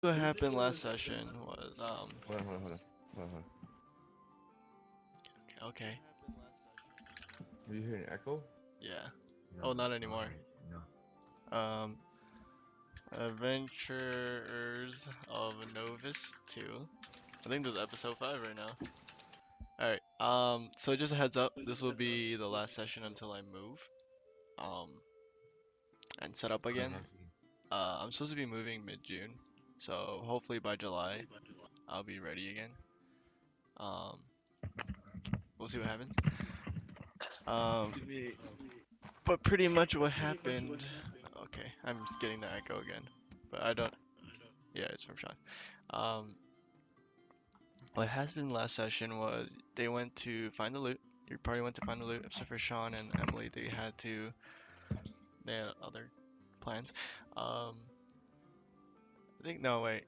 What happened last session was Hold on. okay. Do you hear an echo? Yeah. No. Oh, not anymore. No. Um, Adventurers of Novus 2. I think this is episode 5 right now. Alright, so just a heads up, this will be the last session until I move, um, and set up Okay, again. I see. I'm supposed to be moving mid-June, so hopefully by July, I'll be ready again. Um, we'll see what happens. Um, but pretty much what happened. Okay, I'm just getting the echo again, but I don't. Yeah, it's from Sean. Um, what happened last session was they went to find the loot. Your party went to find the loot, except for Sean and Emily. They had other plans. I think no wait,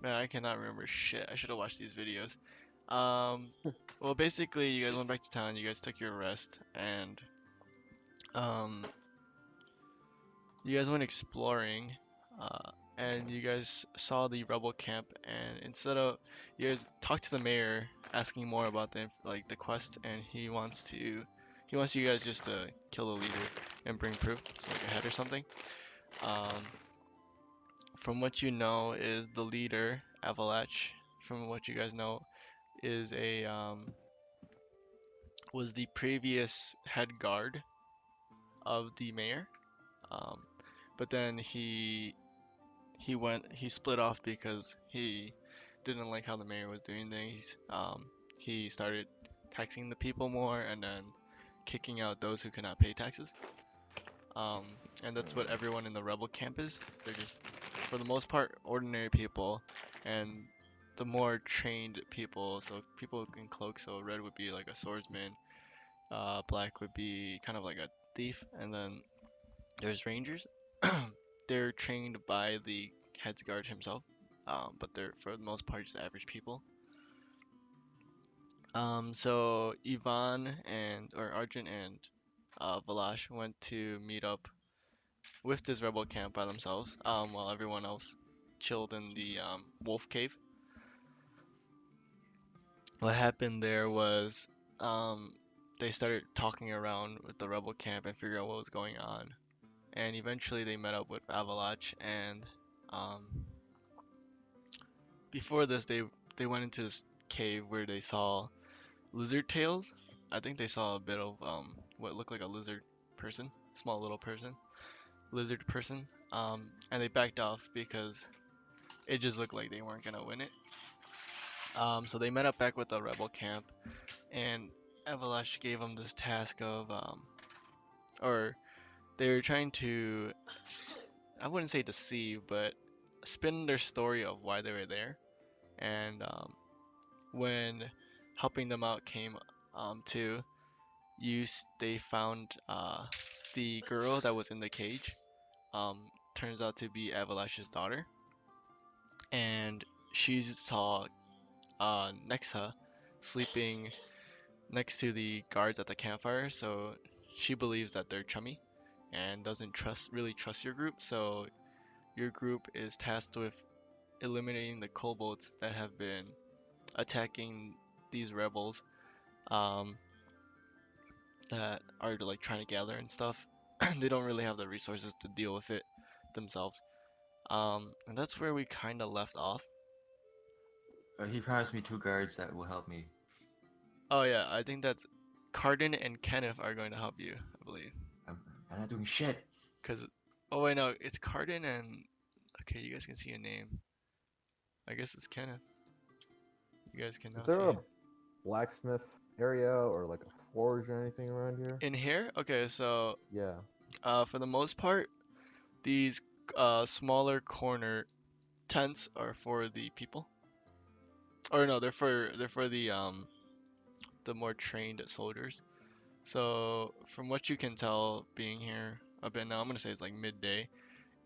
man, I cannot remember shit. I should have watched these videos. Um, well, basically, you guys went back to town. You guys took your rest, and um, you guys went exploring, and you guys saw the rebel camp. And instead of you guys talked to the mayor, asking more about like the quest, and he wants you guys just to kill the leader and bring proof, so like a head or something. Um, from what you know, is the leader Avalanche. From what you guys know, is a was the previous head guard of the mayor. Um, but then he split off because he didn't like how the mayor was doing things. He started taxing the people more and then kicking out those who could not pay taxes. Um, and that's what everyone in the rebel camp is. They're just, for the most part, ordinary people, and the more trained people. So people in cloaks. So red would be like a swordsman. Black would be kind of like a thief, and then there's rangers. They're trained by the head guard himself, but they're for the most part just average people. So Ivan and or Arjun and Valash went to meet up with this rebel camp by themselves, while everyone else chilled in the wolf cave. What happened there was they started talking around with the rebel camp and figure out what was going on. And eventually they met up with Avalanche and um, before this they went into this cave where they saw lizard tails. I think they saw a bit of what looked like a lizard person, small little person, lizard person. And they backed off because it just looked like they weren't gonna win it. So they met up back with the rebel camp, and Avalash gave them this task of or they were trying to, I wouldn't say deceive, but spin their story of why they were there. And when helping them out came to use, they found the girl that was in the cage. Turns out to be Avalash's daughter, and she saw Nexa sleeping next to the guards at the campfire. So she believes that they're chummy and doesn't really trust your group. So your group is tasked with eliminating the kobolds that have been attacking these rebels. Um, that are like trying to gather and stuff. They don't really have the resources to deal with it themselves. And that's where we kind of left off. He promised me two guards that will help me. Oh yeah, I think that's Cardin and Kenneth are going to help you, I believe. I'm, I'm not doing shit. Cause, oh wait, no, it's Cardin and okay, you guys can see a name. I guess it's Kenneth. You guys can Is now see there a it. blacksmith area or like a forge or anything around here? In here, okay, so Yeah. for the most part, these smaller corner tents are for the people. Or no, they're for the more trained soldiers. So from what you can tell, being here a bit now, I'm gonna say it's like midday.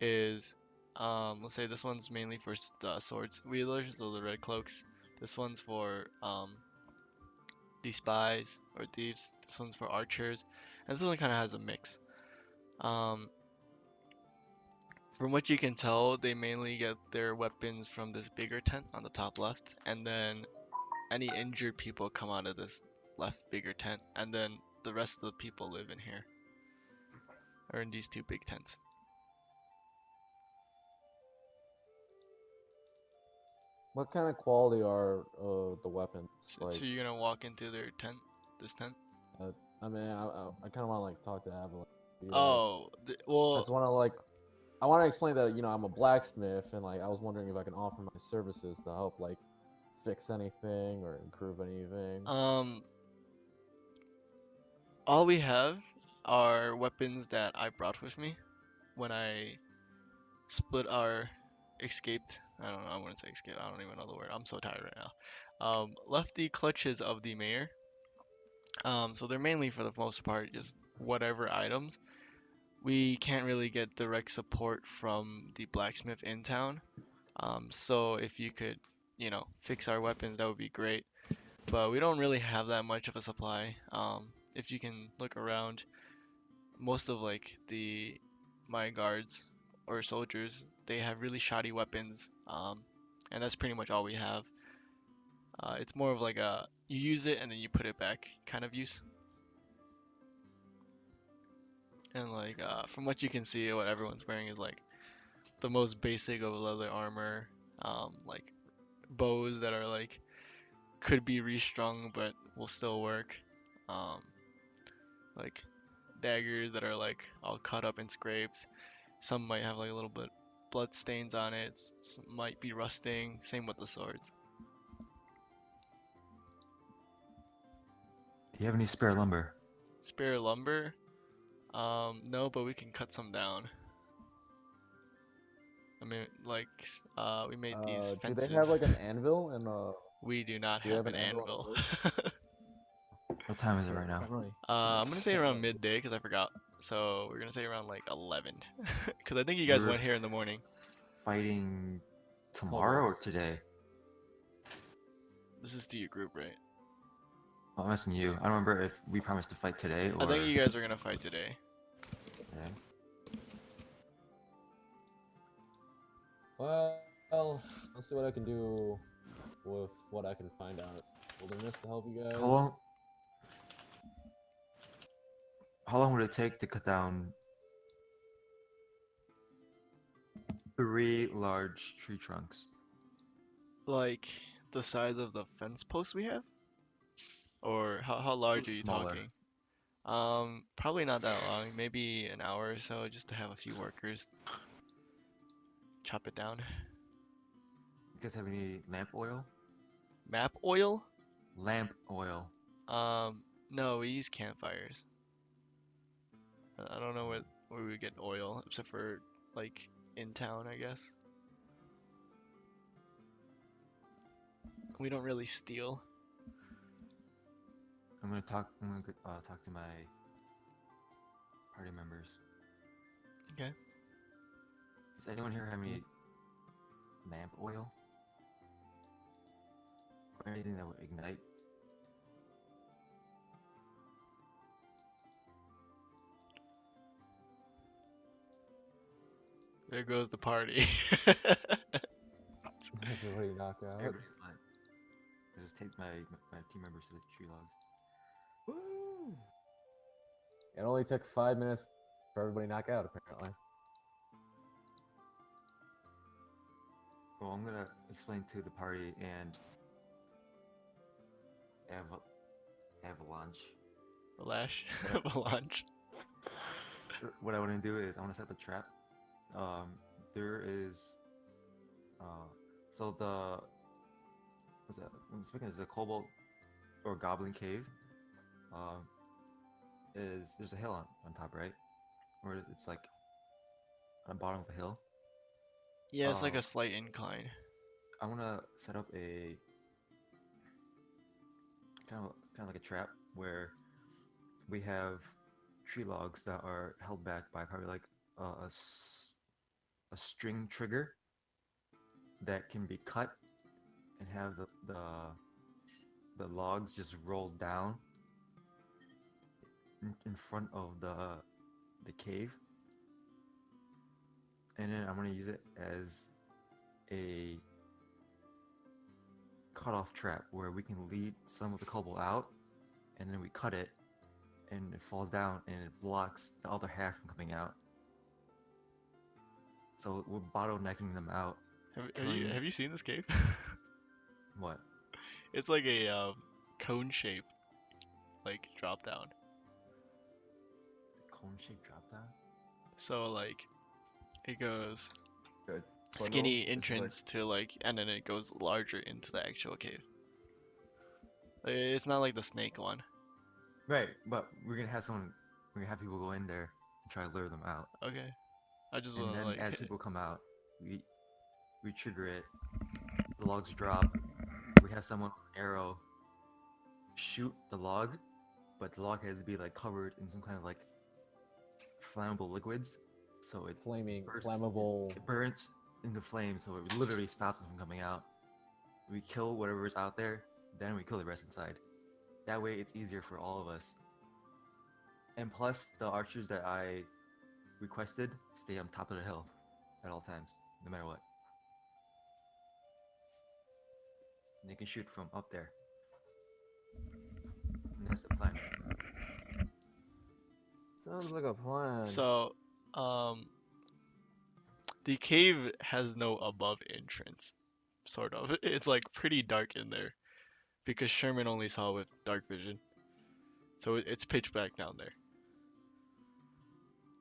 Is let's say this one's mainly for swords wielders, so the red cloaks. This one's for the spies or thieves. This one's for archers, and this one kind of has a mix. Um, From what you can tell, they mainly get their weapons from this bigger tent on the top left, and then any injured people come out of this left bigger tent, and then the rest of the people live in here, or in these two big tents. What kind of quality are the weapons? So, Like, so you're gonna walk into their tent, this tent? I mean, I kind of want to like talk to Avalanche. Be like, Oh, I well, just want to like, I want to explain that I'm a blacksmith, and like I was wondering if I can offer my services to help like fix anything or improve anything. um, all we have are weapons that I brought with me when I split our escaped. I don't know. I wouldn't say escape. I don't even know the word. I'm so tired right now. Left the clutches of the mayor. So they're mainly for the most part just whatever items. We can't really get direct support from the blacksmith in town. So if you could, fix our weapons, that would be great. But we don't really have that much of a supply. If you can look around, most of like the my guards or soldiers, they have really shoddy weapons. And that's pretty much all we have. It's more of like a you use it and then you put it back kind of use. And like from what you can see, what everyone's wearing is like the most basic of leather armor. Like bows that are like could be restrung but will still work. Um, like daggers that are like all cut up and scraped. Some might have like a little bit blood stains on it. Some might be rusting. Same with the swords. Do you have any spare lumber? Spare lumber? No, but we can cut some down. I mean, like, we made these Do they have fences. like an anvil and We do not do they have have an an anvil and anvil. a roof? What time is it Yeah, right now? definitely. I'm gonna say around midday because I forgot. So we're gonna say around like 11, because I think you guys We're went here in the morning. fighting tomorrow or Almost. today? This is to your group, right? Well, I'm asking you. I don't remember if we promised to fight today I think or. you guys were gonna fight today. Okay. Well, let's see what I can do with what I can find out in the wilderness to help you How guys. long? How long would it take to cut down 3 large tree trunks? Like the size of the fence post we have, or how large are you Smaller. talking? Probably not that long. Maybe an hour or so, just to have a few workers chop it down. You guys have any lamp oil? Map oil? Lamp oil. No, we use campfires. I don't know where we get oil, except for like in town, I guess. We don't really steal. I'm gonna talk to my party members. Okay. Does anyone here have any lamp oil or anything that would ignite? There goes the party. Everybody knock out. Everybody's like, I just take my team members to the tree logs. Woo! It only took 5 minutes for everybody to knock out, apparently. Well, I'm gonna explain to the party and Avalanche. Lash. Avalanche. What I want to do is I want to set up a trap. There is, so the what's that? I'm speaking as the Cobalt or Goblin Cave. Um, there's a hill on top, right? Or it's like on the bottom of a hill. Yeah, it's like Um, a slight incline. I want to set up a kind of like a trap where we have tree logs that are held back by probably like a string trigger that can be cut and have the logs just roll down in front of the cave, and then I'm gonna use it as a cutoff trap where we can lead some of the cobble out, and then we cut it, and it falls down, and it blocks the other half from coming out. So we're bottlenecking them out. Killing Have you seen this cave? what? It's like a cone shape, like drop down. Cone shaped drop down? So like it goes Good. skinny It's like- entrance to like, and then it goes larger into the actual cave. Like, it's not like the snake one. Right, but we're gonna have someone, we're gonna have people go in there and try to lure them out. Okay, I just And want to then like as hit. people come out, we trigger it, the logs drop, we have someone with an arrow shoot the log, but the log has to be like covered in some kind of like flammable liquids, so it flaming, bursts, flammable. it burns into flames, so it literally stops them from coming out. We kill whatever's out there, then we kill the rest inside. That way, it's easier for all of us. And plus, the archers that I requested stay on top of the hill at all times, no matter what. And they can shoot from up there. And that's the plan. Sounds like a plan. So, the cave has no above entrance, sort of. It's like pretty dark in there because Sherman only saw with dark vision. So it's pitch black down there.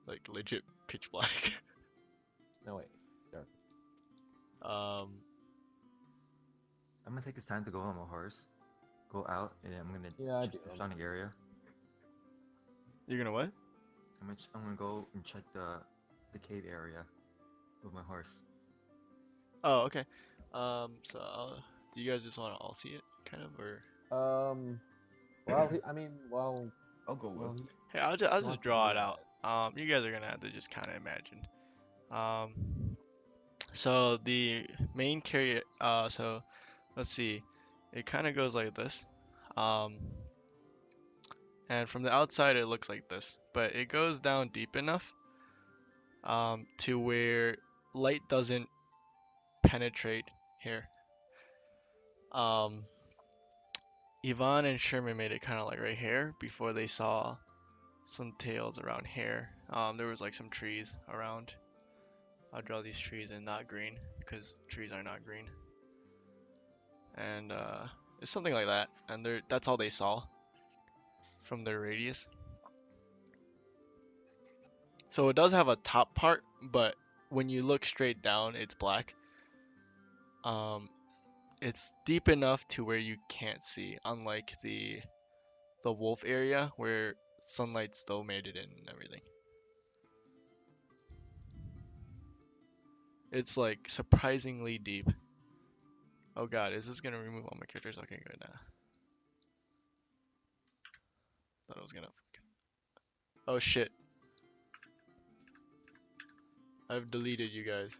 Like legit pitch black. No wait, dark. Um, I'm gonna take this time to go on my horse, go out, and I'm gonna Yeah, I check do. the surrounding area. you're gonna what? I'm gonna go and check the cave area with my horse. Oh, okay. So do you guys just want to all see it, kind of, or? Well, I mean, well, I'll go well, he Hey, I'll wants just to draw do it out. that. You guys are gonna have to just kind of imagine. So the main carrier. So let's see. It kind of goes like this. Um, and from the outside it looks like this, but it goes down deep enough to where light doesn't penetrate here. Um, Yvonne and Sherman made it kind of like right here before they saw some tails around here. There was like some trees around. I'll draw these trees in not green because trees are not green. And it's something like that. And that's all they saw from their radius. So it does have a top part, but when you look straight down, it's black. Um, it's deep enough to where you can't see, unlike the wolf area where sunlight still made it in and everything. It's like surprisingly deep. Oh god, is this gonna remove all my characters? Okay, good now. Thought I was gonna. Oh shit. I've deleted you guys.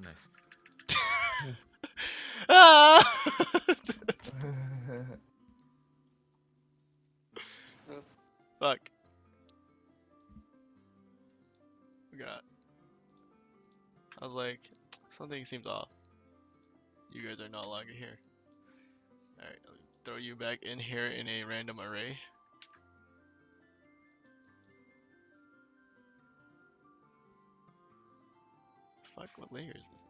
Nice. Ah! Fuck. God. I was like, something seems off. You guys are no longer here. Alright, let me throw you back in here in a random array. Fuck, what layer is this?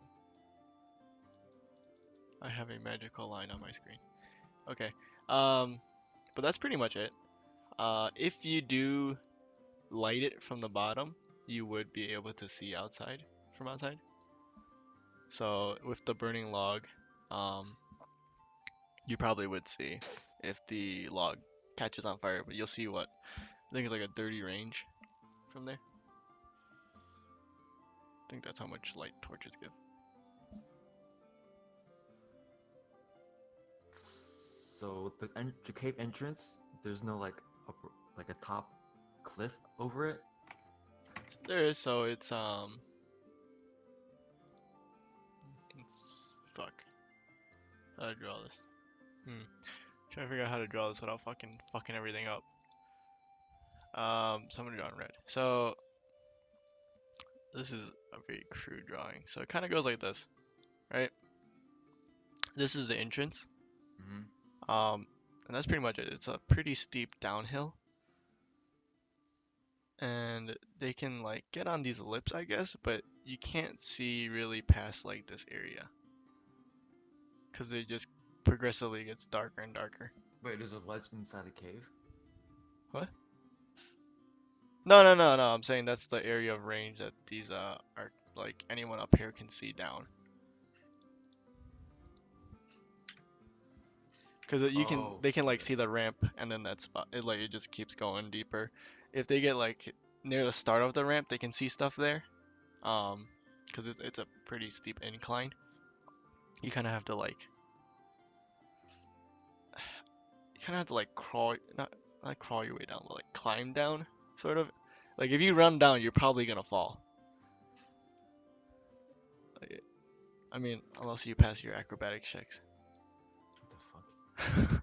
I have a magical line on my screen. Okay. But that's pretty much it. If you do light it from the bottom, you would be able to see outside from outside. So with the burning log, you probably would see if the log catches on fire, but you'll see what I think it's like a 30 range from there. I think that's how much light torches give. So the cave entrance, there's no like upper, like a top cliff over it. There is, so it's fuck. How to draw this? Trying to figure out how to draw this without fucking everything up. So I'm gonna draw in red. So This is a very crude drawing. So it kind of goes like this, right? This is the entrance. Mm-hmm. And that's pretty much it. It's a pretty steep downhill. And they can like get on these lips, I guess, but you can't see really past like this area because it just progressively gets darker and darker. Wait, there's a ledge inside the cave? What? No. I'm saying that's the area of range that these are like anyone up here can see down. Because Oh, they can like okay. see the ramp and then that spot it just keeps going deeper. If they get like near the start of the ramp, they can see stuff there. Because it's a pretty steep incline. You kind of have to like crawl, not crawl your way down, but like climb down, sort of. Like if you run down, you're probably gonna fall. Like, I mean, unless you pass your acrobatic checks. What the fuck?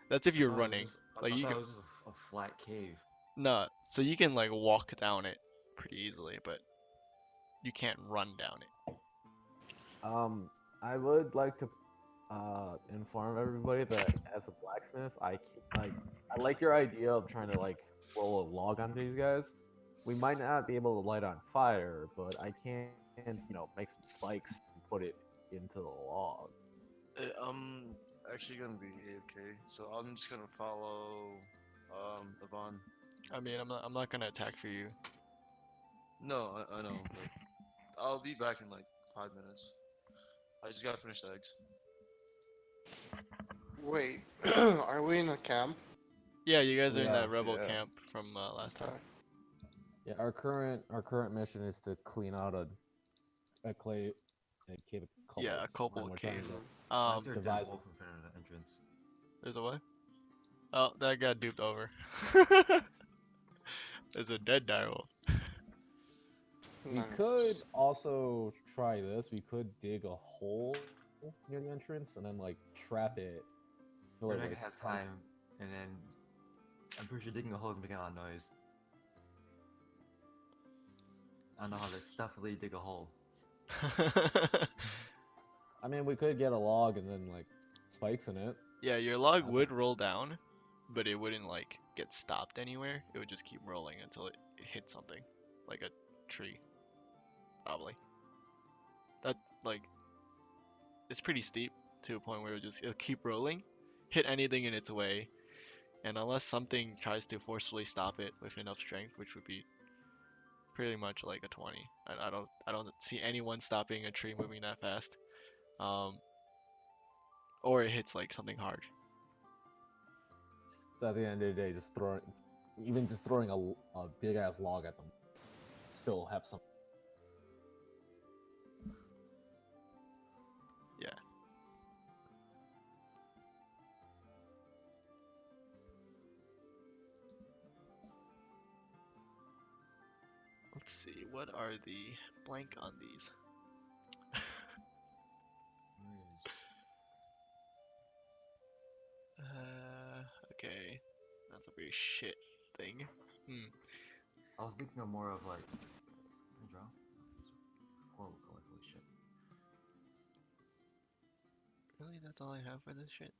That's if I you're thought it was running. just, Like I you thought can, it was just a flat cave. no, so you can like walk down it pretty easily, but you can't run down it. I would like to inform everybody that as a blacksmith, I like your idea of trying to like roll a log onto these guys. We might not be able to light on fire, but I can, make some spikes and put it into the log. I'm actually gonna be AFK, so I'm just gonna follow Yvonne. I mean, I'm not gonna attack for you. No, I know, but I'll be back in like 5 minutes. I just gotta finish the eggs. Wait, are we in a camp? Yeah, you guys are in Yeah. that rebel Yeah. camp from last time. Okay. Yeah, our current mission is to clean out a cave of Yeah, a kobolds, and cobalt then we're trying cave. to Why is there a dead devise. wolf in front of the entrance? There's a what? Oh, that got duped over. There's a dead direwolf. We Nice. could also try this. We could dig a hole near the entrance and then like trap it, fill We're it not with gonna have spikes. time, and then I'm pretty sure digging a hole is making a lot of noise. I don't know how to stuffily dig a hole. I mean, we could get a log and then like spikes in it. Yeah, your log As a- would roll down, but it wouldn't like get stopped anywhere. It would just keep rolling until it hit something, like a tree, probably. That like it's pretty steep to a point where it'll keep rolling, hit anything in its way, and unless something tries to forcefully stop it with enough strength, which would be pretty much like a 20. I don't see anyone stopping a tree moving that fast. Um, or it hits like something hard. So at the end of the day, even just throwing a big ass log at them, still have some. Yeah. Let's see, what are the blank on these? Okay. That's a very shit thing. I was thinking of more of like. Can I draw? Horrible color, holy shit. Really? That's all I have for this shit?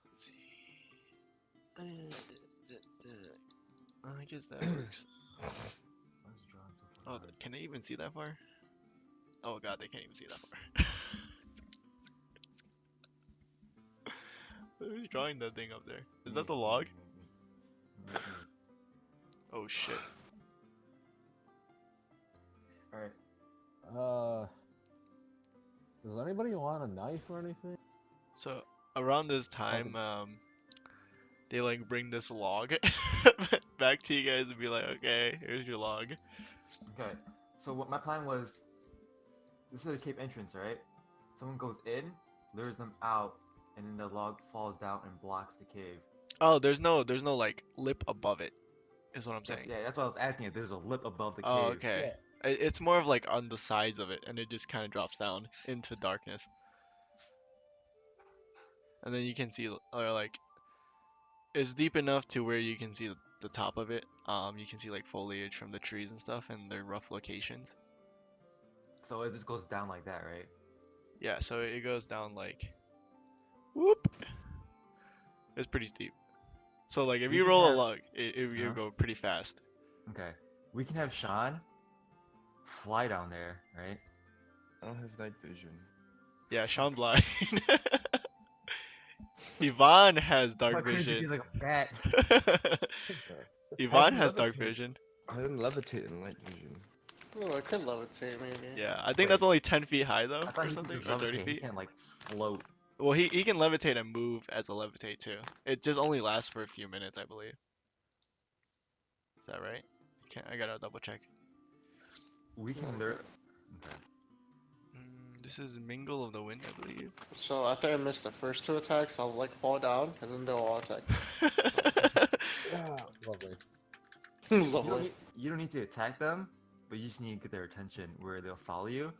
Let's see. I guess that works. Why is drawing so fucking Oh, hard? can they even see that far? Oh god, they can't even see that far. Who's drawing that thing up there? Is that the log? Me. Oh shit. Alright. Does anybody want a knife or anything? So around this time, they like bring this log back to you guys and be like, okay, here's your log. Okay. So what my plan was, this is a cave entrance, right? Someone goes in, lures them out, and then the log falls down and blocks the cave. Oh, there's no like lip above it, is what I'm saying. Yeah, that's what I was asking. If there's a lip above the Oh, cave. okay. It's more of like on the sides of it, and it just kind of drops down into darkness. And then you can see, or like, it's deep enough to where you can see the top of it, you can see like foliage from the trees and stuff, and their rough locations. So it just goes down like that, right? Yeah, so it goes down like whoop. It's pretty steep. So like if We you can roll a have- log, it Huh? go pretty fast. Okay. We can have Sean fly down there, right? I don't have night vision. Yeah, Sean blind. Yvonne has Why dark couldn't you be vision. like a bat? Yvonne can has dark levitate. vision. I don't levitate in night vision. Oh, I could levitate maybe. Yeah, I think Wait. that's only 10 feet high though, I thought or he something, could just or 30 levitate. He feet. can't like float. Well, he can levitate and move as a levitate too. It just only lasts for a few minutes, I believe. Is that right? I gotta double check. We can learn. Okay. This is Mingle of the Wind, I believe. So after I miss the first two attacks, I'll like fall down and then they'll all attack. Yeah, lovely. Lovely. You don't need to attack them, but you just need to get their attention where they'll follow you.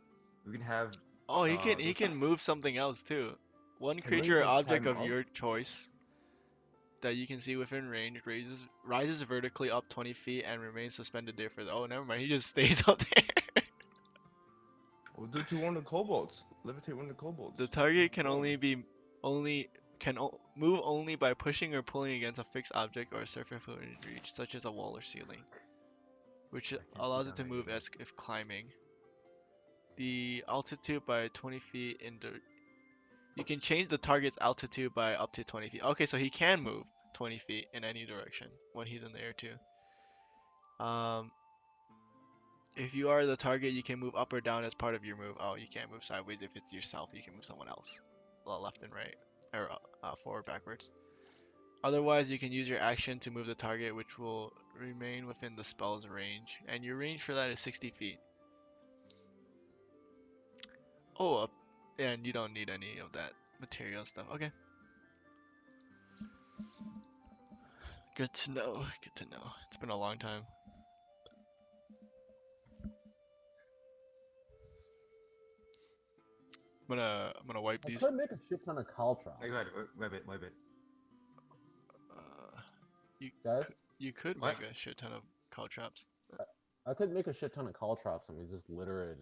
We can have. Oh, he Uh, can move something else too. One Can we, creature or like, object time of up? your choice that you can see within range rises vertically up 20 feet and remains suspended there for oh, never mind. He just stays up there. We'll do to one of the kobolds. Levitate one of the kobolds. The target can move only by pushing or pulling against a fixed object or a surface within reach, such as a wall or ceiling, which see allows that it to right move here. as if climbing. The altitude by 20 feet in the. You can change the target's altitude by up to 20 feet. Okay, so he can move 20 feet in any direction when he's in the air too. If you are the target, you can move up or down as part of your move. Oh, you can't move sideways if it's yourself. You can move someone else, left and right, or forward, backwards. Otherwise, you can use your action to move the target, which will remain within the spell's range, and your range for that is 60 feet. Oh, and you don't need any of that material stuff. Okay. Good to know. Good to know. It's been a long time. I'm gonna wipe I these. could make a shit ton of caltrops. Wait, wait, wait. Guys, You could What? make a shit ton of caltrops. I could make a shit ton of caltrops and we just litter it.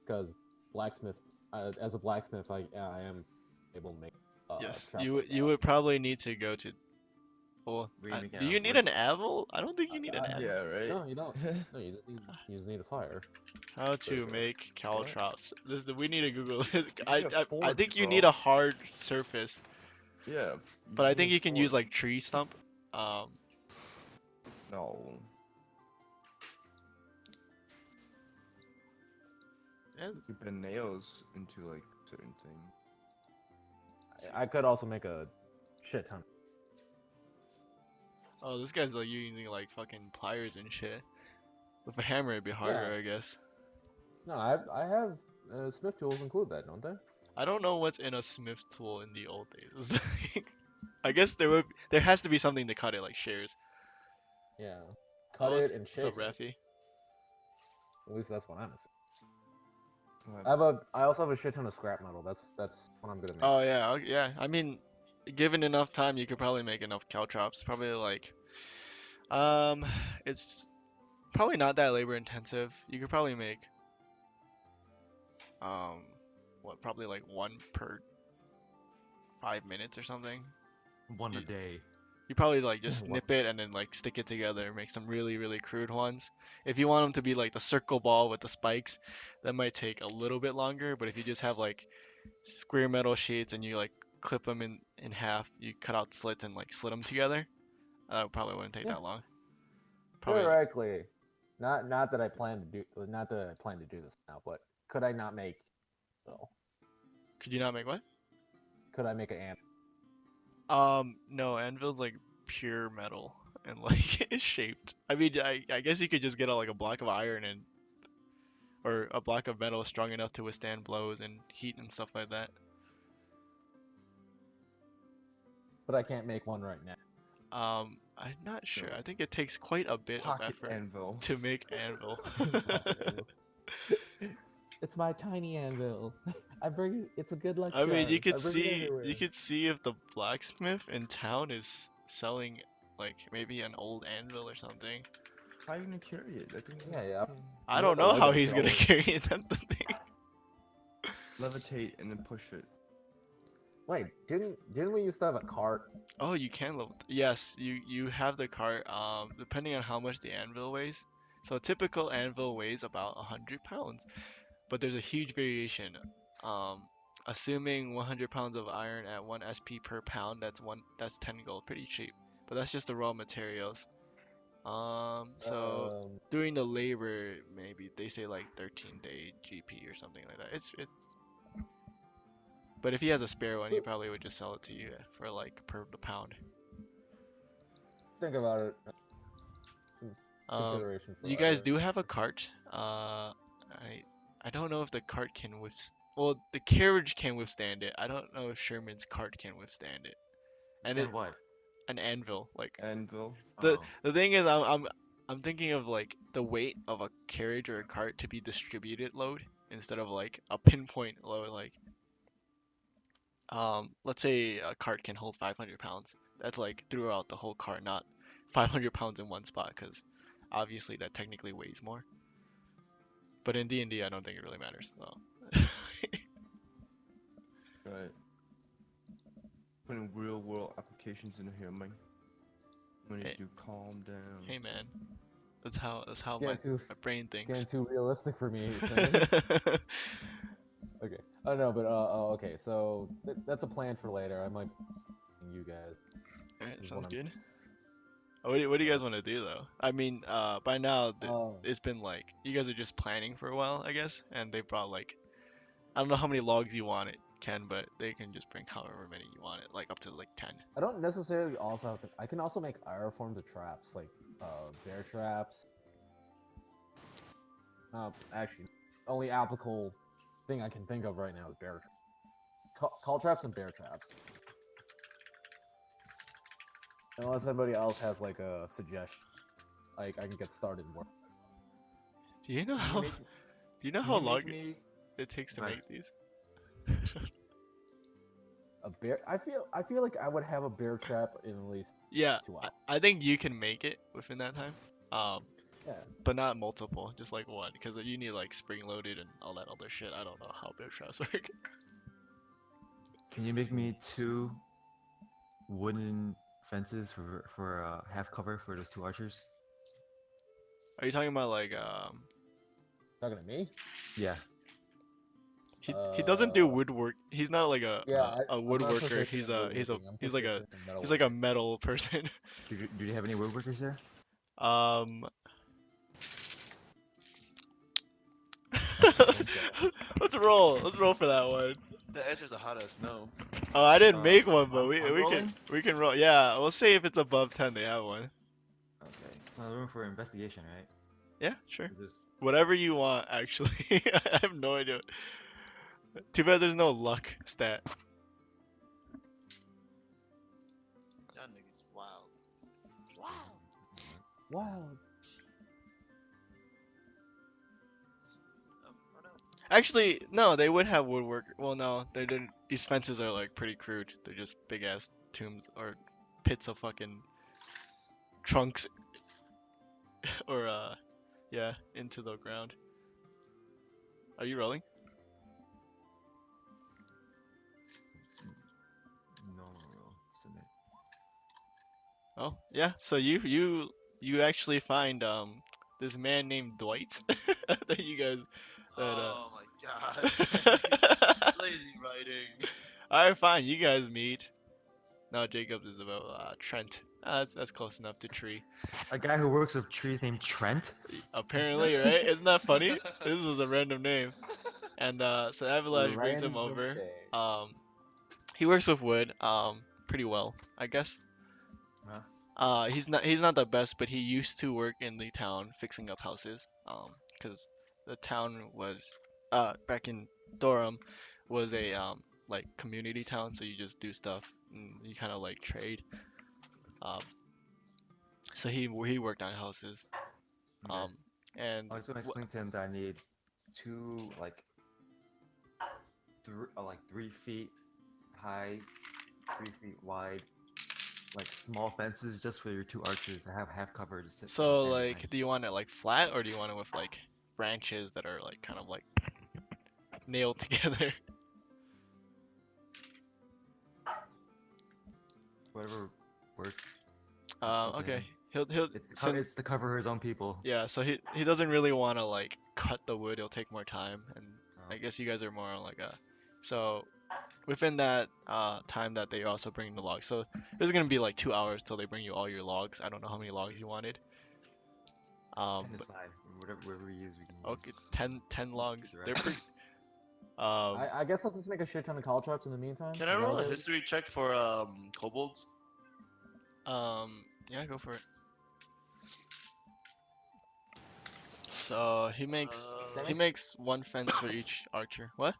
Because blacksmith, as a blacksmith, I am able to make. Yes, traps you like you that. would probably need to go to. Well, Where you make do it you out of need wood? an anvil? I don't think you need an anvil. Yeah, right? No, you don't. No, you just need a fire. How to Okay. make caltrops? We need to Google this. need a I forge, think you bro. need a hard surface, Yeah. but I need think a you can use sword. like tree stump. No. Yeah, You bend nails into like certain things. I could also make a shit ton. oh, this guy's like using like fucking pliers and shit. With a hammer, it'd be harder, I guess. No, I have smith tools include that, don't they? I don't know what's in a smith tool in the old days. It's like- I guess there has to be something to cut it, like shears. Yeah. Cut Oh, it and What's up, shape it. Raffy? At least that's what I'm assuming. What? I also have a shit ton of scrap metal. That's what I'm gonna make. Oh yeah, yeah. I mean, given enough time, you could probably make enough caltrops. Probably like, it's probably not that labor intensive. You could probably make, probably like one per 5 minutes or something. One a You- day. You probably like just Wow. snip it and then like stick it together, make some really really crude ones. If you want them to be like the circle ball with the spikes, that might take a little bit longer. But if you just have like square metal sheets and you like clip them in half, you cut out slits and like slit them together, probably wouldn't take Yeah. that long. Probably. Theoretically, not that I plan to do this now, but could I not make? Well, Could you not make what? could I make an ant? No, anvil's like pure metal and like it's shaped. I mean, I guess you could just get like a block of iron or a block of metal strong enough to withstand blows and heat and stuff like that. But I can't make one right now. I'm not sure. No. I think it takes quite a bit of Pocket effort anvil. to make anvil. It's my tiny anvil. I bring it. It's a good luck I mean, charm. you could I bring it see everywhere. if the blacksmith in town is selling like maybe an old anvil or something. How are you gonna carry it? That thing's Yeah, yeah. I You don't got the know how Lego he's shit gonna all carry it. That's the thing. levitate and then push it. Wait, didn't we used to have a cart? Oh, you can level. Yes, you have the cart. Depending on how much the anvil weighs. So a typical anvil weighs about 100 pounds, but there's a huge variation. Um, assuming 100 pounds of iron at 1 SP per pound, that's 10 gold, pretty cheap. But that's just the raw materials. So Um, doing the labor, maybe they say like 13-day GP or something like that. It's. But if he has a spare one, he probably would just sell it to you for like per the pound. think about it. Um, Consideration for you guys either. do have a cart. I don't know if the cart can withstand. Well, the carriage can withstand it. I don't know if Sherman's cart can withstand it. And Then what? an anvil. Like Anvil. the Oh, the thing is, I'm thinking of like the weight of a carriage or a cart to be distributed load instead of like a pinpoint load. Like let's say a cart can hold 500 pounds. That's like throughout the whole cart, not 500 pounds in one spot, because obviously that technically weighs more. But in D&D, I don't think it really matters. So. Right. Putting real world applications in here, man. We need Hey. to calm down. Hey man, that's how Getting too my brain getting thinks. too realistic for me. Saying. Okay. Oh no, but okay. So that's a plan for later. I might you guys. Alright, Is sounds what I'm- good. What do you guys want to do though? I mean, by now Oh, it's been like you guys are just planning for a while, I guess, and they brought like I don't know how many logs you want it, Ken, but they can just bring however many you want it, like up to like 10. I don't necessarily also have to. I can also make other forms of traps, like bear traps. Actually, only applicable thing I can think of right now is bear traps. Call traps and bear traps. Unless anybody else has like a suggestion, like I can get started more. Do you know Can you how make, do you know can how you long make me? it takes to Right. make these? A bear. I feel like I would have a bear trap in at least Yeah, 2 hours. I think you can make it within that time. Yeah. But not multiple, just like one, because you need like spring loaded and all that other shit. I don't know how bear traps work. Can you make me 2 wooden fences for half cover for those 2 archers? Are you talking about like Talking to me? Yeah. he doesn't do Uh, woodwork. He's not like Yeah, a I'm not woodworker. proficient in woodworking. I'm He's like a proficient in he's like a metalworking. metal person. Do you have any woodworkers there? Um, think so. let's roll for that one. The answer's a hot ass no. Oh, I didn't make one, but I'm rolling? we can roll. Yeah, we'll say if it's above 10, they have one. Okay. So room for investigation, right? Yeah, sure. Or just Whatever you want, actually. I have no idea. Too bad there's no luck stat. Y'all niggas wild. Wow. Run out. Actually, no, they would have woodwork. Well, no, they didn't. These fences are like pretty crude. They're just big ass tombs or pits of fucking trunks or yeah, into the ground. Are you rolling? normal roll. Submit. Oh, yeah. So you actually find this man named Dwight that you guys that Oh my god. Lazy writing. Alright, fine. You guys meet. No, Jacobs is about Trent. That's close enough to tree. A guy who works with trees named Trent? Apparently, right? Isn't that funny? This was a random name. And so Avalanche brings him Random over. day. He works with wood, pretty well, I guess. Huh? He's not the best, but he used to work in the town fixing up houses. Because the town was, back in Durham, was a like community town, so you just do stuff and you kind of like trade. Um, so he worked on houses. Okay. And I was gonna explain to him that I need 2 like 3 feet high, 3 feet wide like small fences just for your two archers to have half cover to sit So stand like, behind. do you want it like flat or do you want it with like branches that are like kind of like nailed together? Whatever works. It's up to Okay. him. He'll since It's to cover his own people. yeah, so he doesn't really want to like cut the wood. It'll take more time, and Oh. I guess you guys are more like a so within that time that they also bring the logs. So there's gonna be like 2 hours till they bring you all your logs. I don't know how many logs you wanted. 10 is But fine. Whatever we use, we can okay, use. 10 We'll just logs. get the They're rest. pretty. Um, I guess I'll just make a shit ton of call traps in the meantime. Can I Is that roll a okay? history check for kobolds? yeah, go for it. So he Uh, makes one fence for each archer. What?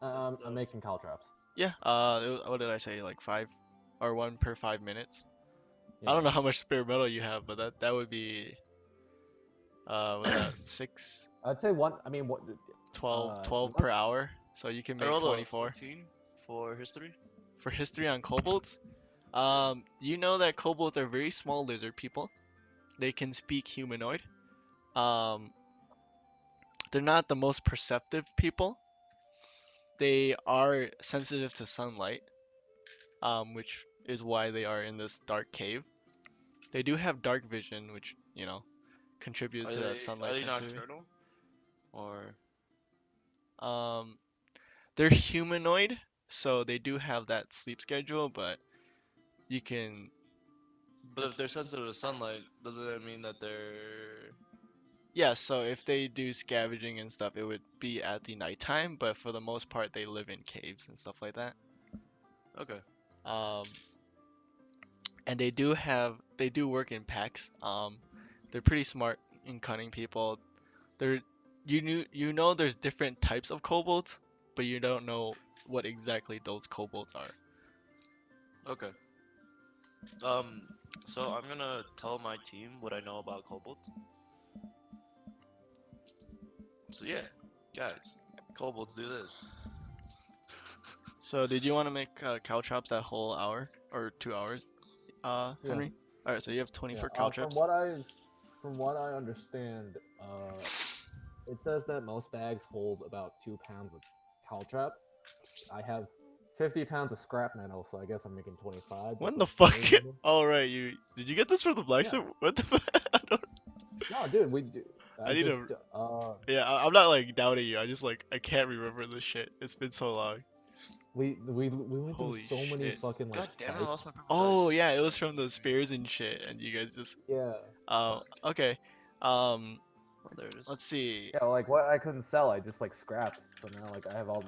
I'm making call traps. Yeah. What did I say? Like 5, or 1 per 5 minutes. I Yeah. don't know how much spare metal you have, but that would be was that 6, I'd say one. I mean, what? 12 per Unless hour. So you can I make rolled a 24 14 for history. for history on kobolds. You know that kobolds are very small lizard people. They can speak humanoid. Um, they're not the most perceptive people. They are sensitive to sunlight, which is why they are in this dark cave. They do have dark vision, which, contributes to that Are sunlight they sensitivity. nocturnal? Or Um, they're humanoid, so they do have that sleep schedule, but you can. but if It's, they're sensitive to sunlight, doesn't that mean that they're yeah, so if they do scavenging and stuff, it would be at the nighttime, but for the most part, they live in caves and stuff like that. okay? Um, and they do work in packs. They're pretty smart in cunning people. They're you know there's different types of kobolds, but you don't know what exactly those kobolds are. Okay. Um, so I'm gonna tell my team what I know about kobolds. So yeah, guys, kobolds do this. So did you want to make caltrops that whole hour or 2 hours, yeah, Henry? All right, so you have yeah. 24 From caltrops. what I understand, it says that most bags hold about 2 pounds of caltrop. I have 50 pounds of scrap metal, so I guess I'm making 25. What That's in the like fuck? 20 total. All right, you did you get this from the Yeah. blacksmith? What the fuck? I don't. No, dude, we do. I need just to. Yeah, I'm not like doubting you. I just like I can't remember this shit. It's been so long. we went through Holy so many shit. fucking like God damn it! I fights. lost my purple Oh dice. yeah, it was from the spears and shit, and you guys just. Yeah. Fuck. Okay. Um, Oh, there it is. let's see. Yeah, like what I couldn't sell, I just like scrapped. So now like I have all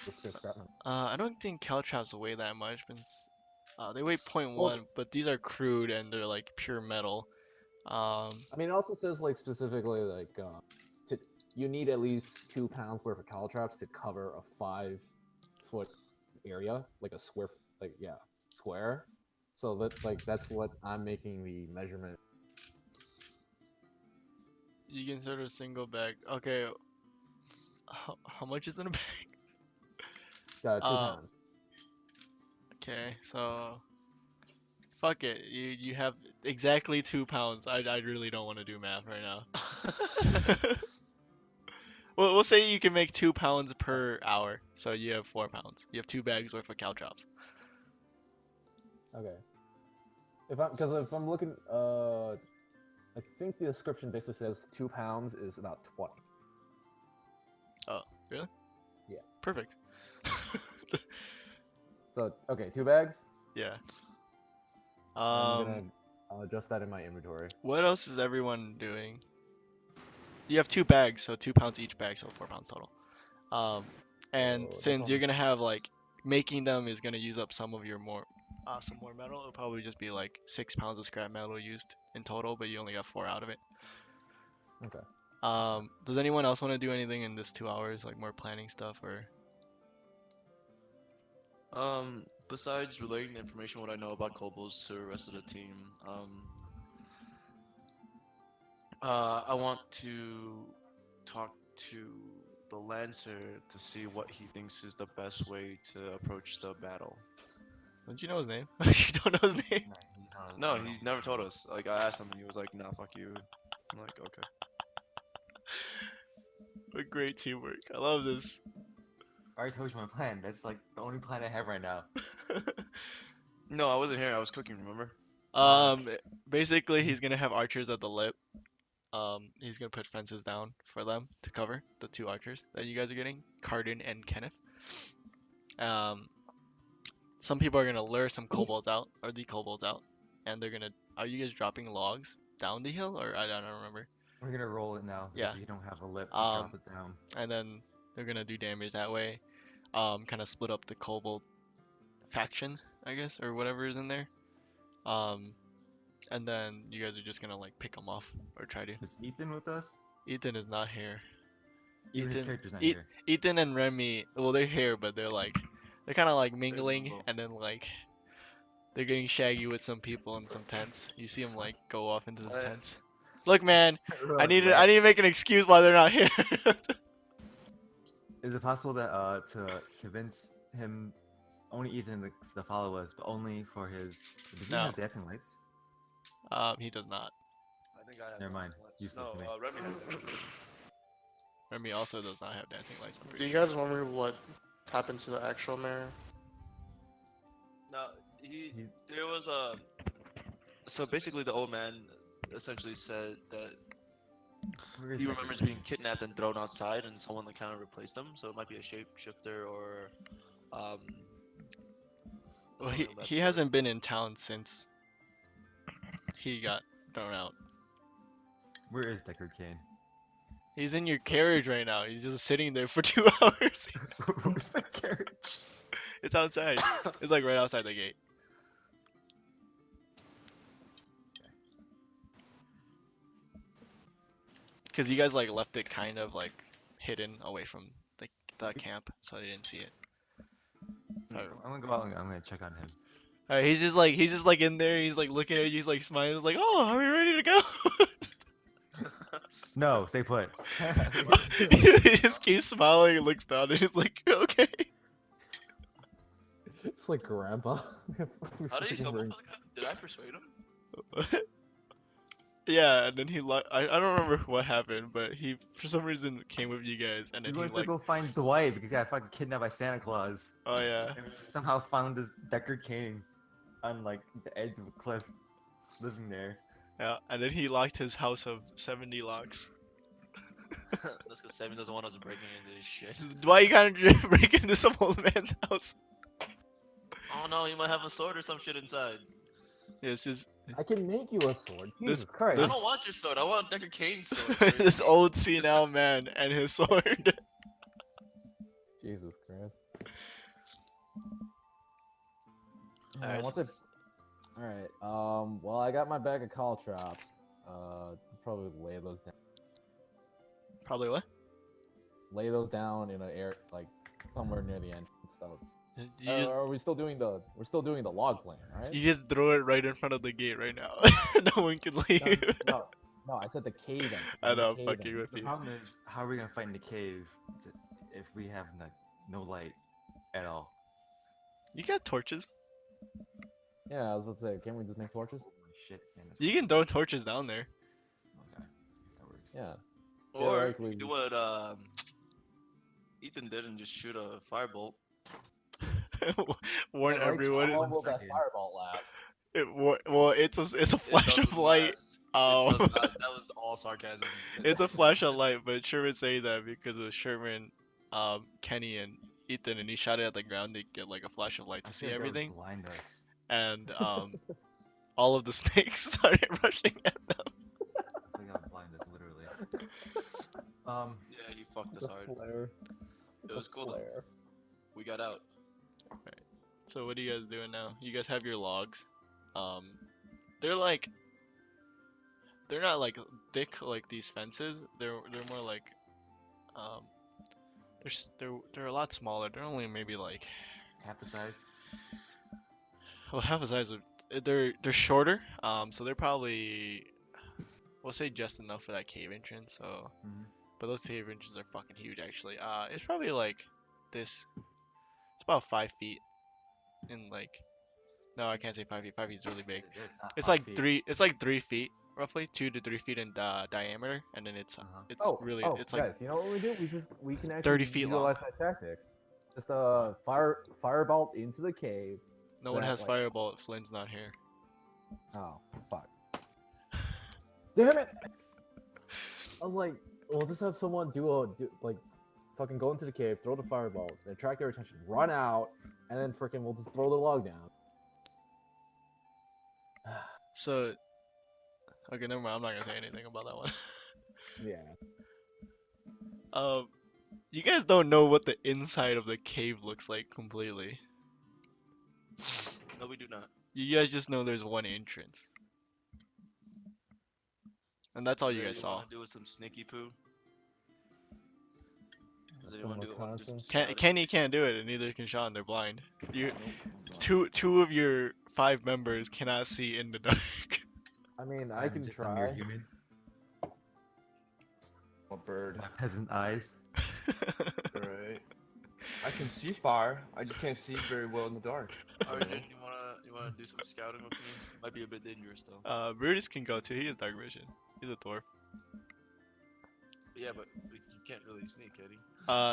the spare scrap metal. I don't think caltrops weigh that much, but they weigh point Well, 0.1, but these are crude and they're like pure metal. I mean, it also says like specifically like to you need at least 2 pounds worth of caltrops to cover a 5 foot area, like a square, like yeah, square. So that's what I'm making the measurement. You can sort of single bag. Okay, how much is in a bag? 2 Uh, pounds. okay, so fuck it. You have exactly 2 pounds. I really don't want to do math right now. Well, we'll say you can make 2 pounds per hour, so you have 4 pounds. You have 2 bags worth of caltrops. Okay. If I'm looking, I think the description basically says 2 pounds is about 20. Oh, really? Yeah. Perfect. So okay, 2 bags. Yeah. I'm gonna adjust that in my inventory. What else is everyone doing? You have 2 bags, so 2 pounds each bag, so 4 pounds total. And So that's since you're all. gonna have like making them is gonna use up some more metal. It'll probably just be like 6 pounds of scrap metal used in total, but you only got 4 out of it. Okay. Does anyone else want to do anything in this 2 hours, like more planning stuff or? Besides relating the information what I know about kobolds to the rest of the team, I want to talk to the Lancer to see what he thinks is the best way to approach the battle. Don't you know his name? You don't know his name? No, he's never told us. Like I asked him, and he was like, "Nah, fuck you." I'm like, okay. What great teamwork. I love this. I already told you my plan. That's like the only plan I have right now. No, I wasn't here. I was cooking. Remember? um, basically he's gonna have archers at the lip. He's gonna put fences down for them to cover the two archers that you guys are getting, Cardin and Kenneth. Um, some people are gonna lure some kobolds out, or the kobolds out, and they're gonna. Are you guys dropping logs down the hill, or I don't remember? We're gonna roll it now Yeah. because we don't have a lip to Um, drop it down. and then they're gonna do damage that way. Kind of split up the kobold faction, I guess, or whatever is in there. Um, and then you guys are just gonna like pick them off or try to. Is Ethan with us? Ethan is not here. Even his Ethan, character's not E- here. Ethan and Remy, well, they're here, but they're kind of like mingling, limbo. and then like they're getting shaggy with some people in some tents. You see them like go off into the What? tents. Look, man, I need What? to make an excuse why they're not here. Is it possible that to convince him, only Ethan to follow us, but only for his? Does he No. have dancing lights? He does not. I think I have. Never mind. Let's- Useless No, to me. Remy has it. Remy also does not have dancing lights. I'm Do pretty you sure. guys remember what happened to the actual mayor? No, there was a. So basically, the old man essentially said that Where is he that remembers guy? being kidnapped and thrown outside, and someone like kind of replaced him. So it might be a shapeshifter or, um. Well, something of that he sort. hasn't been in town since he got thrown out. Where is Deckard Kane? He's in your carriage right now. He's just sitting there for 2 hours. Where's my carriage? It's outside. It's like right outside the gate. Because you guys like left it kind of like hidden away from the camp, so I didn't see it. I'm gonna go out and I'm gonna check on him. Alright, he's just like in there. He's like looking at you. He's like smiling. He's like, "Oh, are we ready to go?" No, stay put. He just keeps smiling and looks down and he's like, "Okay." It's like grandpa. How did he come up Freaking with Did I persuade him? Yeah, and then I don't remember what happened, but he for some reason came with you guys, and We then he went to like, go find Dwight because he got fucking kidnapped by Santa Claus. oh yeah, And we somehow found this Deckard Kane on like the edge of a cliff, living there. yeah, and then he locked his house of 70 locks. That's because Sammy doesn't want us breaking into his shit. Why you kind of break into some old man's house? Oh no, he might have a sword or some shit inside. Yes, I can make you a sword. This- Jesus Christ. I this- don't want your sword. I want Deckard Kane's sword. this old senile man and his sword. Jesus Christ. Alright, What's it? Alright, well, I got my bag of caltrops. Probably lay those down. Probably what? Lay those down in an air, like, somewhere near the entrance. So, You are we still doing the? We're still doing the log plan, right? you just throw it right in front of the gate right now. No one can No, leave. no, no, I said the cave entrance. I know, the I'm cave fucking entrance. with The you. problem is, how are we gonna fight in the cave if we have like no light at all? You got torches. Yeah, I was about to say, can't we just make torches? Oh, shit, man, that's You can throw torches down there. okay. Guess that works. Yeah. Or Theoretically- you do what Ethan did and just shoot a firebolt. Warn Yeah, lights everyone. How One will that second. fireball last? Well, it's a flash It of doesn't light. last. It Oh. does not- that was all sarcasm. It's a flash of light, but Sherman saying that because it was Sherman, Kenny, and Ethan, and he shot it at the ground to get like a flash of light I to feel see like that would everything, blind us. and all of the snakes started rushing at them. I feel like that would blind us literally. Yeah, he fucked us The hard. flare. It was cool though. Flare. We got out. So what are you guys doing now? You guys have your logs. They're like, they're not like thick like these fences. They're more like, they're a lot smaller. They're only maybe like, half the size. well, half the size of. They're shorter. So they're probably, we'll say just enough for that cave entrance. So, Mhm. but those cave entrances are fucking huge actually. It's probably like this. It's about 5 feet in like No, I can't say 5 feet. 5 feet is really big. Not It's 5 like feet. 3. It's like 3 feet, roughly 2 to 3 feet in diameter, and then it's Uh-huh. it's really it's like guys, you know what we do? We can actually 30 feet long. utilize that tactic. Just fireball into the cave. No so one that, has like, fireball. Flynn's not here. Oh fuck! Damn it! I was like, we'll just have someone fucking go into the cave, throw the fireball, attract their attention, run out, and then freaking we'll just throw the log down. So, okay, never mind. I'm not gonna say anything about that one. Yeah. Um, you guys don't know what the inside of the cave looks like completely. No, we do not. You guys just know there's one entrance, and that's all you guys saw. Want to do with some sneaky poo? Does Some anyone want to do some reconnaissance? scouting? Kenny can't do it, and neither can Sean. They're blind. You, Nope, I'm blind. two of your 5 members cannot see in the dark. I mean, I I'm can just a mere try. human. A bird. My peasant eyes. Right. I can see fire. I just can't see very well in the dark. Arjun, you wanna do some scouting with me? Might be a bit dangerous though. Brutus can go too. He has dark vision. He's a dwarf. Yeah, but you can't really sneak, can you?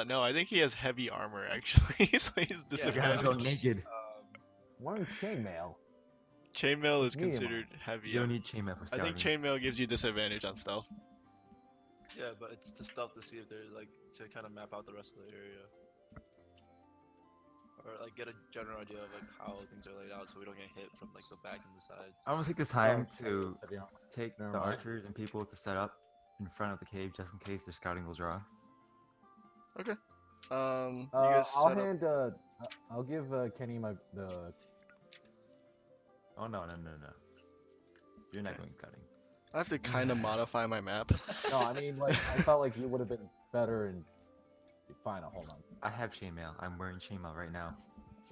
No, I think he has heavy armor actually, so he's You gotta disadvantaged. go naked. One chainmail. Chainmail is Medium considered heavy. You don't need chainmail for I scouting. think chainmail gives you disadvantage on stealth. Yeah, but it's to stealth to see if they're like to kind of map out the rest of the area, or like get a general idea of like how things are laid out, so we don't get hit from like the back and the sides. I'm gonna take this time Oh, to heavy armor. take Never the mind. archers and people to set up in front of the cave just in case their scouting goes wrong. You guys I'll set up. I'll give Kenny the. Oh no. You're not Okay. going scouting. I have to kind of modify my map. No, I mean, like, I felt like you would have been better and. Fine, hold on. I have chainmail. I'm wearing chainmail right now.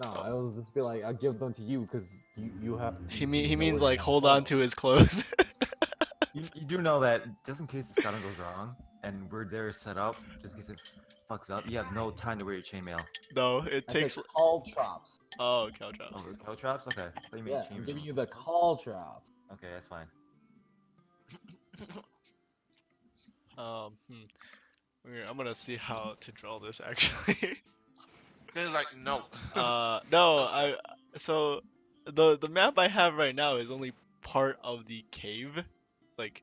No, I was just be like, I'll give them to you because you have. He know means where like to hold go. on to his clothes. You do know that just in case the scouting goes wrong and we're there set up, just in case it fucks up, you have no time to wear your chainmail. No, it I takes. said call traps. Oh, caltrops. Oh, cow traps? Okay. I thought you meant Yeah, I'm chainmail. giving you the call traps. Okay, that's fine. Hmm. I'm gonna see how to draw this actually. He's like, no. No, so the map I have right now is only part of the cave, like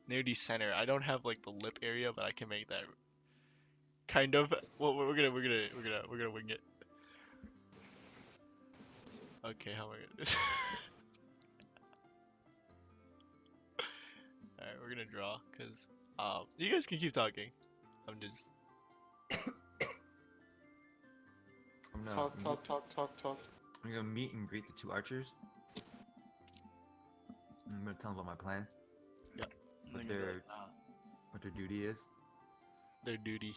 near the center. I don't have like the lip area, but I can make that kind of. Well, we're gonna wing it. Okay, how am I gonna? Alright, we're gonna draw, cause you guys can keep talking. I'm just. I'm gonna Talk, meet, talk, talk, talk, talk. I'm gonna meet and greet the 2 archers. I'm gonna tell them about my plan, And then you'll be like, "Nah." what their duty is. Their duty.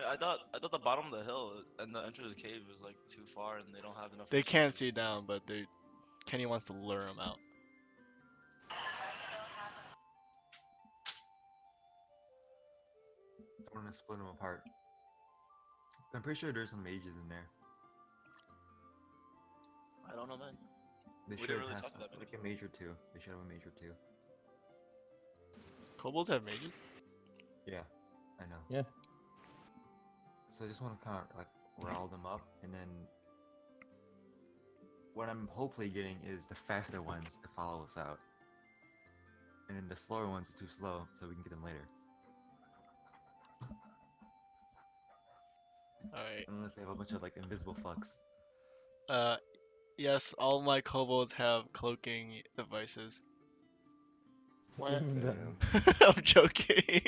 I thought the bottom of the hill and the entrance of the cave was like too far, and they don't have enough. They can't see resources. down, but Kenny wants to lure them out. I want to split them apart. I'm pretty sure there's some mages in there. I don't know, man. They We should didn't really have talk to that like a major 2. They should have a major 2. Kobolds have mages? Yeah, I know. Yeah. So I just want to kind of like rile them up, and then what I'm hopefully getting is the faster ones to follow us out, and then the slower ones is too slow, so we can get them later. Alright. Unless they have a bunch of like invisible fucks. Yes, all my kobolds have cloaking devices. What? I'm joking.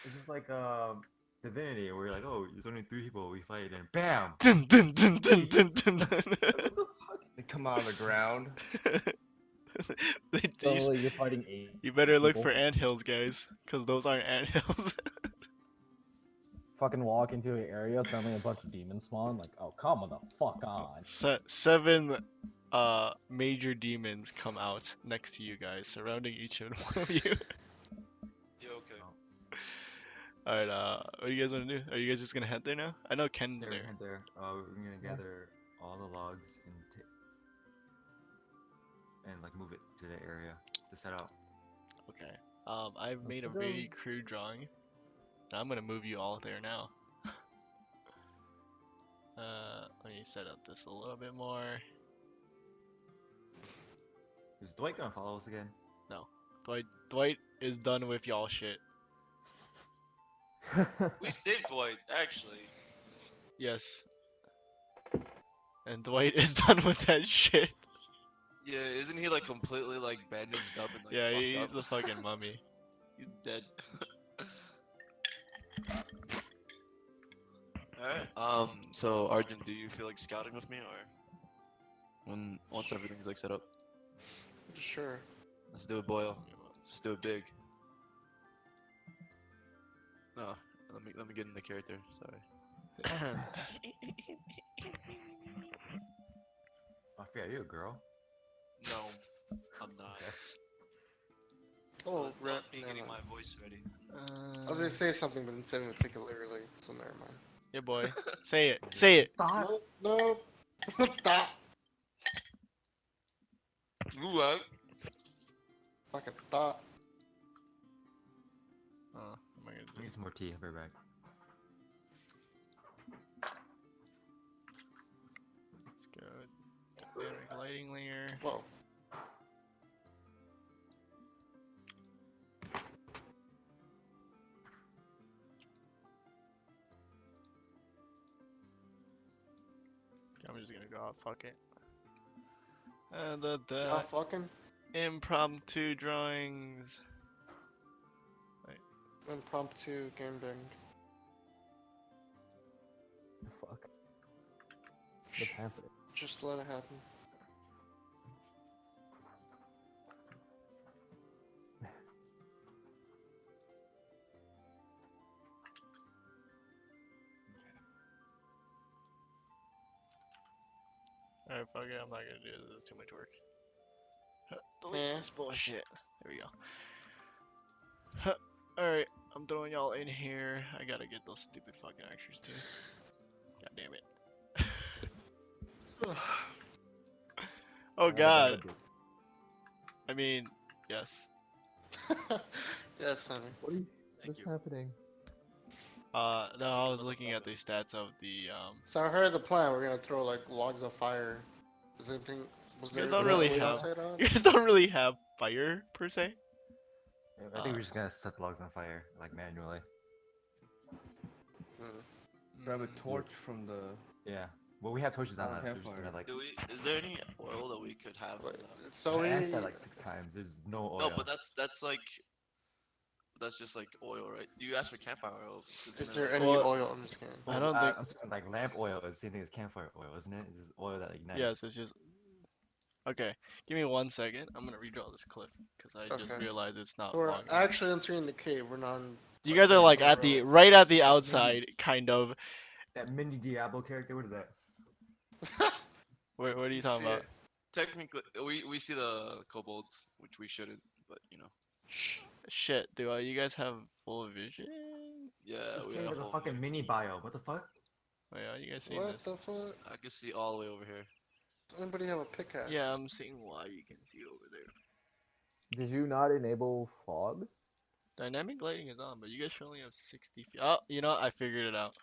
It's just like Divinity, where you're like, oh, there's only 3 people, we fight, and BAM! Dun, dun, dun, dun, dun, dun, dun. What the fuck? They come out of the ground. Suddenly you're fighting 8. You better look people. for anthills, guys, because those aren't anthills. Fucking walk into an area, suddenly a bunch of demons spawn. Like, oh, come the fuck on. 7 major demons come out next to you guys, surrounding each and one of you. Yeah, okay. Alright, what do you guys want to do? Are you guys just gonna head there now? I know Ken's They're there. there. We're gonna gather all the logs and like move it to the area to set up. Okay. I've made a What's it very doing? crude drawing. And I'm gonna move you all there now. Let me set up this a little bit more. Is Dwight gonna follow us again? No. Dwight is done with y'all shit. We saved Dwight, actually. Yes. And Dwight is done with that shit. Yeah, isn't he like completely like bandaged up and like Yeah, fucked he's up? a fucking mummy. He's dead. Alright. So Arjun, do you feel like scouting with me or once everything's like set up? Sure. Let's do it, Boyle. Let's do it big. No, let me get in the character. Sorry. I forget, are you a girl? No, I'm not. Oh, That was me getting my voice ready. I was gonna say something, but instead I'm gonna take it literally, so never mind. Yeah, boy. Say it. Say it. Nope, nope. Stop. You what? Fucking thought. Oh, am I gonna I need just... some more tea. I'll be right back. Let's go. Dynamic lighting layer. Whoa. I'm just gonna go out. Fuck it. Yeah, fucking Impromptu drawings. impromptu gangbang. Fuck. What's happening? Just let it happen. Alright, fuck it. I'm not gonna do this. This is too much work. Yeah. Delete this bullshit. There we go. Alright, I'm throwing y'all in here. I gotta get those stupid fucking extras too. God damn it. Oh god. I mean, yes. Yes, Sonny. What is Thank you. happening? No, I was looking at the stats of the, So I heard the plan. We're gonna throw like logs of fire. Is anything? Was You guys there don't anything really else have- said on? you guys don't really have fire, per se. I think we're just gonna set the logs on fire, like manually. Grab a Mm, torch from the. Yeah. Well, we have torches on Oh, us. We're just campfire. gonna like. Do we? Is there any oil that we could have? For Wait, that? so I asked we. that like 6 times. There's no oil. No, but that's like. That's just like oil, right? You asked for campfire oil. Is there like, any Well, oil? I'm just kidding. I don't think. I'm saying, like lamp oil is the same thing as campfire oil, isn't it? It's just oil that ignites. Yes, it's just. Okay, give me 1 second. I'm gonna redraw this clip because I just Okay. realized it's not So we're long enough. actually entering the cave. We're not. You guys are like at the right at the outside, kind of. That mini Diablo character. What is that? What are you talking See about? it. technically, we see the kobolds, which we shouldn't, but you know. Shh. Shit, do you guys have full vision? Yeah, This we cave got is a full fucking vision. mini biome. What the fuck? Oh yeah, you guys seen What this? the fuck? I can see all the way over here. Does anybody have a pickaxe? Yeah, I'm seeing why you can see over there. Did you not enable fog? Dynamic lighting is on, but you guys should only have 60 feet. Oh, you know what? I figured it out.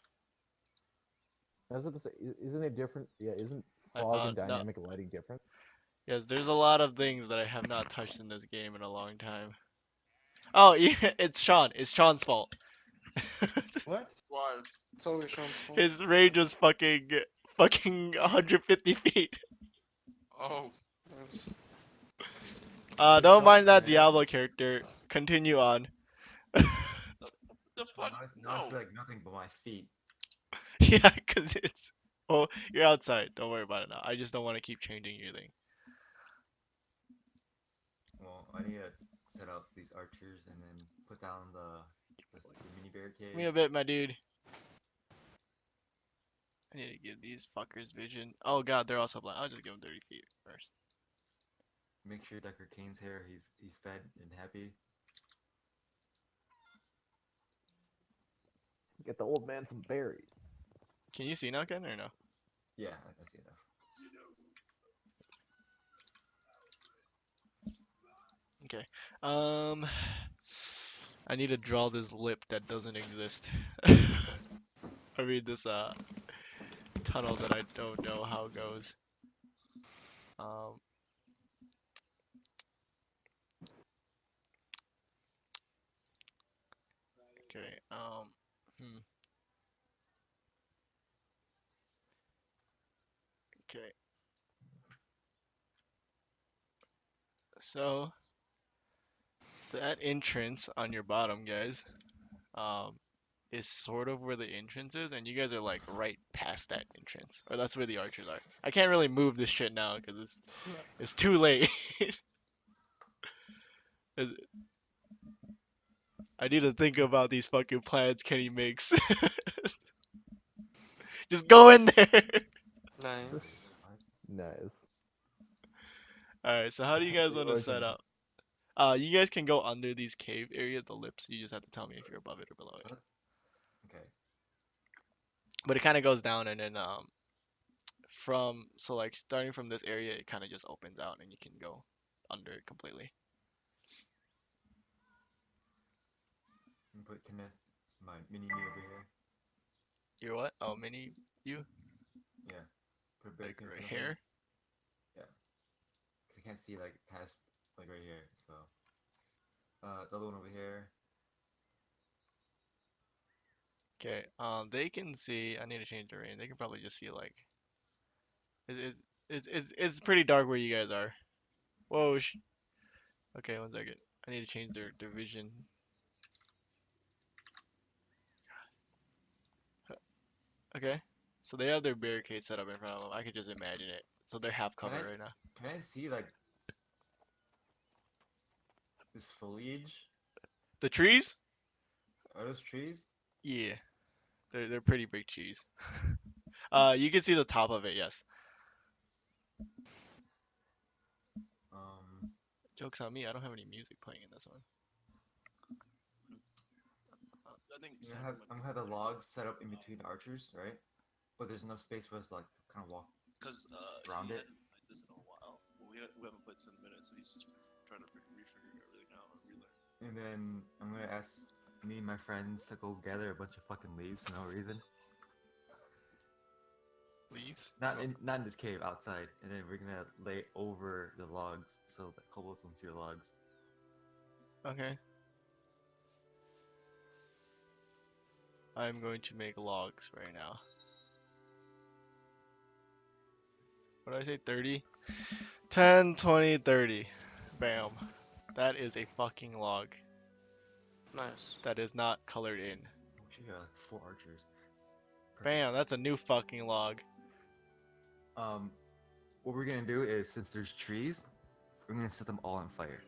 I was about to say, isn't it different? Yeah, isn't I fog and found no. dynamic lighting different? Yes, there's a lot of things that I have not touched in this game in a long time. Oh, yeah, it's Sean. It's Sean's fault. What? Why? It's always Sean's fault. His range was fucking 150 feet. Oh. Yes. Don't mind that Diablo character. Continue on. The Oh, fuck? now it's No. like nothing but my feet. Yeah, cause it's. Oh, you're outside. Don't worry about it now. I just don't want to keep changing your thing. Well, I need to set up these archers and then put down the mini barricades. Give me a bit, my dude. I need to give these fuckers vision. Oh god, they're also blind. I'll just give them 30 feet first. Make sure Decker Kane's here. He's fed and happy. Get the old man some berries. Can you see now, Ken, or no? Yeah, I see enough. Okay. I need to draw this lip that doesn't exist. I mean this tunnel that I don't know how it goes. Um, okay. Hmm. Okay. So that entrance on your bottom, guys, um, is sort of where the entrance is, and you guys are like right past that entrance, or that's where the archers are. I can't really move this shit now because it's too late. I need to think about these fucking plans Kenny makes. Just go in there. Nice. Nice. Alright, so how do you guys The want to set original. up? You guys can go under these cave area, the lips. You just have to tell me if you're above it or below it. What? Okay. But it kind of goes down, and then so like starting from this area, it kind of just opens out, and you can go under it completely. I'm put Kenneth, my mini me over here. You're what? Oh, mini you? Yeah. Put a Like barricade in right front of him. here? Yeah. 'Cause I can't see like past like right here. So the other one over here. Okay. They can see. I need to change the range. They can probably just see like it's pretty dark where you guys are. Whoa. Okay, one second. I need to change their vision. Okay. So they have their barricade set up in front of them. I could just imagine it. So they're half Can I covered right now. can I see like this foliage? The trees? Are those trees? Yeah, they're pretty big trees. You can see the top of it, yes. Um, Joke's on me, I don't have any music playing in this one. I think I'm Sam gonna have might I'm be gonna have the logs set up in between the archers, right? But there's enough space for us to like kind of walk because around he it. hasn't played this in a while. Well, we haven't played this in a minute, so he's trying to refigure everything out or relearn. And then I'm gonna ask me and my friends to go gather a bunch of fucking leaves for no reason. Leaves? Not in this cave, outside. And then we're gonna lay over the logs so that kobolds don't see the logs. Okay. I'm going to make logs right now. What did I say? 30? 10, 20, 30. Bam. That is a fucking log. Nice. That is not colored in. Oh, she got like 4 archers. Perfect. Bam, that's a new fucking log. What we're gonna do is, since there's trees, we're gonna set them all on fire.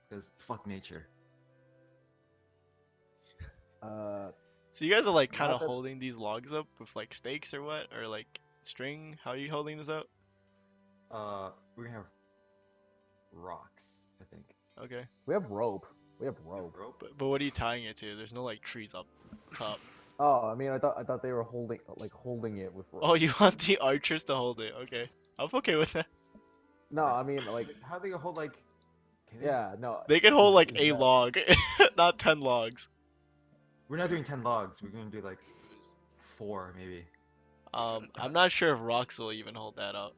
Because fuck nature. So you guys are like Not kind of that holding these logs up with like stakes or what? Or like string? How are you holding this up? We're gonna have rocks, I think. Okay. we have rope. We have You have rope. rope? But what are you tying it to? There's no like trees up top. Oh, I mean, I thought they were holding it with rope. Oh, you want the archers to hold it? Okay. I'm okay with that. No, I mean like How they gonna hold like? Can they? yeah, no. They can hold like is a that- log, not 10 logs. We're not doing 10 logs. We're gonna do like 4 maybe. I'm not sure if rocks will even hold that up.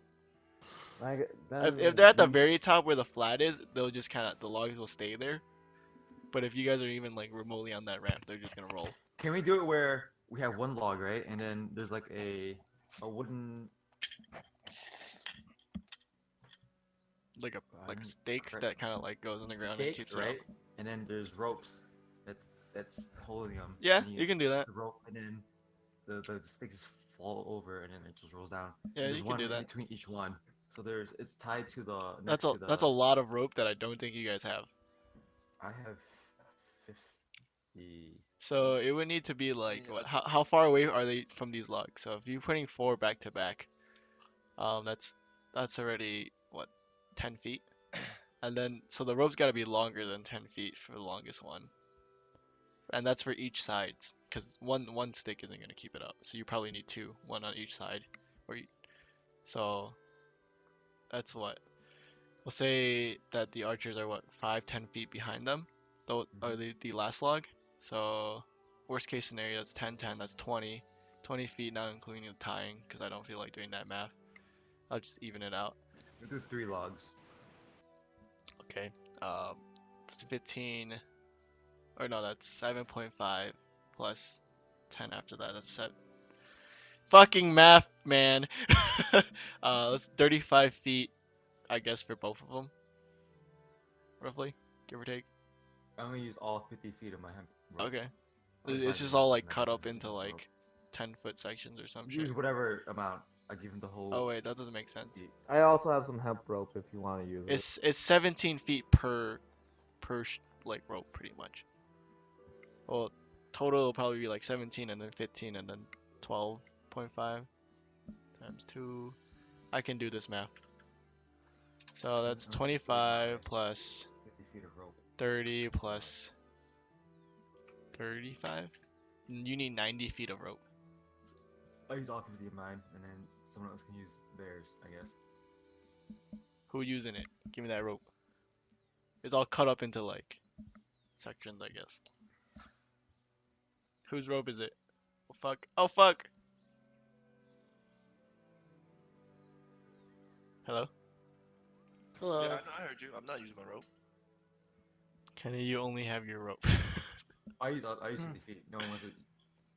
Like, If they're at the very top where the flat is, they'll just kind of the logs will stay there. But if you guys are even like remotely on that ramp, they're just gonna roll. Can we do it where we have one log, right? And then there's like a wooden Like a I'm stake correct. that kind of like goes on the ground and stake, keeps it right? up. And then there's ropes that's holding them. Yeah, and you can do that. the rope, and then the sticks just fall over, and then it just rolls down. Yeah, And you there's can one do in that. between each one. So it's tied to the That's next a to the. that's a lot of rope that I don't think you guys have. I have 50. So it would need to be like Yeah, what? How far away are they from these logs? So if you're putting 4 back to back, that's already what, 10 feet? And then so the rope's got to be longer than 10 feet for the longest one. And that's for each side, because one stick isn't gonna keep it up. So you probably need 2, one on each side. So that's what. we'll say that the archers are what 5-10 feet behind them, though are the last log. So worst case scenario, that's 10-10. That's 20 feet, not including the tying, because I don't feel like doing that math. I'll just even it out. We do 3 logs. Okay. It's 15. Or no, that's 7.5 plus 10 after that. That's set. Fucking math, man. That's 35 feet, I guess, for both of them. Roughly, give or take. I'm gonna use all 50 feet of my hemp rope. Okay. Or It's 5 just meters, all like and I cut can up use into rope. like 10-foot sections or some Use shit. whatever amount. I give him the whole. Oh wait, that doesn't make sense. feet. I also have some hemp rope if you want to use it. It's 17 feet per like rope pretty much. Well, total will probably be like 17 and then 15 and then 12.5 times 2. I can do this math. So that's Let's do 25 plus 50 feet of rope. 30 plus 35. You need 90 feet of rope. I'll use all 50 of mine, and then someone else can use theirs, I guess. Who using it? Give me that rope. It's all cut up into like sections, I guess. Whose rope is it? Oh fuck. Oh fuck. Hello? Hello. Yeah, I know, I heard you. I'm not using my rope. Kenny, you only have your rope. I use 50 feet. No one wants to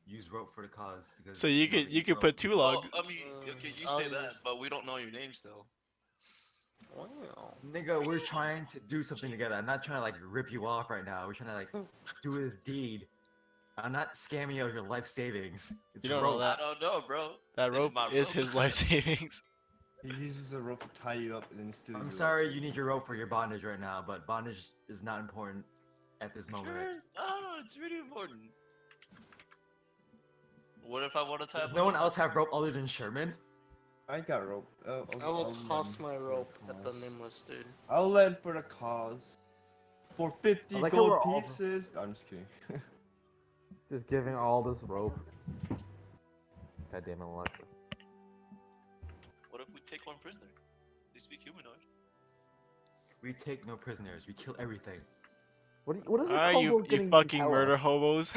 use rope for the cause. Because So you nobody could uses rope. put 2 Well, logs. I mean, okay, you I'll say use- that, but we don't know your name still. Wow. Nigga, we're trying to do something together. I'm not trying to like rip you off right now. We're trying to like do this deed. I'm not scamming you of your life savings. It's You don't know rope. that. I don't know, bro. That This rope is my is rope. his life savings. He uses a rope to tie you up and then steal I'm your sorry life. you need your rope for your bondage right now, but bondage is not important at this moment. Sure. No, it's really important. What if I want to tie Does up no a one rope? else have rope other than Sherman? I got rope. I will lend toss for my the rope at the cause. nameless dude. I'll lend for the cause. For 50 I like how gold we're all- pieces. I'm just kidding. Just giving all this rope. God damn it, Alexa. What if we take one prisoner? They speak humanoid. We take no prisoners. We kill everything. What is a Ah, kobold you gonna fucking tell murder us? hobos.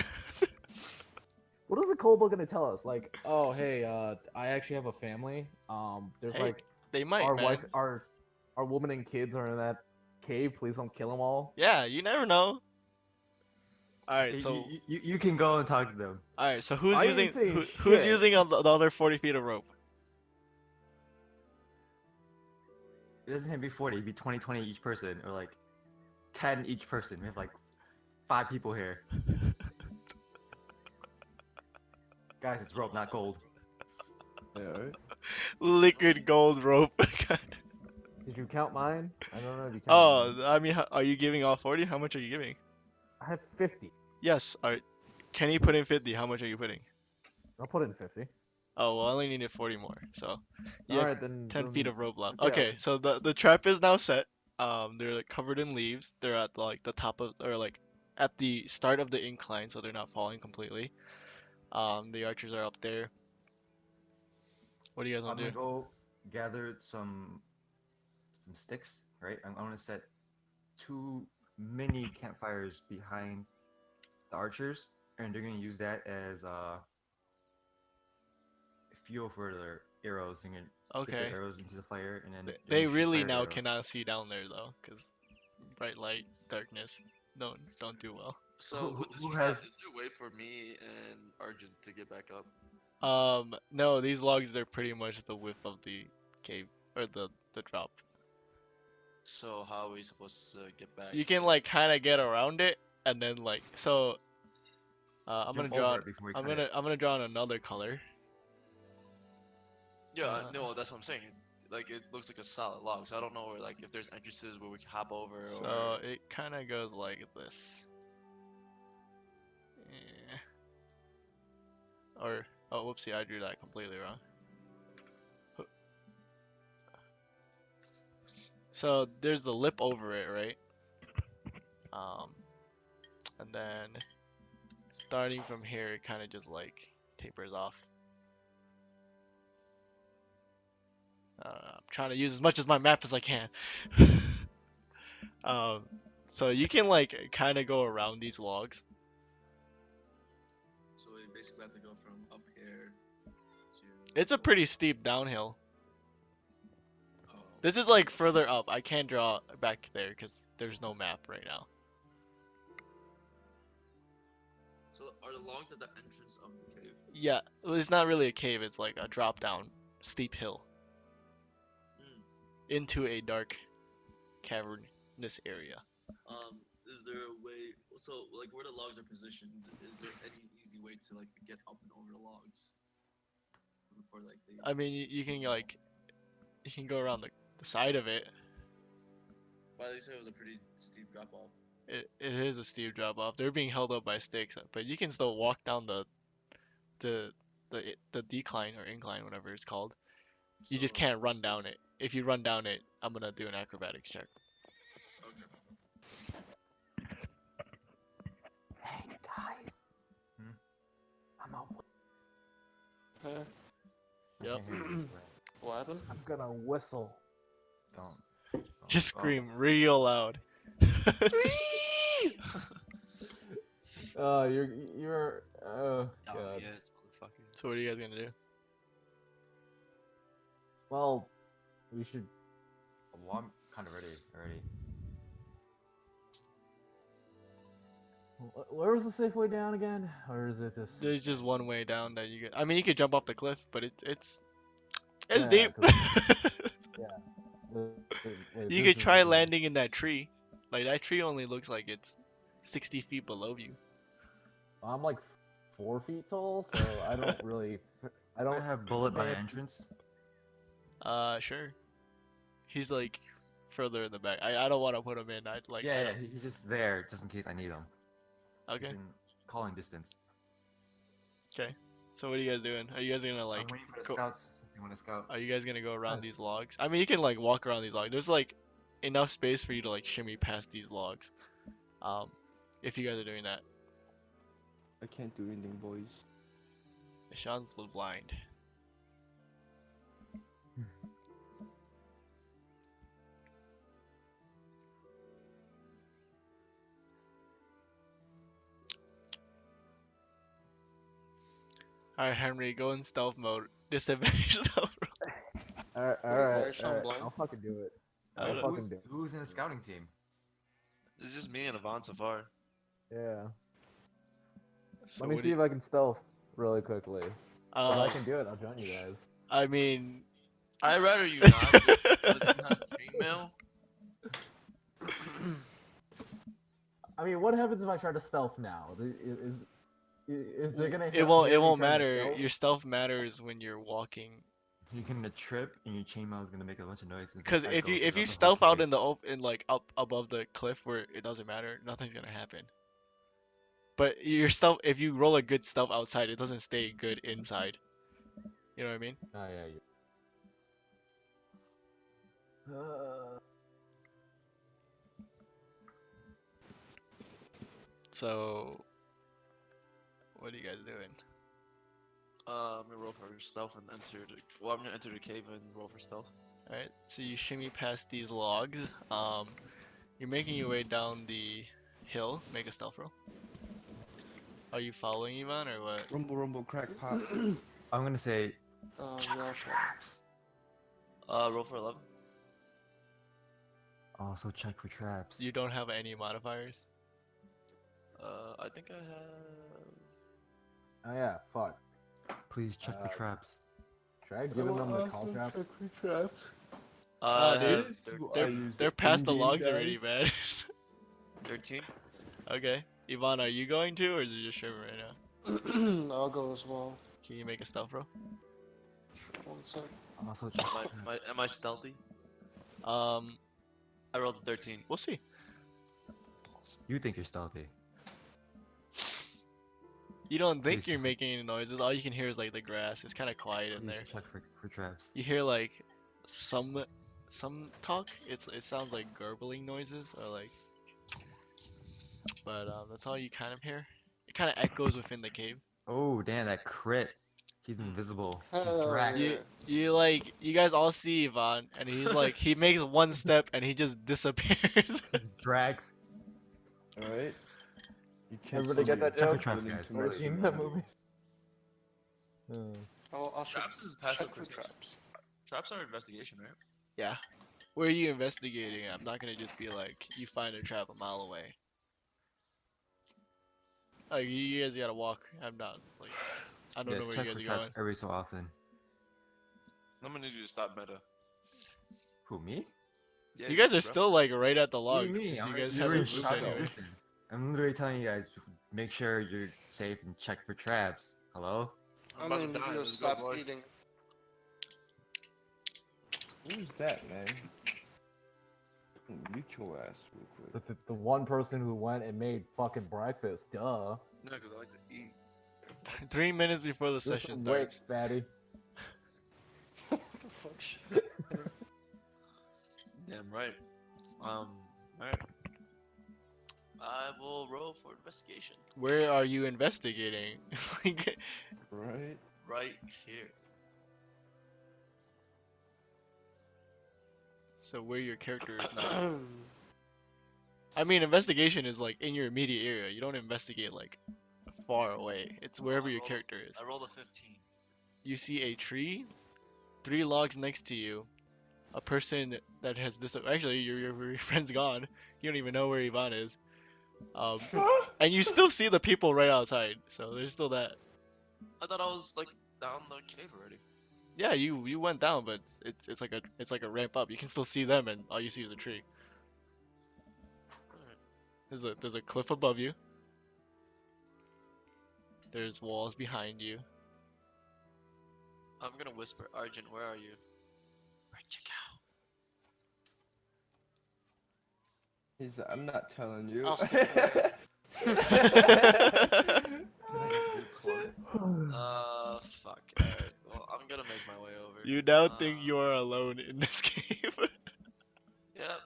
What is a kobold gonna tell us? Like, oh hey, I actually have a family. There's Hey, like They might, our man. wife, our woman and kids are in that cave. Please don't kill them all. Yeah, you never know. Alright, You- so you can go and talk to them. who's I ain't using saying who's shit. using the other 40 feet of rope? It doesn't have to be 40. It'd be 20, 20 each person, or like 10 each person. We have like 5 people here. Guys, it's rope, not gold. Yeah, right? Liquid gold rope. Did you count mine? I don't know if you counted Oh, mine. I mean, are you giving all 40? How much are you giving? I have 50. Yes. Kenny put in 50. How much are you putting? I'll put in 50. Oh, well, I only needed 40 more. So you have Alright, then 10 feet of rope left. okay. Okay, so the trap is now set. They're like covered in leaves. They're at like the top of, or like at the start of the incline, so they're not falling completely. The archers are up there. What do you guys I'm want to gonna do? go gather some sticks, right? I'm gonna set 2 mini campfires behind the archers, and they're gonna use that as fuel for their arrows. They're gonna get Okay. their arrows into the fire, and then They they're gonna shoot really fire now arrows. cannot see down there though, because bright light, darkness, don't do well. So Who- with this who trap, has- is there a way for me and Arjun to get back up? No, these logs they're pretty much the width of the cave or the drop. So how are we supposed to get back? You can like kind of get around it, and then like so. I'm gonna Jump draw. over it before we I'm cut it. gonna draw in another color. Yeah, no, that's what I'm saying. Like it looks like a solid log, so I don't know where like if there's entrances where we can hop over. So or... it kind of goes like this. Or oh, whoopsie, I drew that completely wrong. So there's the lip over it, right? And then starting from here, it kind of just like tapers off. I'm trying to use as much of my map as I can. Um, so you can like kind of go around these logs. So we basically have to go from up here to. It's a pretty steep downhill. Oh. This is like further up. I can't draw back there because there's no map right now. So are the logs at the entrance of the cave? Yeah, well, it's not really a cave. It's like a drop down, steep hill Hmm. into a dark, cavernous area. Is there a way? So like where the logs are positioned, is there any easy way to like get up and over the logs before like they? I mean, you can like, you can go around the side of it. But you said it was a pretty steep drop off. It is a steep drop off. They're being held up by stakes, but you can still walk down the the decline or incline, whatever it's called. You just So, can't run down it. If you run down it, I'm gonna do an acrobatics check. Okay. Hey guys. Hmm? I'm a, Huh? I Yep. can't hear you, Brad. What happened? I'm gonna whistle. Don't. Just Oh. scream real loud. You're oh Oh god. yes, motherfucker. So what are you guys gonna do? Well, we should. Well, I'm kind of ready already. Where was the safe way down again? Or is it just? There's just one way down that you could. I mean, you could jump off the cliff, but it's Yeah, deep. 'cause- Wait, You this could is try the- landing in that tree. Like that tree only looks like it's 60 feet below you. I'm like 4 feet tall, so I don't really. I I don't have bullet by fancy- entrance. Sure. He's like further in the back. I don't want to put him in. I'd like. I Yeah, don't- he's just there just in case I need him. Okay. He's in calling distance. Okay. So what are you guys doing? Are you guys gonna I'm like? waiting for the go- scouts. If they want to scout. Are you guys gonna go around Nice. these logs? I mean, you can like walk around these logs. There's like enough space for you to like shimmy past these logs. If you guys are doing that. I can't do anything, boys. Sean's a little blind. Alright, Henry, go in stealth mode. Disadvantage stealth roll. Alright, Wait, why alright, is Sean alright. blind? I'll fucking do it. I I'll don't know. fucking do it. Who's in the scouting team? It's just me and Avant so far. Yeah. So Let me what do see you- if I can stealth really quickly. If I Um, can do it, I'll join you guys. I mean, I'd rather you not. Just doesn't have chainmail. I mean, what happens if I try to stealth now? Is there gonna? it won't hear me trying to matter. stealth? Your stealth matters when you're walking. You're gonna trip and your chainmail is gonna make a bunch of noise. and Because echo if you throughout the whole stealth out cave. in the in like up above the cliff where it doesn't matter, nothing's gonna happen. But your stealth, if you roll a good stealth outside, it doesn't stay good inside. You know what I mean? Oh yeah. So, what are you guys doing? I'm gonna roll for stealth and enter the. Well, I'm gonna enter the cave and roll for stealth. All right. So you shimmy past these logs. You're making your way down the hill. Make a stealth roll. Are you following Ivan or what? Rumble, rumble, crack, pop. I'm gonna say Yeah, sure. Roll for 11. also check for traps. You don't have any modifiers. I think I have. Oh yeah. Fuck. Please check for traps. Should I have given them the call trap? Traps. Ah, I dude. have They're past the logs already, man. 13. Okay. Ivan, are you going to, or is it just Shiver right now? I'll go as well. Can you make a stealth roll? One sec. Also check for Am I stealthy? Um, I rolled a 13. we'll see. You think you're stealthy? You don't think Please you're check. making any noises. All you can hear is like the grass. It's kind of quiet in Please there. check for traps. You hear like some talk. It sounds like gurgling noises or like. But that's all you kind of hear. It kind of echoes within the cave. Oh damn, that crit. He's invisible. He's Hell Drax. yeah. You guys all see Ivan, and he's like, he makes one step and he just disappears. He's Drax. Alright. You can't Everybody see get me. that joke? Traps, Running guys. to my Already seen laser that gun. movie? I'll check, Traps is passive check for perception. traps. Traps are investigation, right? Yeah. Where are you investigating? I'm not gonna just be like, you find a trap a mile away. Like, you guys gotta walk. I'm not, like, I don't Yeah, know where check you for guys are traps going. every so often. I'm gonna need you to stop meta. Who, me? Yeah, You guys are bro. still, like, right at the What do you logs, mean? because you I'm guys literally haven't in moved shouting anywhere. distance. I'm literally telling you guys, make sure you're safe and check for traps. Hello? I'm about gonna to need die. you to Let's go, stop boy. eating. Who's that, man? Mute your ass real quick. The one person who went and made fucking breakfast. Duh. No, because I like to eat. 3 minutes before the Just session wait, starts. fatty. What the fuck? Shit. Damn right. Alright. I will roll for investigation. Where are you investigating? Like, Right? Right here. so where your character is not. I mean, investigation is like in your immediate area. You don't investigate like far away. It's wherever I your rolled a- character is. I rolled a 15. You see a tree, 3 logs next to you, a person that has this. Actually, your friend's gone. You don't even know where Ivan is. And you still see the people right outside. So there's still that. I thought I was like down the cave already. Yeah, you went down, but it's like a ramp up. You can still see them, and all you see is a tree. Alright. There's a cliff above you. There's walls behind you. I'm gonna whisper, Arjun, where are you? Where'd you go? He's I'm not telling you. I'll stick away. Fuck. Alright, well, I'm gonna make my way over. You now think you are alone in this cave. Yep.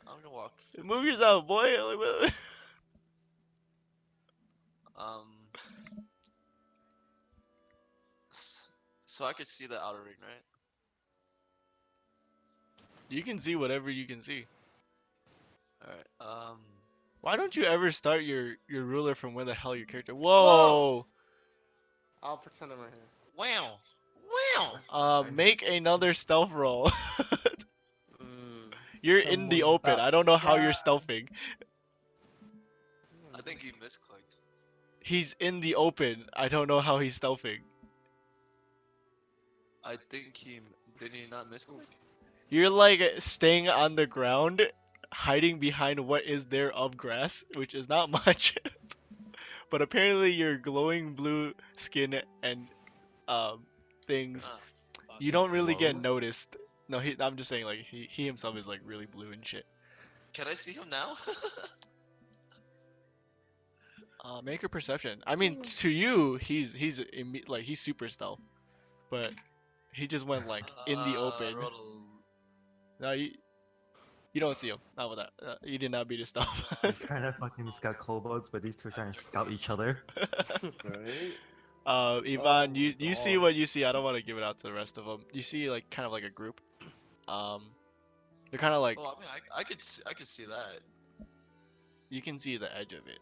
I'm gonna walk. Move 15. yourself, boy. Like, what- Um. So I could see the outer ring, right? You can see whatever you can see. Alright. Why don't you ever start your ruler from where the hell your character? Whoa! I'll pretend I'm right here. Wow. Wow. Make another stealth roll. Mm. You're in the Someone open. got I don't know how you're shot. stealthing. I think he misclicked. He's in the open. I don't know how he's stealthing. I think he did he not misclick? You're like staying on the ground, hiding behind what is there of grass, which is not much. But apparently your glowing blue skin and things, Ah, fuck. you don't really get Clothes? noticed. No, I'm just saying like he himself is like really blue and shit. Can I see him now? Make a perception. I mean, to you, he's like he's super stealth, but he just went like in the I open. rolled a- No, you don't see him. Not with that. You did not beat his stealth. He's trying to fucking scout kobolds, but these two are trying to scout each other. Right? Ivan, Oh, you see dog. what you see. I don't want to give it out to the rest of them. You see like kind of like a group. They're kind of like Oh, I mean, I could see that. you can see the edge of it.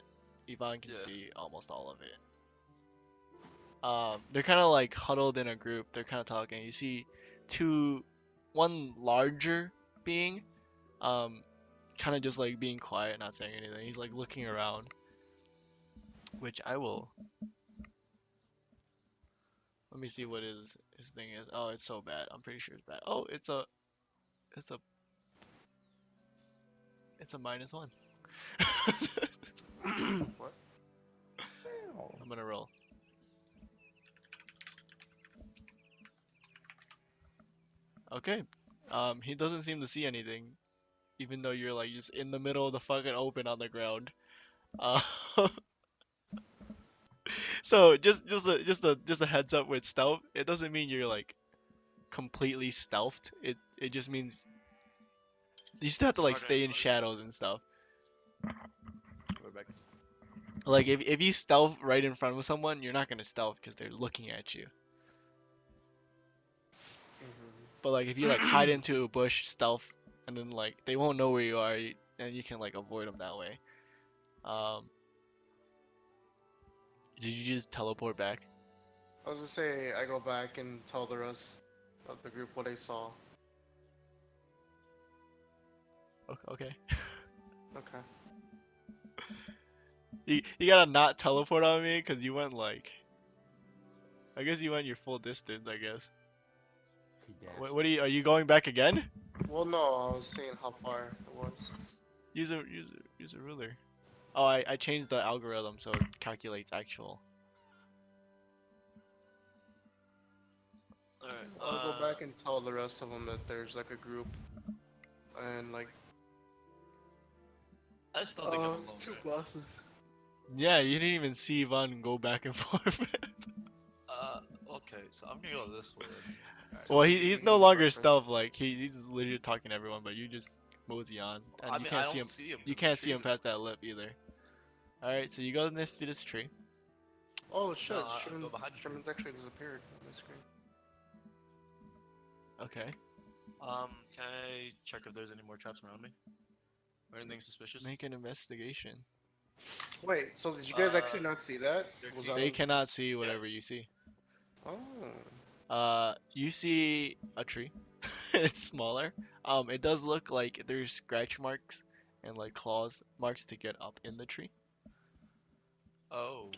Ivan can Yeah. see almost all of it. They're kind of like huddled in a group. They're kind of talking. You see one larger being, kind of just like being quiet, not saying anything. He's like looking around, which I will. Let me see what his thing is. Oh, it's so bad. I'm pretty sure it's bad. Oh, it's a -1. What? I'm gonna roll. Okay. He doesn't seem to see anything, even though you're like just in the middle of the fucking open on the ground. Uh, so just a heads up with stealth. It doesn't mean you're like completely stealthed. It just means you still have to like It's harder stay in to notice. shadows and stuff. We're back. Like if you stealth right in front of someone, you're not gonna stealth because they're looking at you. Mhm. But like if you like hide into a bush, stealth, and then like they won't know where you are, and you can like avoid them that way. Um, did you just teleport back? I was gonna say I go back and tell the rest of the group what I saw. Okay. Okay. You gotta not teleport on me because you went like. I guess you went your full distance. I guess. He dashed. What are you going back again? Well, no, I was seeing how far it was. Use a ruler. Oh, I changed the algorithm so it calculates actual. Alright. I'll go back and tell the rest of them that there's like a group and like I still think I'm alone. two Right? glasses. Yeah, you didn't even see Ivan go back and forth. Okay, so I'm gonna go this way. Alright. Well, He's he's doing it no on longer purpose. stealth. Like he's literally talking to everyone, but you just mosey on, and I you mean, can't I see don't him. see him. You 'cause the can't see trees him are- past that lip either. All right, so you go to this tree. Oh shit! No, I'll go behind you. Sherman's actually disappeared on the screen. Okay. Can I check if there's any more traps around me? Or anything suspicious? Make an investigation. Wait, so did you guys actually not see that? Was 13. that They on- cannot see whatever you see. Oh. You see a tree. It's smaller. It does look like there's scratch marks and like claws marks to get up in the tree. Oh.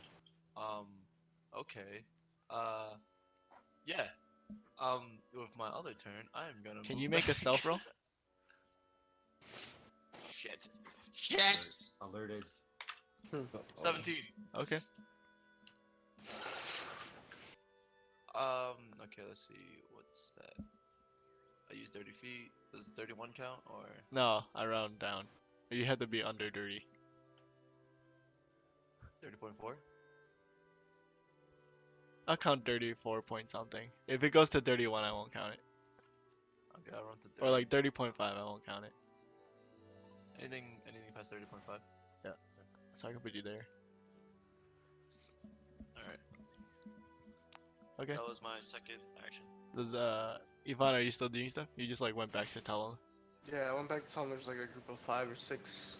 Okay. Uh. Yeah. With my other turn, I am gonna. Can move you make a back. stealth roll? Shit. Shit. Alerted. 17. Okay. Okay, let's see. What's that? I use 30 feet. Does 31 count or No, I round down. You had to be under 30. 30.4? I'll count 34 point something. If it goes to 31, I won't count it. Okay, I'll run to 30. Or like 30.5, I won't count it. anything past 30.5. So I can put you there. Alright. Okay. That was my second action. Does Ivan, are you still doing stuff? You just like went back to tell him. Yeah, I went back to tell them there's like a group of 5 or 6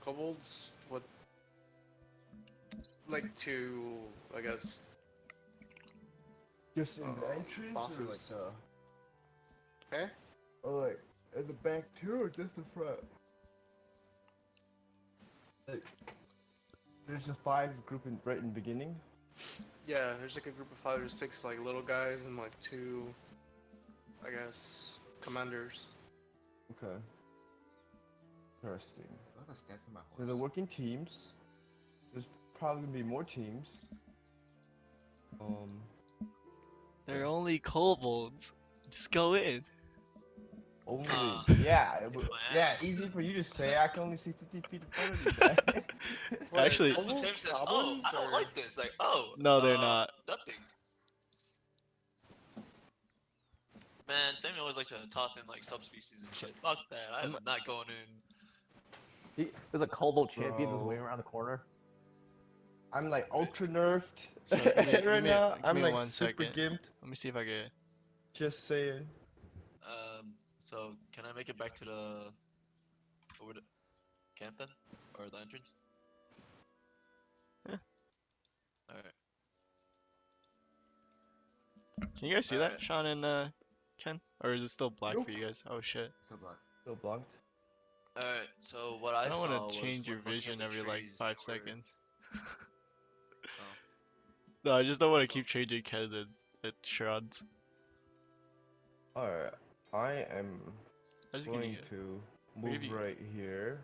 kobolds with like 2, I guess. Just in the Oh, entrance bosses. or like Eh? or like in the back too or just the front? Like, there's a 5 group right in the beginning. Yeah, there's like a group of 5 or 6 like little guys and like 2, I guess, commanders. Okay. Interesting. What's the stats of my So they're horse? working teams. There's probably gonna be more teams. They're only kobolds. Just go in. Only. Uh, Yeah. my Yeah. ass. Easy for you to say. I can only see 50 feet in front of you, guy. What, Actually- That's what Sam kobolds, says. Oh, goblins, I don't or- like this. Like, oh. No, they're not. Nothing. Man, Sammy always likes to toss in like subspecies and shit. Fuck that. I'm not going in. There's a kobold champion that's Bro. waiting around the corner. I'm like ultra nerfed So, give me- give right me- now. give I'm me like 1 super second. gimped. Let me see if I get. Just saying. So can I make it back to the over the camp then, or the entrance? Yeah. All right. Can you guys see that, Alright. Sean and Ken? Or is it still black Nope. for you guys? Oh shit. So blocked. Still blocked. All right. So what I I don't saw want to was change your when looking at vision the every like trees, 5 there were- seconds. Oh. No, I just don't want to So- keep changing Ken and Shreds. Alright. I am I just give going you. to give move you- right here.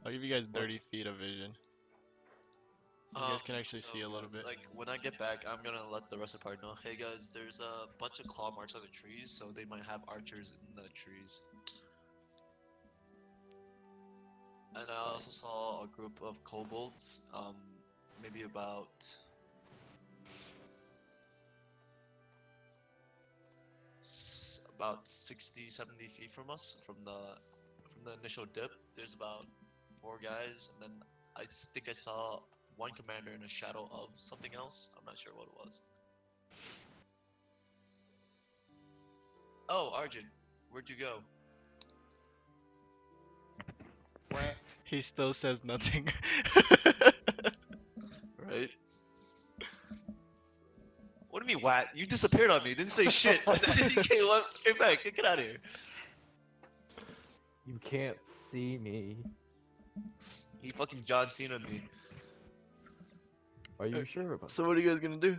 I'll give you guys 30 feet of vision. So you guys can actually see a little bit. Like when I get back, I'm gonna let the rest of the party know. Hey guys, there's a bunch of claw marks on the trees, so they might have archers in the trees. And I also saw a group of kobolds, maybe about about 60, 70 feet from us, from the initial dip. There's about 4 guys, and then I think I saw one commander in a shadow of something else. I'm not sure what it was. Oh, Arjun, where'd you go? What? He still says nothing. Right? What do you mean, Wat? You disappeared on me. Didn't say shit. And then you came up straight back. Get out of here. You can't see me. He fucking John Cena me. Are you sure about So what are you guys gonna do?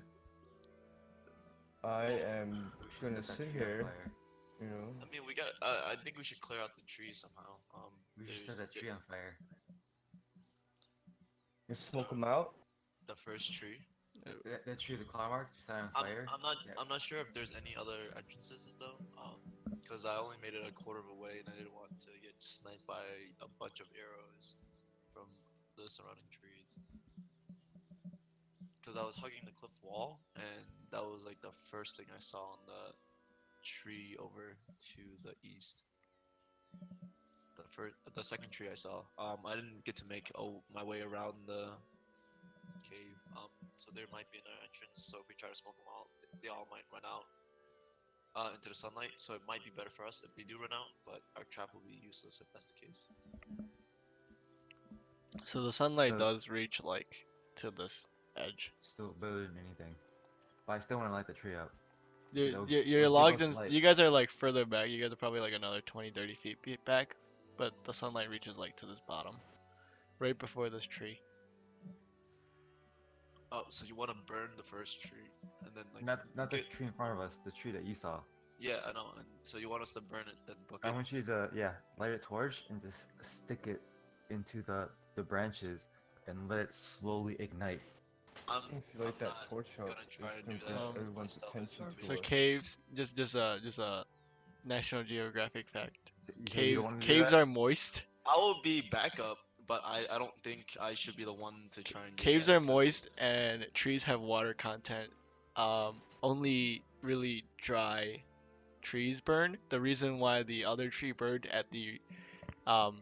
I am We should gonna set that sit tree on here, fire. you know. I mean, we got. I think we should clear out the trees somehow. We should set there's that tree on fire. Just smoke them out. the first tree. That tree, the claw marks, we set on I'm, fire. I'm not. Yeah. I'm not sure if there's any other entrances though. Because I only made it a quarter of a way, and I didn't want to get sniped by a bunch of arrows from the surrounding trees. Because I was hugging the cliff wall, and that was like the first thing I saw on the tree over to the east. The second tree I saw. I didn't get to make my way around the cave. So there might be another entrance. So if we try to smoke them out, they all might run out into the sunlight. So it might be better for us if they do run out. But our trap will be useless if that's the case. So the sunlight So- does reach like to this edge. Still better than anything. But I still want to light the tree up. Your, It'll- your, it'll your give logs us and light. you guys are like further back. You guys are probably like another 20-30 feet back, but the sunlight reaches like to this bottom, right before this tree. Oh, so you want to burn the first tree and then like Not the get- tree in front of us, the tree that you saw. Yeah, I know. And so you want us to burn it, then book I it. want you to light a torch and just stick it into the branches and let it slowly ignite. I'm, If you light I'm that not torch out, gonna try it's to do gonna that draw because everyone's myself is attention garbage. to So it. caves, just a National Geographic fact. So you don't Caves wanna do caves that? are moist. I will be backup, but I don't think I should be the one to try and. Caves are moist and trees have water content. Only really dry trees burn. The reason why the other tree burned at um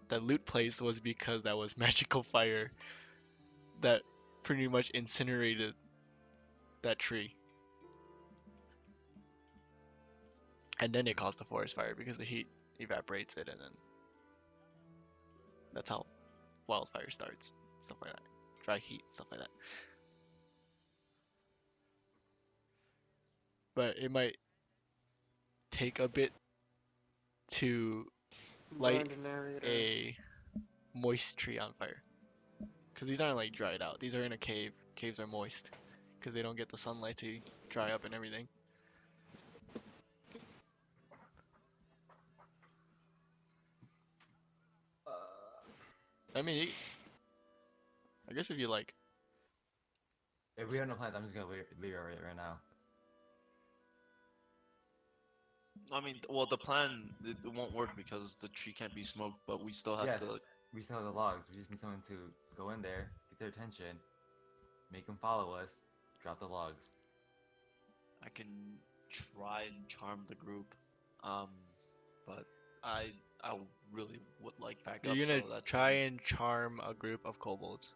the loot place was because that was magical fire that pretty much incinerated that tree. And then it caused the forest fire because the heat evaporates it, and then that's how wildfire starts. Stuff like that. Dry heat, stuff like that. But it might take a bit to light Burned a narrator. a moist tree on fire. Because these aren't like dried out. These are in a cave. Caves are moist. Because they don't get the sunlight to dry up and everything. I mean, I guess if you like. If we have no plans, I'm just gonna leave it right now. I mean, well, the plan it won't work because the tree can't be smoked, but we still have Yes. to. We still have the logs. We just need someone to go in there, get their attention, make them follow us, drop the logs. I can try and charm the group, but I really would like backup. You're so gonna that's try and charm a group of kobolds.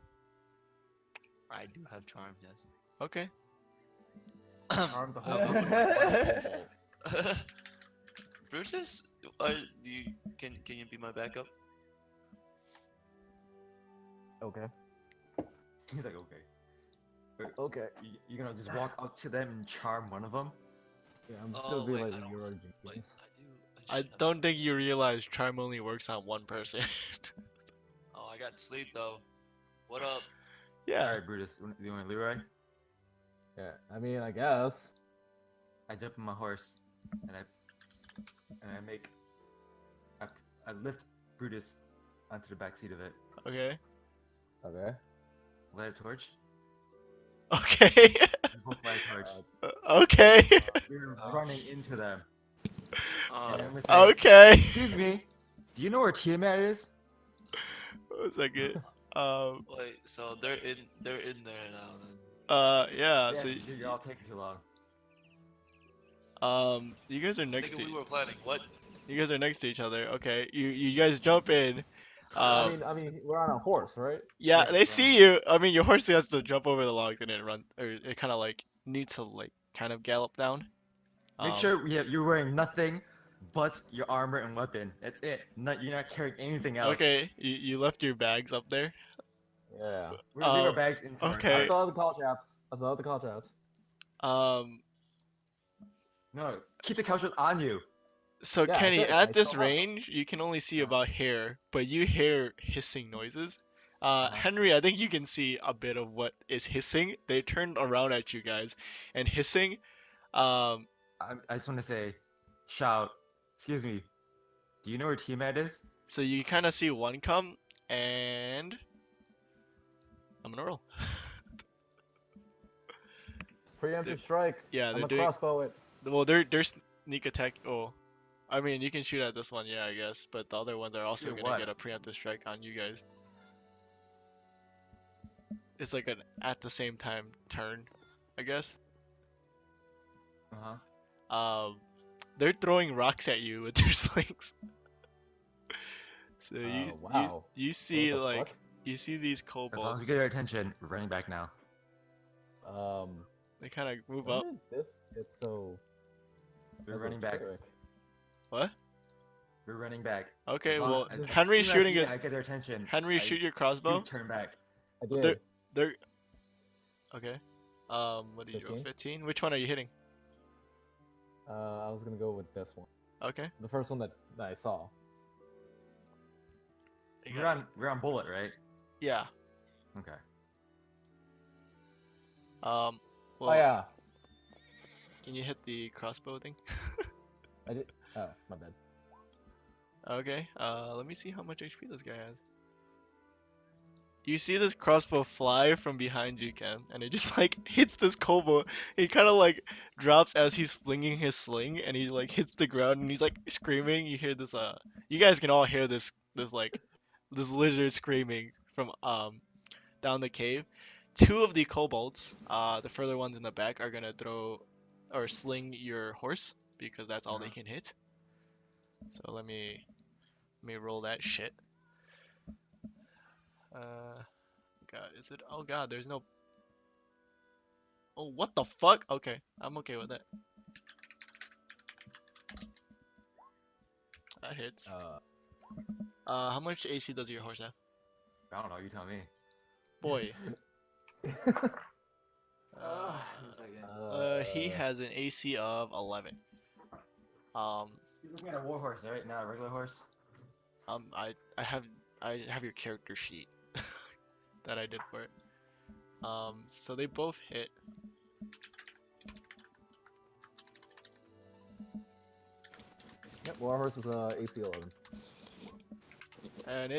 I do have charm, yes. Okay. Charm the whole group with like one kobold. Brutus, can you be my backup? Okay. He's like, okay. Okay. You're gonna just walk up to them and charm one of them? Yeah, I'm just Oh, gonna be wait, like, I don't- you're a Wait, genius. I should have don't think you realize charm only works on one person. Oh, I got sleep though. What up? Yeah. Alright, Brutus, do you want Leroy? Yeah, I mean, I guess. I jump on my horse and I lift Brutus onto the back seat of it. Okay. Okay. Light a torch. Okay. We both light a torch. Okay. We're running into them. Um, And then we say, Okay. excuse me, do you know where Tiamat is? 1 second. wait, so they're in there now. Then. Yeah. Yeah, So, you're all taking too long. you guys are next Nigga, to we were planning. What? you guys are next to each other. Okay. You guys jump in. Um, I mean, we're on a horse, right? yeah, Yeah, they we're on see you. I mean, your horse has to jump over the logs and then run, or it kind of like needs to like kind of gallop down. Make Um, sure you're wearing nothing but your armor and weapon. That's it. You're not carrying anything else. okay, you left your bags up there. Yeah. We're gonna leave our bags into our I Okay. still have targets. the call chaps. I still have the call chaps. Um, No, keep the couch on you. so Yeah, I Kenny, said I at this still have them. range, you can only see Uh, about here, but you hear hissing noises. uh-huh. Henry, I think you can see a bit of what is hissing. They turned around at you guys, and hissing. Um, I just want to say, shout. Excuse me. Do you know where T-Med is? so you kind of see one come, and I'm gonna roll. Preemptive strike. Yeah, I'm they're a doing. crossbow it. Well, they're sneak attack. Oh, I mean, you can shoot at this one, yeah, I guess, but the other ones are also Shoot gonna what? get a preemptive strike on you guys. It's like an at the same time turn, I guess. Uh-huh. They're throwing rocks at you with their slings. So Wow. you What see the like fuck? you see these As long as we kobolds. get their attention, we're running back now. They kind of move When up. did this get so We're running back. esoteric? What? We're running back. Okay, As long well as Henry's soon as shooting his. I get their attention, Henry, I shoot your do crossbow. turn back. I They're did. they're okay. What did you roll? 15? 15. Which one are you hitting? I was gonna go with this one. Okay. The first one that I saw. You We're got- on bullet, right? Yeah. Okay. Well, Oh yeah, can you hit the crossbow thing? I did. Oh, my bad. Okay. Let me see how much HP this guy has. You see this crossbow fly from behind you, Ken, and it just like hits this kobold. He kind of like drops as he's flinging his sling, and he like hits the ground, and he's like screaming. You hear this. You guys can all hear this like this lizard screaming from down the cave. Two of the kobolds, the further ones in the back, are gonna throw or sling your horse because that's all they Uh-huh. can hit. So let me roll that shit. God, is it? Oh God, there's no. Oh, what the fuck? Okay, I'm okay with that. That hits. How much AC does your horse have? I don't know. You tell me. Boy, he has an AC of 11. You're looking at a war horse, right? Not a regular horse. I have your character sheet that I did for it. So they both hit. Yep, Warhorse is AC 11. And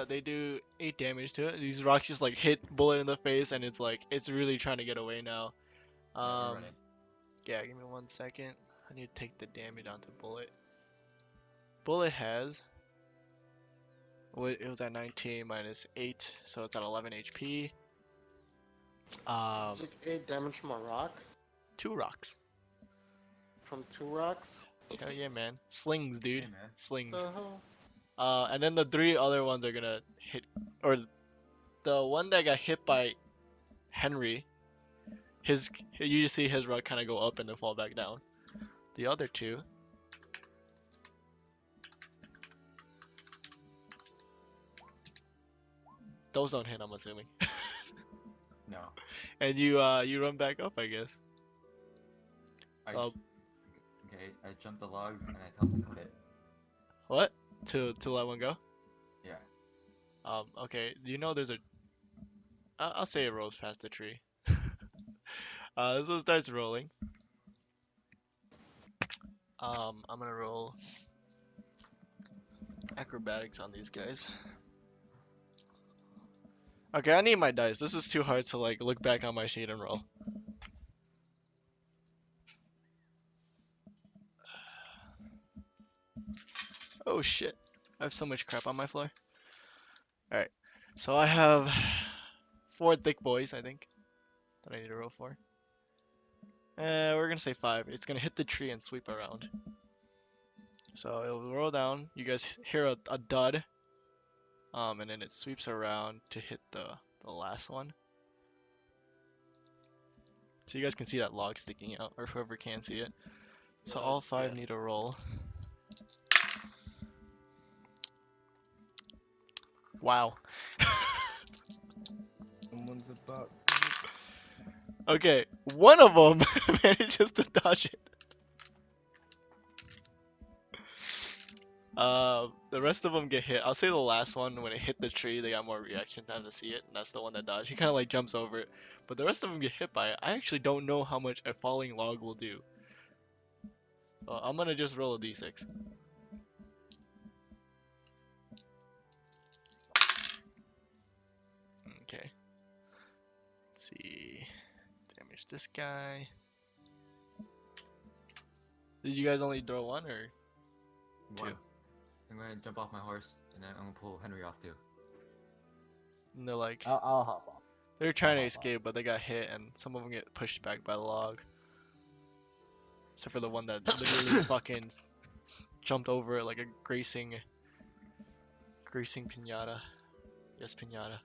they do 8 damage to it. These rocks just like hit Bullet in the face, and it's like it's really trying to get away now. Yeah, we're running. Yeah, give me 1 second. I need to take the damage onto Bullet. Bullet has. Well, it was at 19 minus 8, so it's at 11 HP. It's like 8 damage from a rock. 2 rocks. From 2 rocks. Hell yeah, man. Slings, dude. Hey, man. Slings. The hell? And then the 3 other ones are gonna hit, or the one that got hit by Henry, you just see his rock kind of go up and then fall back down. The other 2, those don't hit, I'm assuming. No. And you run back up, I guess. I, Uh, okay, I jumped the logs and I helped him put it. What? To let one go? Yeah. Okay. You know there's a. I'll say it rolls past the tree. This one starts rolling. I'm gonna roll acrobatics on these guys. Okay, I need my dice. This is too hard to like look back on my sheet and roll. Oh shit. I have so much crap on my floor. Alright. So I have 4 thick boys, I think. That I need to roll for. We're gonna say 5. It's gonna hit the tree and sweep around. So it'll roll down. You guys hear a dud. and then it sweeps around to hit the last one. So you guys can see that log sticking out, or whoever can see it. So all 5 yeah. need a roll. Wow. Someone's about. Okay, one of them manages to dodge it. The rest of them get hit. I'll say the last one, when it hit the tree, they got more reaction time to see it, and that's the one that dodged. He kind of like jumps over it, but the rest of them get hit by it. I actually don't know how much a falling log will do. I'm gonna just roll a d6. Okay. Let's see. Damage this guy. Did you guys only throw one or? One. Two. I'm gonna jump off my horse and then I'm gonna pull Henry off too. No, like I'll hop off. they're trying to hop off. escape, but they got hit, and some of them get pushed back by the log. Except for the one that literally fucking jumped over it like a racing pinata. Yes, pinata.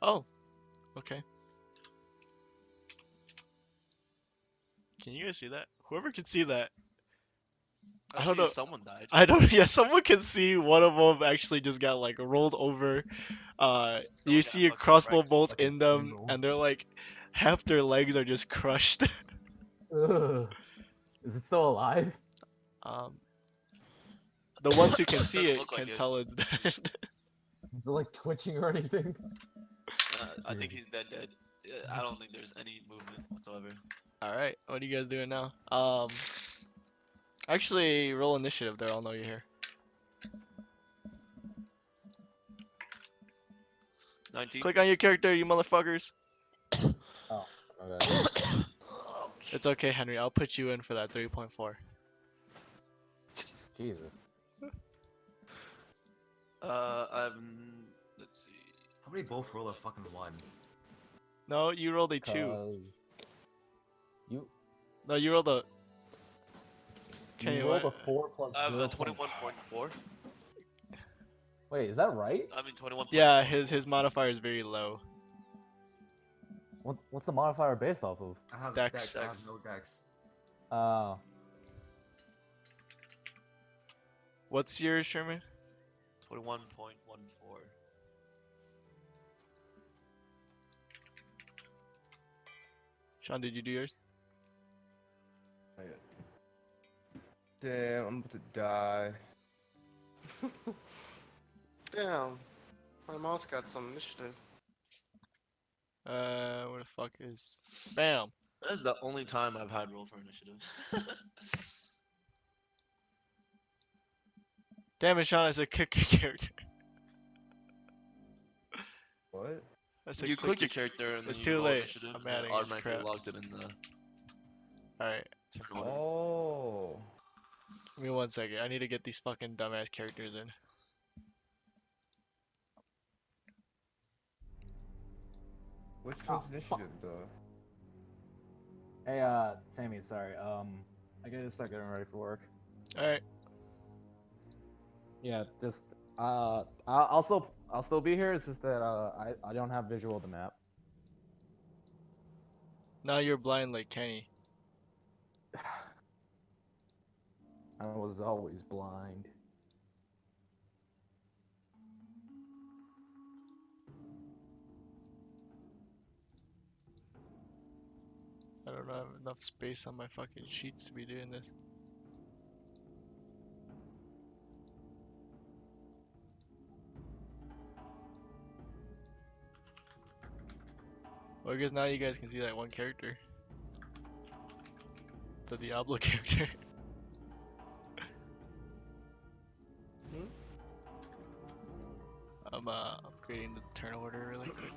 Oh, okay. Can you guys see that? Whoever can see that, I don't see know. someone died. I don't. Yeah, someone can see one of them actually just got like rolled over. You Someone got see a fucking crossbow wrecked. bolt Like a in them, funeral. and they're like, half their legs are just crushed. Ugh. Is it still alive? um, the ones who can see Doesn't it look like can it. tell it's dead. Is it like twitching or anything? I think he's dead. I don't think there's any movement whatsoever. All right, what are you guys doing now? Actually, roll initiative. They all know you're here. 19. Click on your character, you motherfuckers. Oh, my bad. It's okay, Henry. I'll put you in for that 3.4. Jesus. Let's see. How many both roll a fucking 1? No, you rolled a 2. 'Cause You No, you rolled a. Kenny, you rolled what? a 4 plus I have 0. a 21.4. Wait, is that right? I mean 21. Yeah, his modifier is very low. What's the modifier based off of? I have Dex. Dex. I have no Dex. What's yours, Sherman? 21.14. Sean, did you do yours? Damn, I'm about to die. Damn. My mouse got some initiative. Where the fuck is? Bam. That is the only time I've had roll for initiative. Damn it, Sean! I said click your character. What? I said You click your character and then It's you too roll late. initiative, I'm and it adding this automatically crap. logs it in the All right. turn order. Oh. Give me 1 second. I need to get these fucking dumbass characters in. Which Oh, one's initiative, though? Hey, Sammy, sorry. I gotta start getting ready for work. All right. Yeah, just I'll still be here. It's just that I don't have visual of the map. Now you're blind like Kenny. I was always blind. I don't have enough space on my fucking sheets to be doing this. Well, I guess now you guys can see that one character. The Diablo character. I'm upgrading the turn order really quick.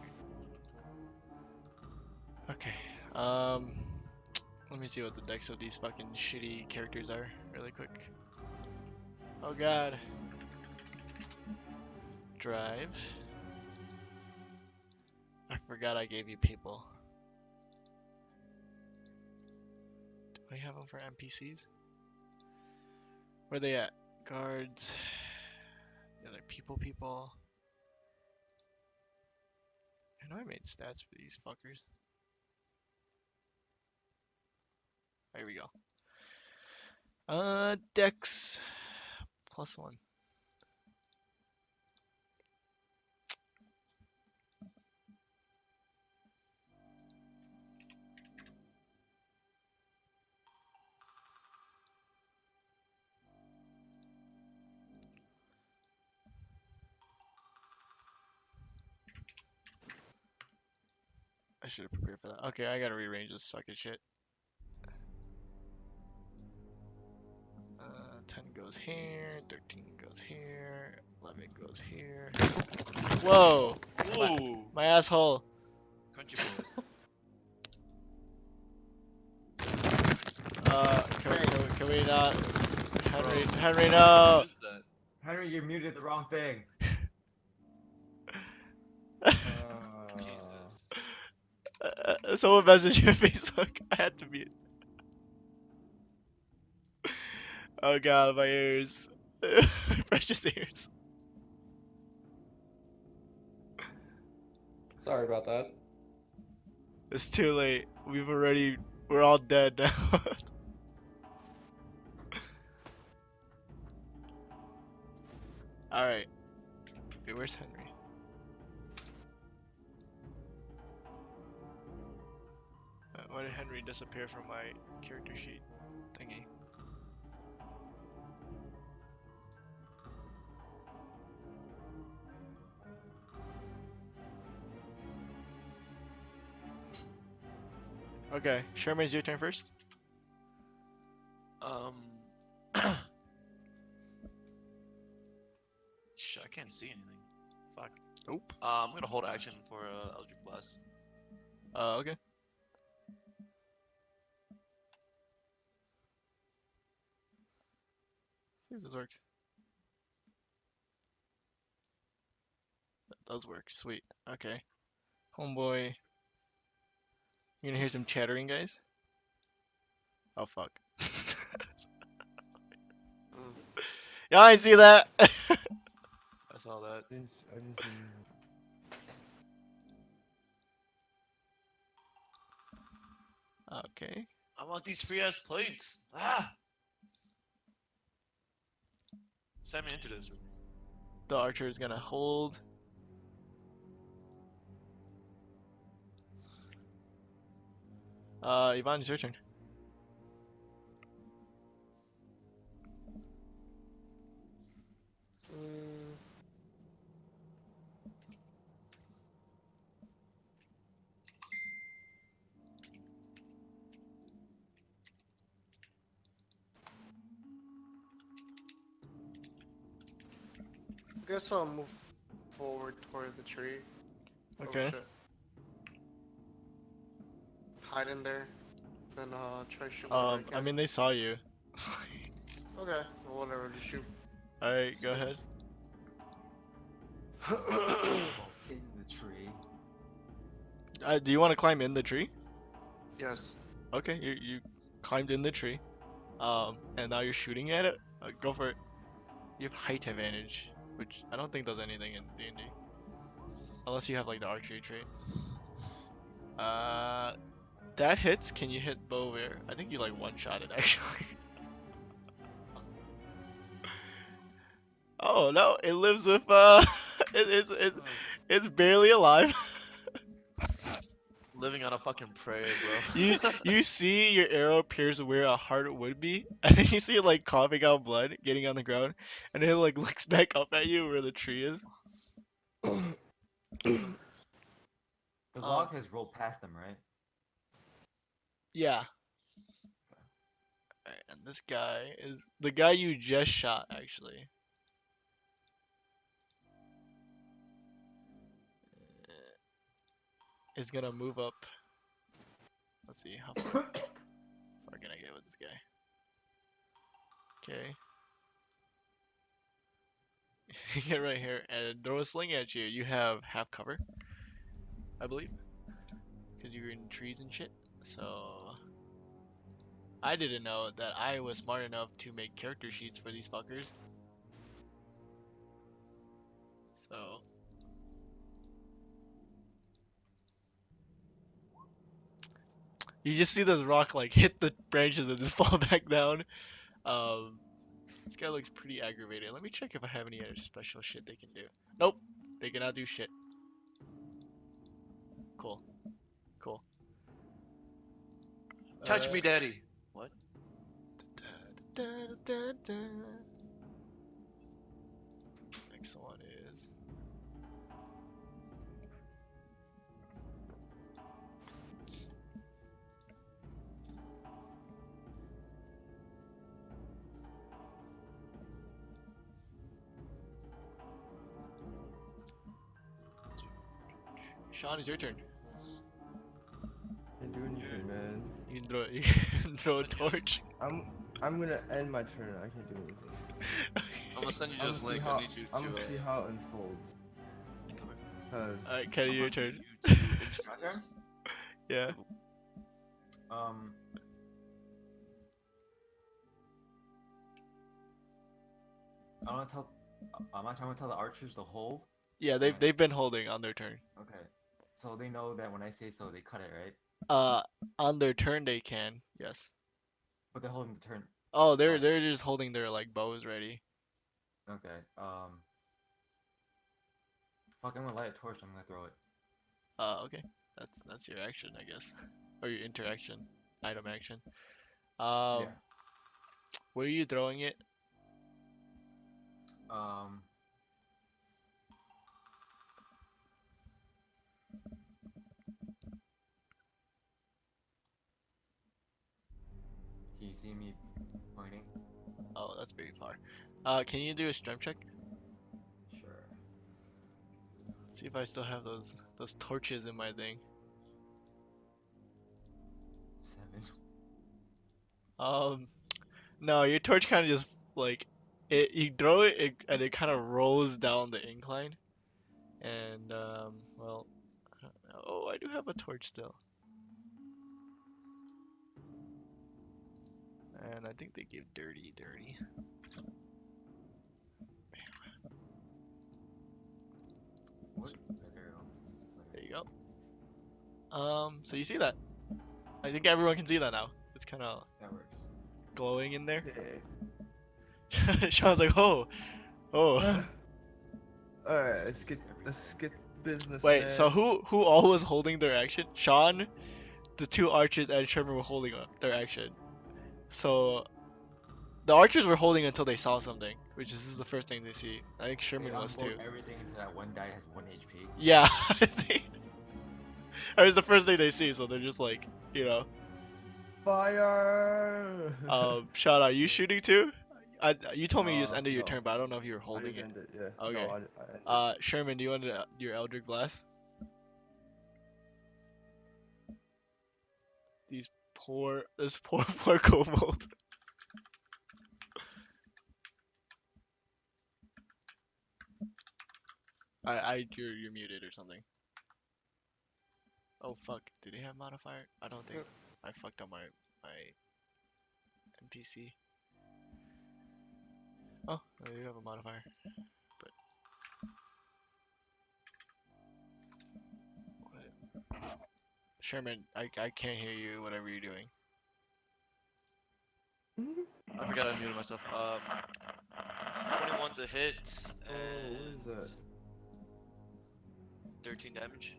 Okay. Let me see what the decks of these fucking shitty characters are really quick. Oh god. Drive. I forgot I gave you people. Do I have them for NPCs? Where they at? Guards. The other people. I know I made stats for these fuckers. There we go. Dex +1. I should have prepared for that. Okay, I gotta rearrange this fucking shit. 10 goes here, 13 goes here, 11 goes here. Whoa! Ooh, My asshole! country boy. Can we not? Henry, Bro. Henry, no! What is that? Henry, you muted the wrong thing. Jesus. Someone messaged me on Facebook. I had to mute. Oh god, my ears. My precious ears. Sorry about that. It's too late. We're all dead now. Alright. Wait, where's Henry? Why did Henry disappear from my character sheet thingy? Okay, Sherman, it's your turn first. Um. Shit, I can't see anything. Fuck. Nope. I'm gonna hold action for Eldritch Blast. Okay. See if this works. That does work. Sweet. Okay. Homeboy. You're gonna hear some chattering, guys? Oh, fuck. Mm. Yeah, I see that! I saw that. I didn't see anything. Okay. I want these free ass plates. Ah! Send me into this. The archer is gonna hold. Yvonne, it's your turn. Mm. I guess I'll move forward toward the tree. Okay. Oh shit. Hide in there. Then try to shoot whatever I I can. mean, they saw you. Okay, well, whatever, just shoot. Alright, go ahead. In the tree. Do you want to climb in the tree? Yes. Okay, you climbed in the tree. And now you're shooting at it? Go for it. You have height advantage, which I don't think does anything in D&D. Unless you have like the archery trait. That hits. Can you hit bow of air? I think you like one-shot it actually. Oh no, it lives with it's barely alive. Living on a fucking prayer, bro. You see your arrow pierce where a heart would be, and then you see it like coughing out blood, getting on the ground, and then it like looks back up at you where the tree is. The log has rolled past them, right? Yeah. Alright, and this guy is the guy you just shot actually. Is gonna move up. Let's see how far can I get with this guy. Okay. Get right here and throw a sling at you. You have half cover, I believe, because you're in trees and shit. So I didn't know that I was smart enough to make character sheets for these fuckers. So you just see this rock like hit the branches and just fall back down. Um, this guy looks pretty aggravated. Let me check if I have any other special shit they can do. Nope, they cannot do shit. Cool, cool. Touch me, daddy. What? Da, da, da, da. Next one is Sean. It's your turn. Can't do anything, man. You can throw you can throw a Send you a- torch. I'm gonna end my turn. I can't do anything. I'm gonna send you I'm this gonna see link. how I need you to. I'm gonna see how it unfolds. Come here. Cause Alright, Kenny, I'm your gonna turn. need you to interact this. Yeah. Um. I'm gonna tell. I'm not trying to tell the archers to hold. Yeah, Right. they've been holding on their turn. Okay. So they know that when I say so, they cut it, right? On their turn they can, yes. But they're holding the turn. Oh, Right. they're just holding their like bows ready. Okay. Fuck, I'm gonna light a torch. I'm gonna throw it. Okay. That's your action, I guess. Or your interaction. Item action. Yeah. Where are you throwing it? Um. Can you see me pointing? Oh, that's pretty far. Can you do a strength check? Sure. See if I still have those torches in my thing. 7. No, your torch kind of just like you throw it, and it kind of rolls down the incline. And well, I don't know. Oh, I do have a torch still. And I think they give dirty. What? There you go. There you go. So you see that? I think everyone can see that now. It's kind of That works. glowing in there. yeah. Sean's like, oh. Alright, let's get business. Wait, man. so who all was holding their action? Sean, the two archers, and Sherman were holding their action. So the archers were holding until they saw something, which is the first thing they see. I think Sherman They was too. unload everything into that one guy that has 1 HP. Yeah, I think that was the first thing they see. So they're just like, you know, Fire! Sean, are you shooting too? You told me you just ended your No. turn, but I don't know if you were I holding just it. ended, yeah. Okay. No, I ended. Sherman, do you want your Eldritch Blast? This poor kobold. You're muted or something. Oh fuck, do they have modifier? I don't think. Yep. I fucked up my NPC. Oh, they do have a modifier. But what? Sherman, I can't hear you. Whatever you're doing. I forgot I muted myself. 21 to hit Oh, what and is that? 13 damage.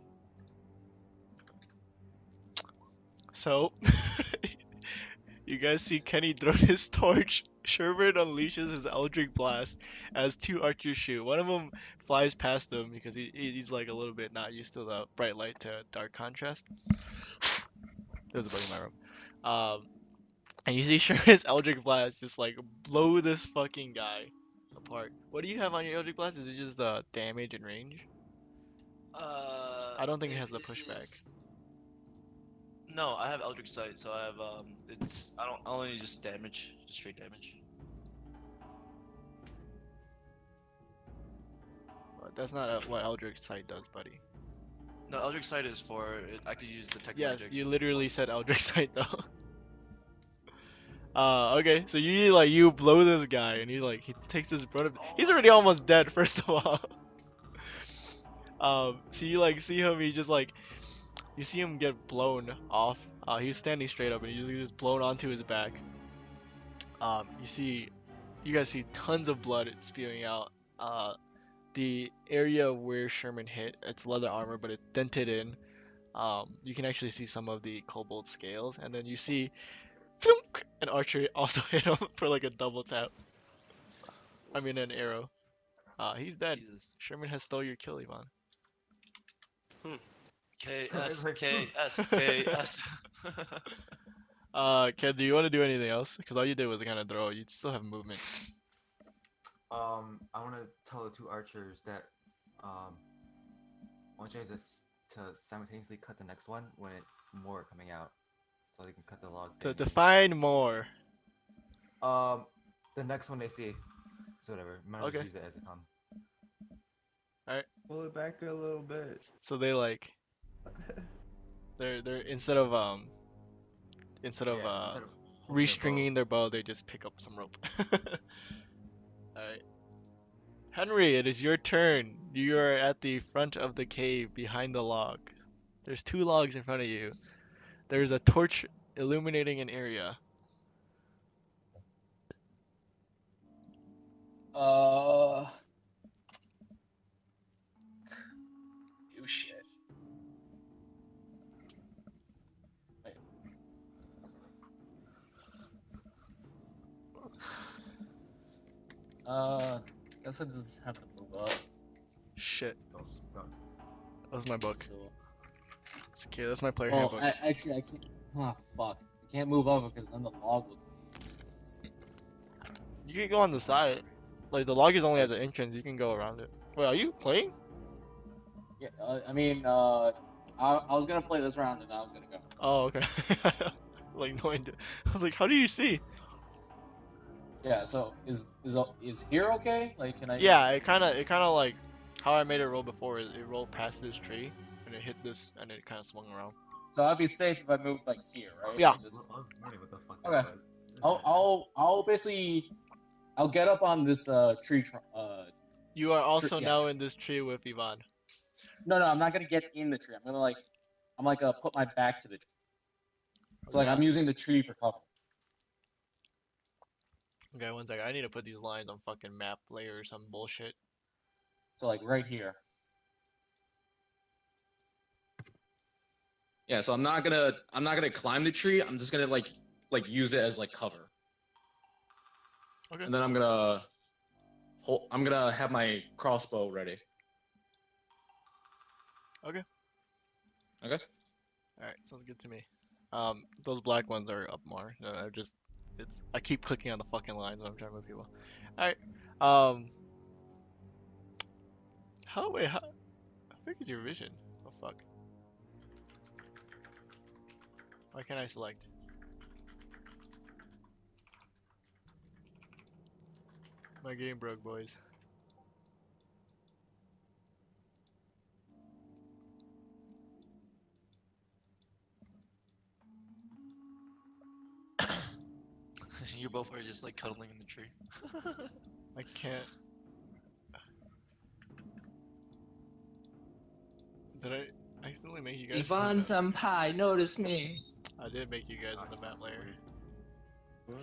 So, you guys see Kenny throw his torch. Sherman unleashes his Eldritch Blast as two archers shoot. One of them flies past him because he's like a little bit not used to the bright light to dark contrast. There's a bug in my room. And you see Sherman's Eldritch Blast just like blow this fucking guy apart. What do you have on your Eldritch Blast? Is it just the damage and range? I don't think it has the pushback. No, I have Eldritch Sight, so I have I only need just damage, just straight damage. But that's not what Eldritch Sight does, buddy. No, Eldritch Sight is for I could use the tech Yes, magic you literally once. said Eldritch Sight though. Okay, so you blow this guy, and he takes this brother. He's already almost dead, first of all. So you see him, you see him get blown off. He's standing straight up, and he's just blown onto his back. You guys see tons of blood spewing out. The area where Sherman hit, it's leather armor, but it's dented in. You can actually see some of the cobalt scales, and then you see thunk, an archer also hit him for like a double tap. I mean, an arrow. He's dead. Jesus. Sherman has stole your kill, Ivan. KS, Like, KS, KS. Ken, do you want to do anything else? Because all you did was kind of throw. You still have movement. I want to tell the two archers that I want you guys to simultaneously cut the next one when more coming out, so they can cut the log To thing. define more. The next one they see, so whatever. Might as well Okay. use it as it comes. Pull it back a little bit. So they they're instead of Instead of holding their bow. restringing their bow, they just pick up some rope. Alright. Henry, it is your turn. You are at the front of the cave behind the log. There's 2 logs in front of you. There's a torch illuminating an area. Do shit. Wait. Guess I just have to move up. Shit, Go, go. that was my book. So, It's okay, that's my player well, handbook. actually, I can't. Ah, fuck. I can't move over because then the log will. You can go on the side. Like, the log is only at the entrance, you can go around it. Wait, are you playing? Yeah, I mean, I was gonna play this round and I was gonna go. Oh, okay. Like, no idea. I was like, how do you see? Yeah. So is here okay? Like, can I? Yeah, it kind of like how I made it roll before. It rolled past this tree, and it hit this, and it kind of swung around. So I'd be safe if I moved like here, right? Yeah. Like this. I was wondering what the fuck Okay. that was. I'll basically I'll get up on this tree. You are also yeah. now in this tree with Ivan. No, I'm not gonna get in the tree. I'm gonna put my back to the tree. So like Okay. I'm using the tree for cover. Okay, one second. I need to put these lines on fucking map layer or some bullshit. So like right here. Yeah, so I'm not gonna climb the tree. I'm just gonna like use it as like cover. Okay. And then I'm gonna have my crossbow ready. Okay. Okay. All right, sounds good to me. Those black ones are up more. I keep clicking on the fucking lines when I'm trying to move people. All right. How big is your vision? Oh fuck. Why can't I select? My game broke, boys. You both are just like cuddling in the tree. I can't. Did I accidentally make you guys? Ivan Senpai, notice me. I did make you guys in the map layer.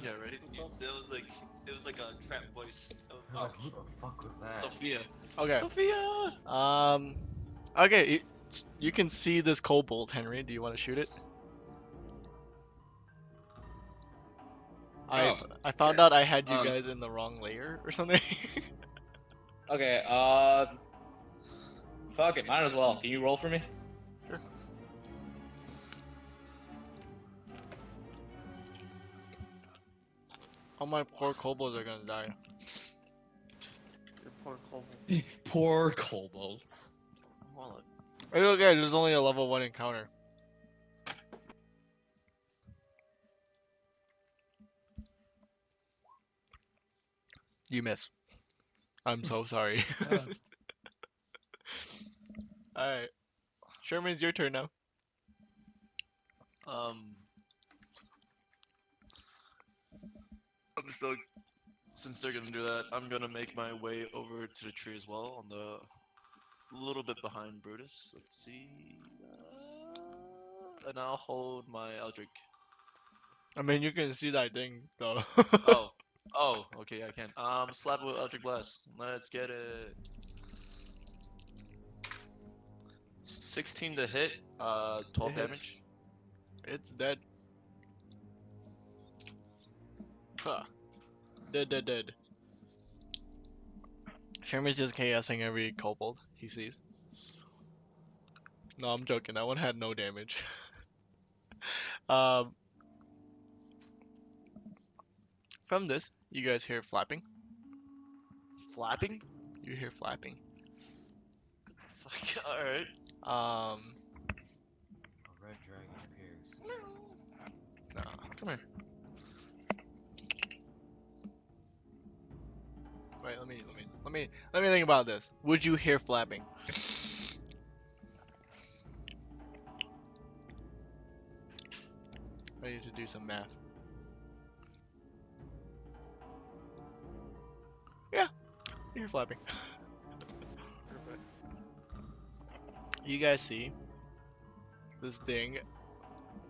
Yeah, right. It was like a trap voice. It was Oh, like who the fuck was that? Sophia. Okay. Sophia. Okay. You can see this cobalt, Henry. Do you want to shoot it? I found out I had you guys in the wrong layer or something. Okay, fuck it, might as well. Can you roll for me? Sure. All my poor kobolds are gonna die. Your poor kobold. Poor kobolds. Well, It's okay, there's only a level 1 encounter. You miss. I'm so sorry. Alright. Sherman's your turn now. still, since they're gonna do that, I'm gonna make my way over to the tree as well, on the little bit behind Brutus. Let's see, and I'll hold my Eldritch. I mean, you can see that thing though. Oh, oh, okay, I can. Slap with Eldritch Blast. Let's get it. 16 to hit. 12 It hits. damage. It's dead. Huh. Dead. Sherman's just chaosing every kobold he sees. No, I'm joking. That one had no damage. um, from this, you guys hear flapping. Flapping? You hear flapping. Fuck. All right. A red dragon appears. No, come here. Wait, let me think about this. Would you hear flapping? I need to do some math. Yeah, you hear flapping. Perfect. You guys see this thing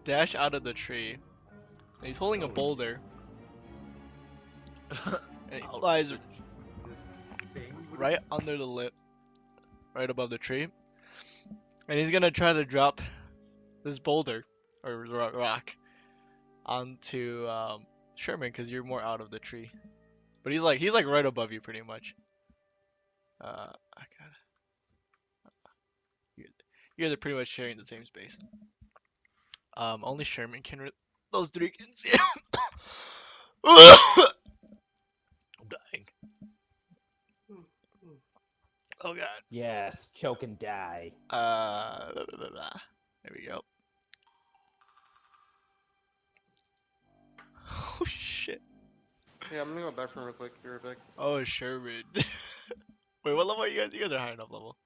dash out of the tree, and he's holding a Oh, boulder, and he Ouch. flies This thing. What is right under the lip, right above the tree, and he's gonna try to drop this boulder or rock onto Sherman because you're more out of the tree. But he's like right above you pretty much. I got you. You guys are pretty much sharing the same space. Only Sherman can. Those three can see. I'm dying. Oh god. Yes, choke and die. Blah, blah, blah, blah. There we go. Oh shit. Yeah, I'm gonna go back from real quick. Be right back. Oh Sherman. Wait, what level are you guys? You guys are high enough level.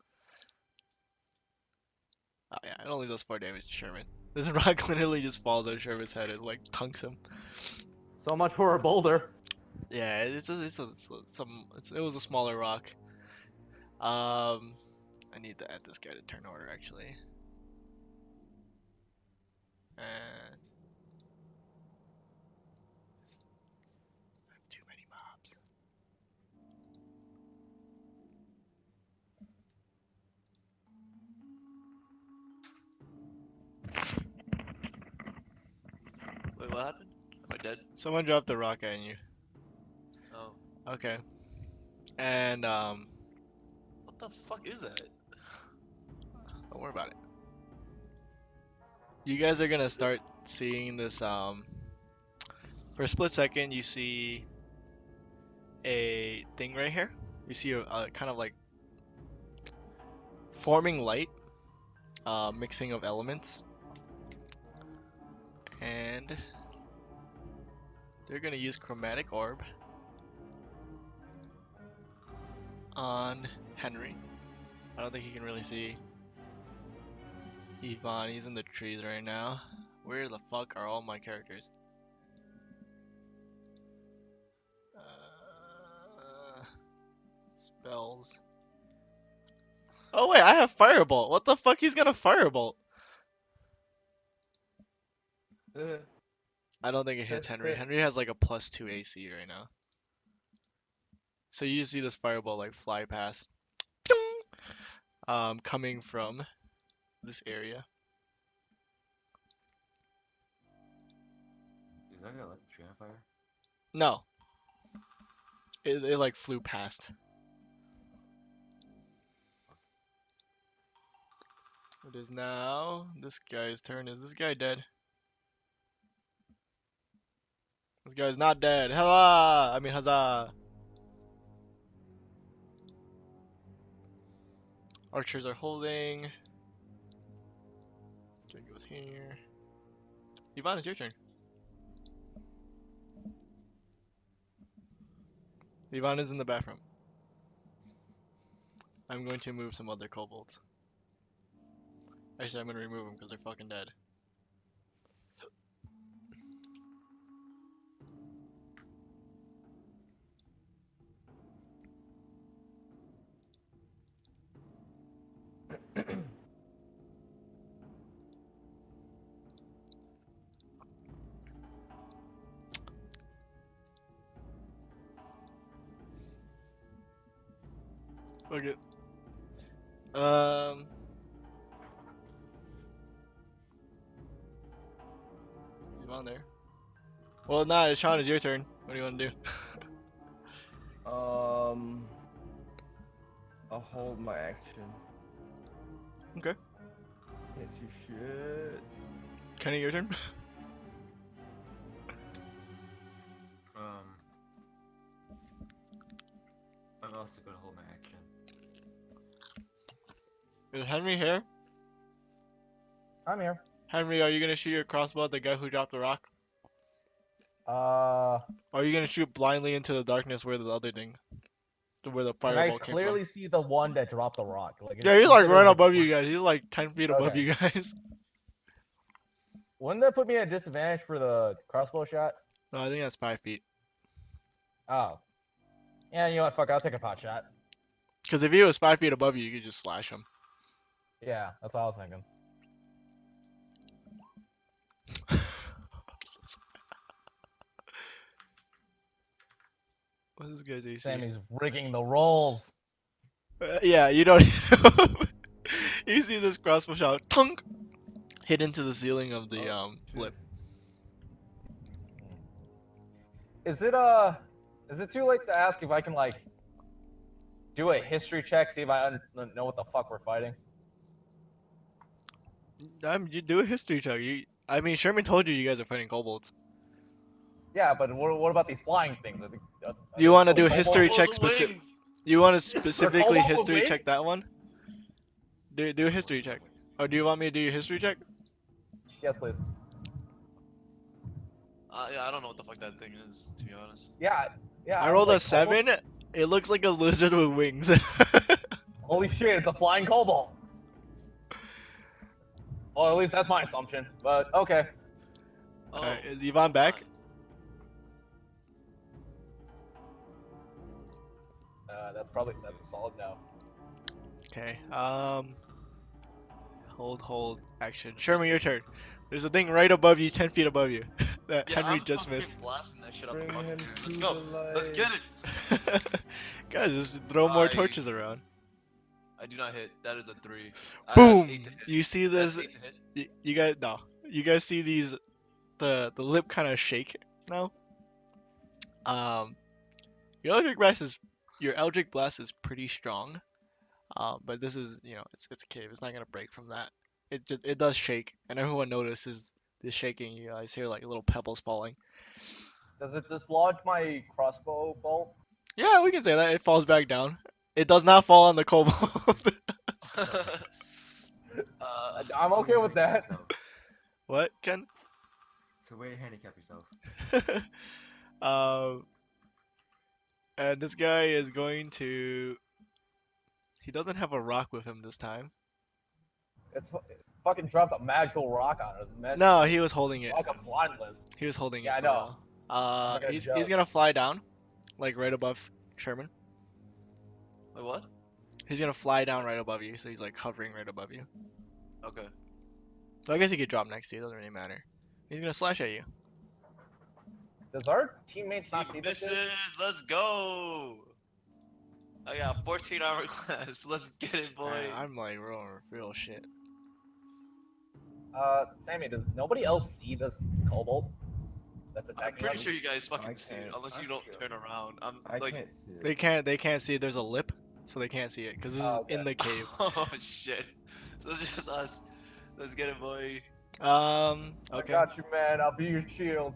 Oh yeah, it only does 4 damage to Sherman. This rock literally just falls on Sherman's head and like tunks him. So much for a boulder. Yeah, it was a smaller rock. I need to add this guy to turn order actually. And I have too many mobs. Wait, what happened? Am I dead? Someone dropped the rock at you. Oh. Okay. And What the fuck is that? don't worry about it. You guys are gonna start seeing this for a split second you see a thing right here. You see a kind of like forming light, mixing of elements. And they're gonna use chromatic orb on Henry. I don't think he can really see Yvonne. He's in the trees right now. Where the fuck are all my characters? Spells. Oh wait, I have Firebolt. What the fuck? He's gonna Firebolt. I don't think it hits Henry. Henry has like a +2 AC right now. So you see this Firebolt like fly past. Coming from this area. Is that gonna light the tree on fire? No. It like flew past. It is now this guy's turn. Is this guy dead? This guy's not dead. Huzzah! I mean, huzzah! Archers are holding. Guy goes here. Yvonne, it's your turn. Yvonne is in the bathroom. I'm going to move some other kobolds. Actually, I'm going to remove them because they're fucking dead. Fuck it. Um. You on there? Well, nah, Sean, it's your turn. What do you want to do? I'll hold my action. Okay. Can't see shit. Kenny, your turn. I'm also gonna hold my action. Is Henry here? I'm here. Henry, are you gonna shoot your crossbow at the guy who dropped the rock? Uh, Or are you gonna shoot blindly into the darkness where the other thing, where the can I fireball came from? clearly see the one that dropped the rock? Like, Yeah, he's like consider right the above you one- guys. He's like 10 feet above Okay. you guys. Wouldn't that put me at a disadvantage for the crossbow shot? No, I think that's 5 feet. Oh. Yeah, you know what? Fuck, I'll take a pot shot. Because if he was 5 feet above you, you could just slash him. Yeah, that's all I was thinking. What's this guy's AC? Sammy's rigging the rolls. Yeah, you don't. You see this crossbow shot, tunk, hit into the ceiling of the Oh, shit. lip. Is it too late to ask if I can like do a history check, see if I know what the fuck we're fighting? You do a history check. I mean, Sherman told you guys are fighting kobolds. Yeah, but what about these flying things? Are You they want to still do a kobolds? history Oh, check the specific? wings! You want to specifically kobold with history wings? check that one? Do a history check. Or do you want me to do your history check? Yes, please. Yeah, I don't know what the fuck that thing is, to be honest. Yeah, yeah. I was rolled like, a 7. kobolds? It looks like a lizard with wings. Holy shit! It's a flying kobold. Well, at least that's my assumption. But okay. Oh, Alright, is Yvonne back? fine. That's a solid no. Okay. Hold, action. Sherman, your turn. There's a thing right above you, 10 feet above you, that Yeah, Henry I'm just fucking missed. blasting that shit up the Bring fucking him air. Let's to go. the Let's light. get it. Guys, just throw more I- torches around. I do not hit. That is a 3. That's Boom! 8 to hit. You see That's this? 8 to hit. You guys, no. You guys see these? The lip kind of shake now. Um, your Eldritch Blast is pretty strong. But this is, it's a cave. It's not gonna break from that. It does shake, and everyone notices the shaking. You guys hear like little pebbles falling. Does it dislodge my crossbow bolt? Yeah, we can say that. It falls back down. It does not fall on the kobold. I'm okay with that. What, Ken? It's a way to handicap yourself. Um, and this guy is going to. He doesn't have a rock with him this time. It's fucking dropped a magical rock on us. Man. No, he was holding it. Fucking blindless. He was holding Yeah, it I for a know. while. I'm not gonna He's joke. gonna fly down, like right above Sherman. Wait, what? He's gonna fly down right above you, so he's like hovering right above you. Okay. So I guess he could drop next to you. Doesn't really matter. He's gonna slash at you. Does our teammates not He see this? misses. shit? Let's go. I got 14 armor class. Let's get it, boy. Man, I'm like real shit. Sammy, does nobody else see this kobold that's I'm attacking pretty us? sure you guys fucking I see it, can't- unless I you don't see it. turn around. I'm I like, can't see it. They can't see it. There's a lip, so they can't see it because this is Oh, okay. in the cave. oh shit. So it's just us. Let's get it, boy. I Okay. got you, man. I'll be your shield.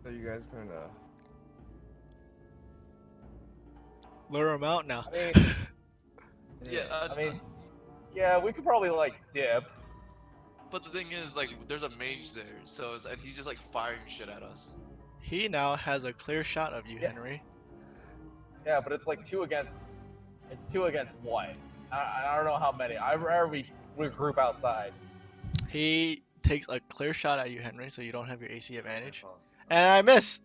So you guys gonna? Lure him out now. I mean, Yeah. I mean, yeah, we could probably like dip. But the thing is, like, there's a mage there, so and he's just like firing shit at us. He now has a clear shot of you, Yeah. Henry. Yeah, but it's like 2 against. It's 2 against 1. I don't know how many. I rather we regroup outside. He takes a clear shot at you, Henry, so you don't have your AC advantage. False. And I miss.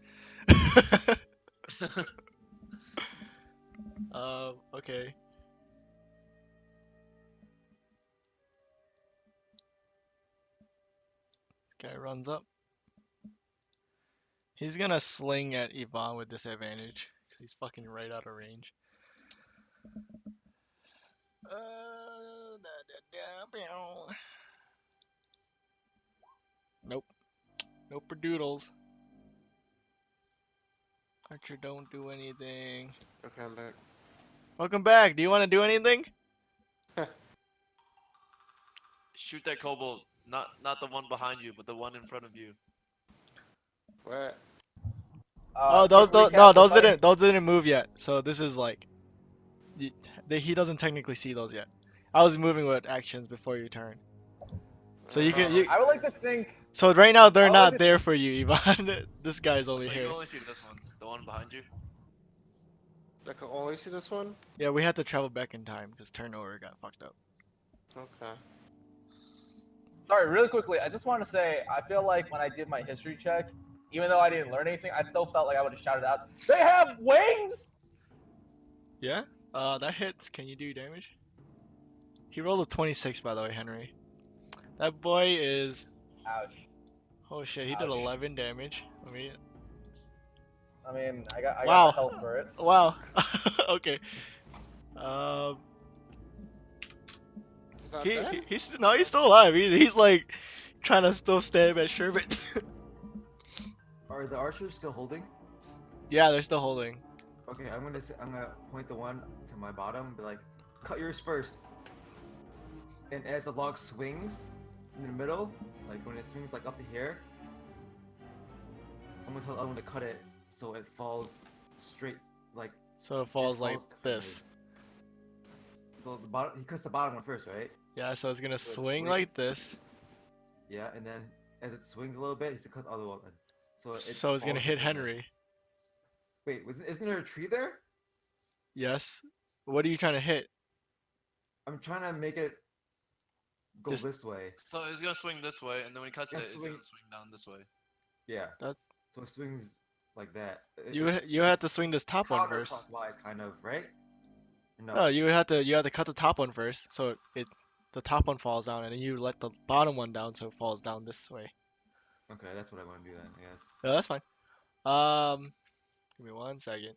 Okay. Guy runs up. He's gonna sling at Yvonne with disadvantage because he's fucking right out of range. Nope. Nope for doodles. Archer, don't do anything. Okay, I'm back. Welcome back. Do you want to do anything? Shoot that kobold. Not the one behind you, but the one in front of you. What? Oh, Quick recap, no, we're fighting- those didn't move yet. So this is like, he doesn't technically see those yet. I was moving with actions before your turn. So you can I would like to think. So right now they're I would not like to- there for you, Ivan. This guy's only So you here. only see this one, the one behind you. I can only see this one? Yeah, we had to travel back in time because turnover got fucked up. Okay. Sorry, really quickly, I just want to say I feel like when I did my history check, even though I didn't learn anything, I still felt like I would have shouted out, "They have wings!" Yeah? That hits. Can you do damage? He rolled a 26, by the way, Henry. That boy is. Ouch. Oh shit, he did Ouch. 11 damage. I mean, I mean, I got Wow. the health for it. wow. Okay. Um, He's not dead? he's still alive. He's like trying to still stab at Sherbet. Are the archers still holding? Yeah, they're still holding. Okay, I'm gonna point the one to my bottom, be like, cut yours first. And as the log swings in the middle, like when it swings like up to here, I'm gonna tell the other one to cut it so it falls straight, like So it falls like falls this. so the bottom. He cuts the bottom one first, right? Yeah, so it's gonna So it swing like swings. this. Yeah, and then as it swings a little bit, he's gonna cut the other one. So So it's gonna falls hit between the- Henry. Wait, isn't there a tree there? Yes. What are you trying to hit? I'm trying to make it go Just- this way. So he's gonna swing this way, and then when he cuts Yeah, it, he's gonna swing. swing down this way. Yeah. That- So it swings like that. You have to swing this top one first. Counterclockwise, kind of, right? No. No, you have to cut the top one first, so the top one falls down, and then you let the bottom one down, so it falls down this way. Okay, that's what I want to do then, I guess. Yeah, that's fine. Give me 1 second.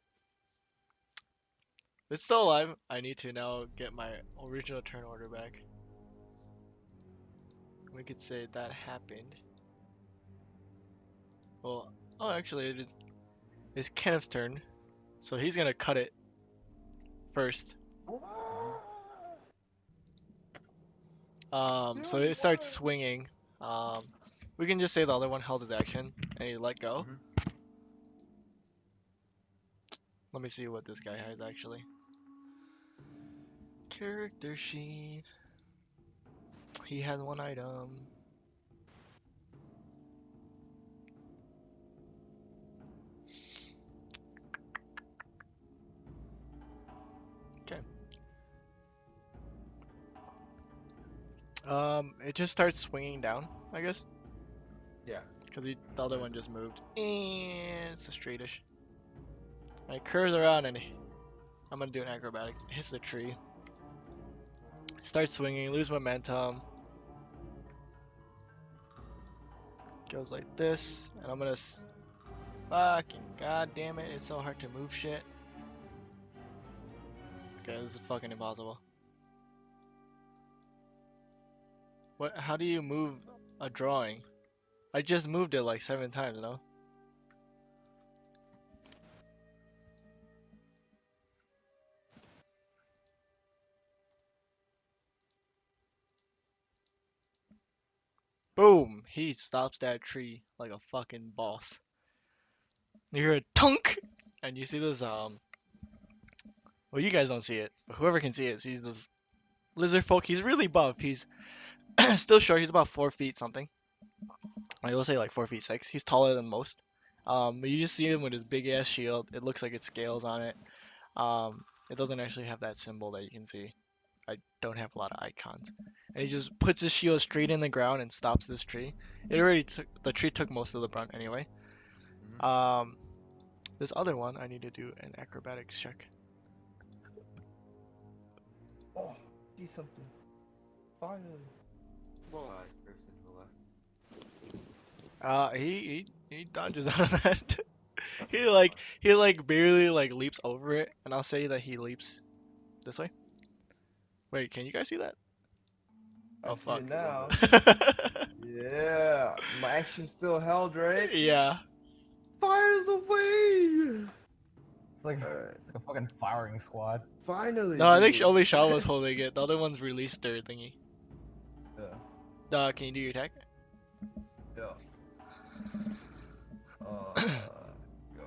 It's still alive. I need to now get my original turn order back. We could say that happened. Well, oh, actually, it's Kenneth's turn, so he's gonna cut it first. So it starts swinging. We can just say the other one held his action and he let go. Mhm. Let me see what this guy has actually. Character sheet. He has one item. Okay. It just starts swinging down, I guess. Yeah. Because the other one just moved. And it's a straightish. And it curves around and I'm gonna do an acrobatics. It hits the tree. Starts swinging, lose momentum. Goes like this, and I'm gonna. Fucking god damn it! It's so hard to move shit. Okay, this is fucking impossible. What? How do you move a drawing? I just moved it like 7 times, no? Boom! He stops that tree like a fucking boss. You hear a tunk, and you see this well, you guys don't see it, but whoever can see it sees this lizard folk. He's really buff. He's still short. He's about 4 feet something. I will say like 4 feet 6. He's taller than most. But you just see him with his big ass shield. It looks like it's scales on it. It doesn't actually have that symbol that you can see. I don't have a lot of icons. And he just puts his shield straight in the ground and stops this tree. The tree took most of the brunt anyway. This other one, I need to do an acrobatics check. Oh, see something. Finally. Whoa. Person to the left. He dodges out of that. he like barely like leaps over it, and I'll say that he leaps this way. Wait, can you guys see that? I Oh see it fuck. now. Yeah, my action's still held, right? Yeah. Fires away! It's like Alright, it's like a fucking firing squad. finally, No, I think dude. only Shaw was holding it. The other ones released their thingy. Yeah, Can you do your attack? yeah. Go.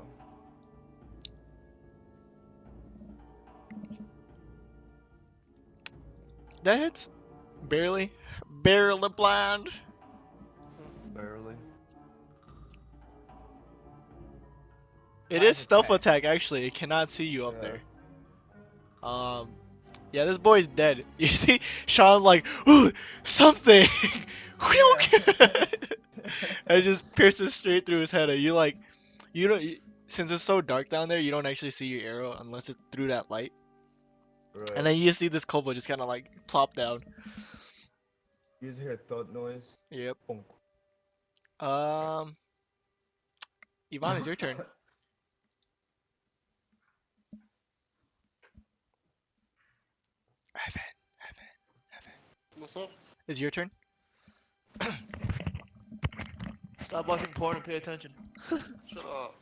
That hits. Barely. Barely blind. Barely. It Nice is stealth attack. attack actually. It cannot see you up Yeah. there. Yeah, this boy's dead. You see Sean like, ooh, something. Yeah. And it just pierces straight through his head. And you like, you don't. Since it's so dark down there, you don't actually see your arrow unless it's through that light. Right. And then you see this kobold just kind of like plop down. You just hear a thud noise. Yep. Bonk. Ivan, it's your turn. What's up? It's your turn. Stop watching porn and pay attention. Shut up.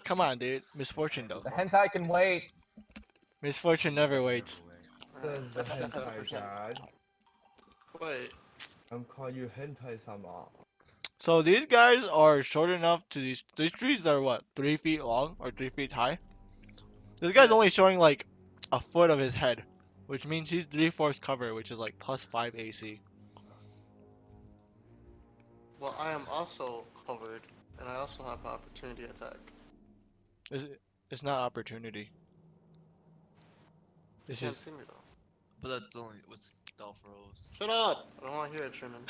Come on, dude. Misfortune though. The hentai can wait. Misfortune never waits. Says the That's hentai 100%. god. Wait. I'm calling you hentai sama. So these guys are short enough to these trees are what, 3 feet long or 3 feet high? This guy's Yeah. only showing like a foot of his head, which means he's 3/4 cover, which is like +5 AC. Well, I am also covered, and I also have opportunity attack. It's not opportunity. You It's can't just. see me though. But that's only with stealth rolls. Shut up! I don't want to hear it, Sherman.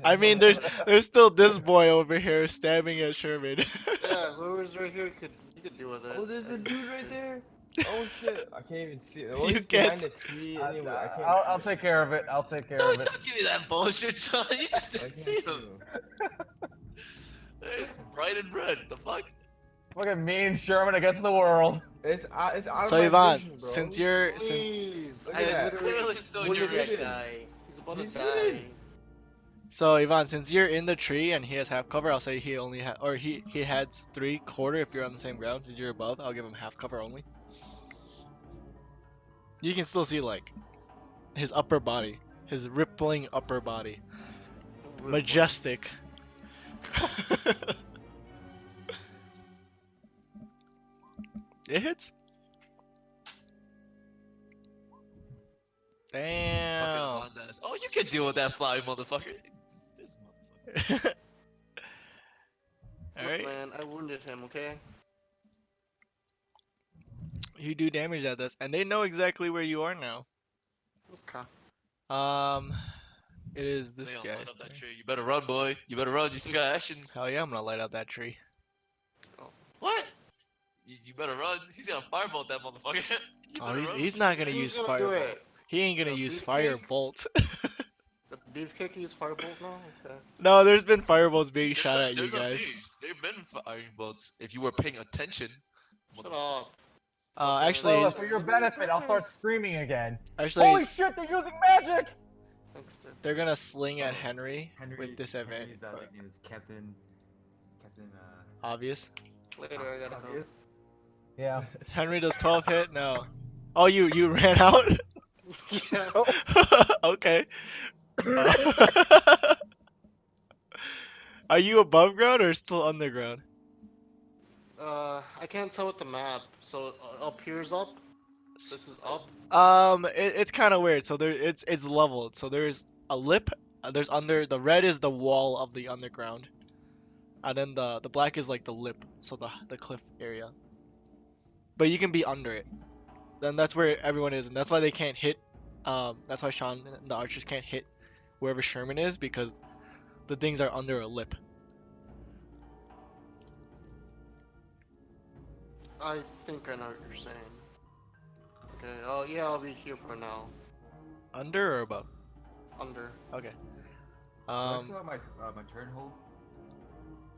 I mean, there's still this boy over here stabbing at Sherman. Yeah, whoever's right here could deal with it. Oh, there's a dude right there. Oh shit, I can't even see it. Oh, You he's can't behind the tree anyway. I can't I'll see take care of it. I'll take care Don't, of it. don't give me that bullshit, John. You just I didn't can't see see him. him. There's bright and red. The fuck? Fucking me and Sherman against the world. It's out So of my Ivan, vision, bro. Please! Look I at that. literally Clearly still in wounded your that vision. guy. He's about to He's die. hidden. So Ivan, since you're in the tree and he has half cover, I'll say he only he has 3/4 if you're on the same ground. Since you're above, I'll give him half cover only. You can still see like his upper body, his rippling upper body, majestic. It hits. Fucking Damn. Ivan's ass. Oh, you can deal with that fly, motherfucker. This motherfucker. Look, Alright. man, I wounded him, okay? You do damage at this, and they know exactly where you are now. Okay. It is this They gonna light guy's up that turn. tree. You better run, boy. You better run. You still got actions. Hell yeah, I'm gonna light out that tree. What? You better run. He's gonna firebolt that motherfucker. You Oh, better run. he's not gonna Who's use gonna do firebolt. it? He ain't gonna The use beefcake? firebolt. The beefcake use firebolt now? Okay. No, there's been firebolts being There's shot a, at you there's a guys. beef. There've been firing bolts if you were paying attention. Shut up. Actually, Well, for your benefit, I'll start screaming again. actually, Holy shit, they're using magic! Thanks, dude. they're gonna sling at Henry Henry with disadvantage. Henry's name is Captain. Obvious. Later, I gotta go. Obvious. Yeah. Henry does 12 hit? No. Oh, you ran out? Yeah. Okay. Are you above ground or still underground? I can't tell with the map. So up here's up. This is up. It's kind of weird. So it's leveled. So there's a lip. There's under the red is the wall of the underground, and then the black is like the lip. So the cliff area. But you can be under it. Then that's where everyone is, and that's why they can't hit. That's why Sean and the archers can't hit wherever Sherman is because the things are under a lip. I think I know what you're saying. Okay. Oh yeah, I'll be here for now. Under or above? Under. Okay. Do I still have my turn hold?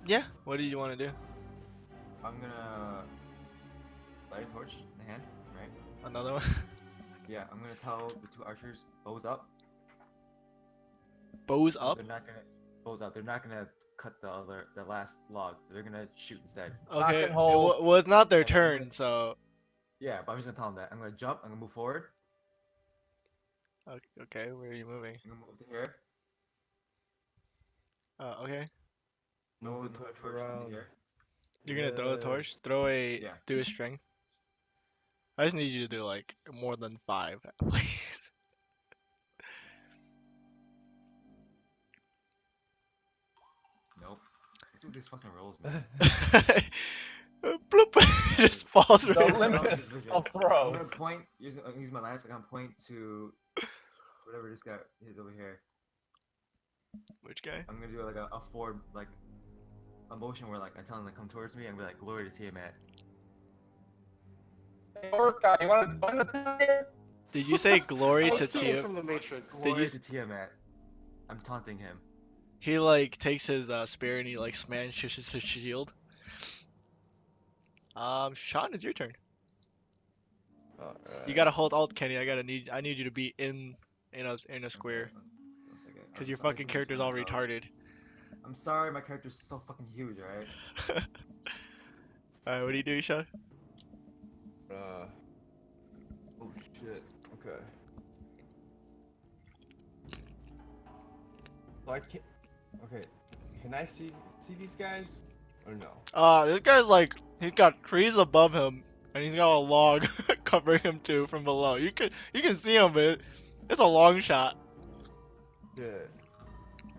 Yeah. What do you want to do? I'm gonna light a torch in hand, right? Another one? Yeah, I'm gonna tell the two archers bows up. Bows So up. they're not gonna bows up. They're not gonna cut the last log. They're gonna shoot instead. Lock Okay. and hold. Well, it's not their And I'm gonna- turn, so. Yeah, but I'm just gonna tell them that. I'm gonna jump. I'm gonna move forward. Okay, where are you moving? I'm gonna move to here. Okay. Move the Move torch to around. here. You're gonna throw a torch? Yeah. Do a strength. I just need you to do like more than 5, please. Nope. Let's see what these fucking rolls, man. Bloop. Just falls The right in front of Olympus you. of I'm gonna throws. point. Use my lance. I'm gonna point to whatever this guy is over here. Which guy? I'm gonna do like a forward like a motion where like I'm telling them to come towards me. I'm gonna be like glory to Tiamat. Hey, Horse guy, you want to join us down here? Did you say glory Oh, to it's Tia? from the Matrix. Did Glory you to Tiamat. I'm taunting him. He like takes his spear and he like smashes his shield. Sean, it's your turn. You gotta hold Alt, Kenny. I need you to be in a square. Okay, one second. Cause I'm your sorry, fucking this is character's all turn, so- retarded. I'm sorry, my character's so fucking huge, alright? Alright, what do you do, Sean? Oh shit. Okay. So I can't. Okay. Can I see these guys? Or no? This guy's like he's got trees above him and he's got a log covering him too from below. You can see him, but it's a long shot. Shit.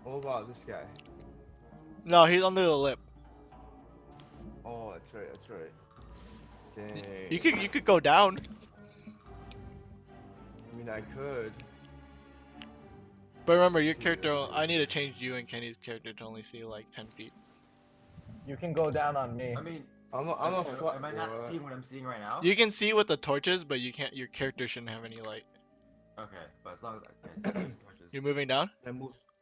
What about this guy? No, he's under the lip. Oh, that's right. That's right. Dang. You could go down. I mean, I could. But remember, your character. I need to change you and Kenny's character to only see like 10 feet. You can go down on me. I mean, I'm a am I not seeing what I'm seeing right now? You can see with the torches, but you can't. Your character shouldn't have any light. Okay, but as long as I can use torches. You're moving down.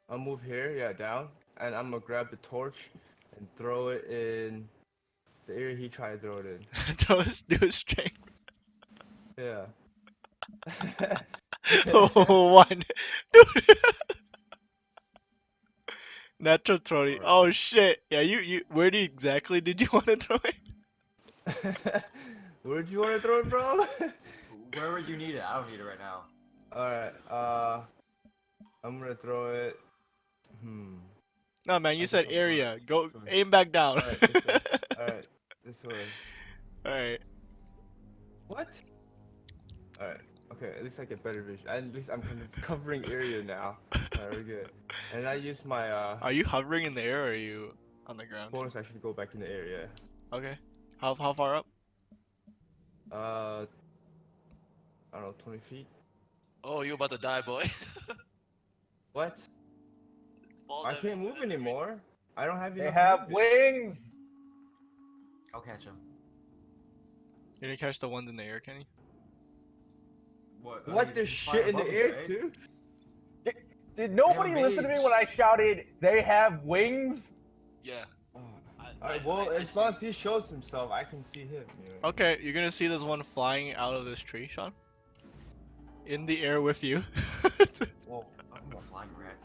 I'll move here, yeah, down, and I'm gonna grab the torch and throw it in the area he tried to throw it in. Do a strength. Yeah. 1. Dude. Natural 20. Alright. Oh shit. Yeah, you. Where exactly did you want to throw it? Where'd you want to throw it, bro? Wherever you need it, I don't need it right now. Alright, I'm gonna throw it. No, man. You I said think I'm area. Go Sorry. aim back down. Alright, this way. Alright, this way. Alright. What? Alright, okay, at least I get better vision. At least I'm kind of covering area now. Alright, we're good. And I use my Are you hovering in the air or are you on the ground? bonus action to go back in the area. Okay. How far up? I don't know, 20 feet? Oh, you about to die, boy. What? Fall I down. can't move anymore. I don't have They enough have movement. wings. I'll catch him. You're gonna catch the ones in the air, Kenny? What? What? There's shit in the air too? Did nobody listen to me mage. when I shouted, they have wings? Yeah. Oh. I- Alright, I- well, I as see. long as he shows himself, I can see him. You know? Okay, you're gonna see this one flying out of this tree, Sean. In the air with you. Whoa. Fucking flying rats,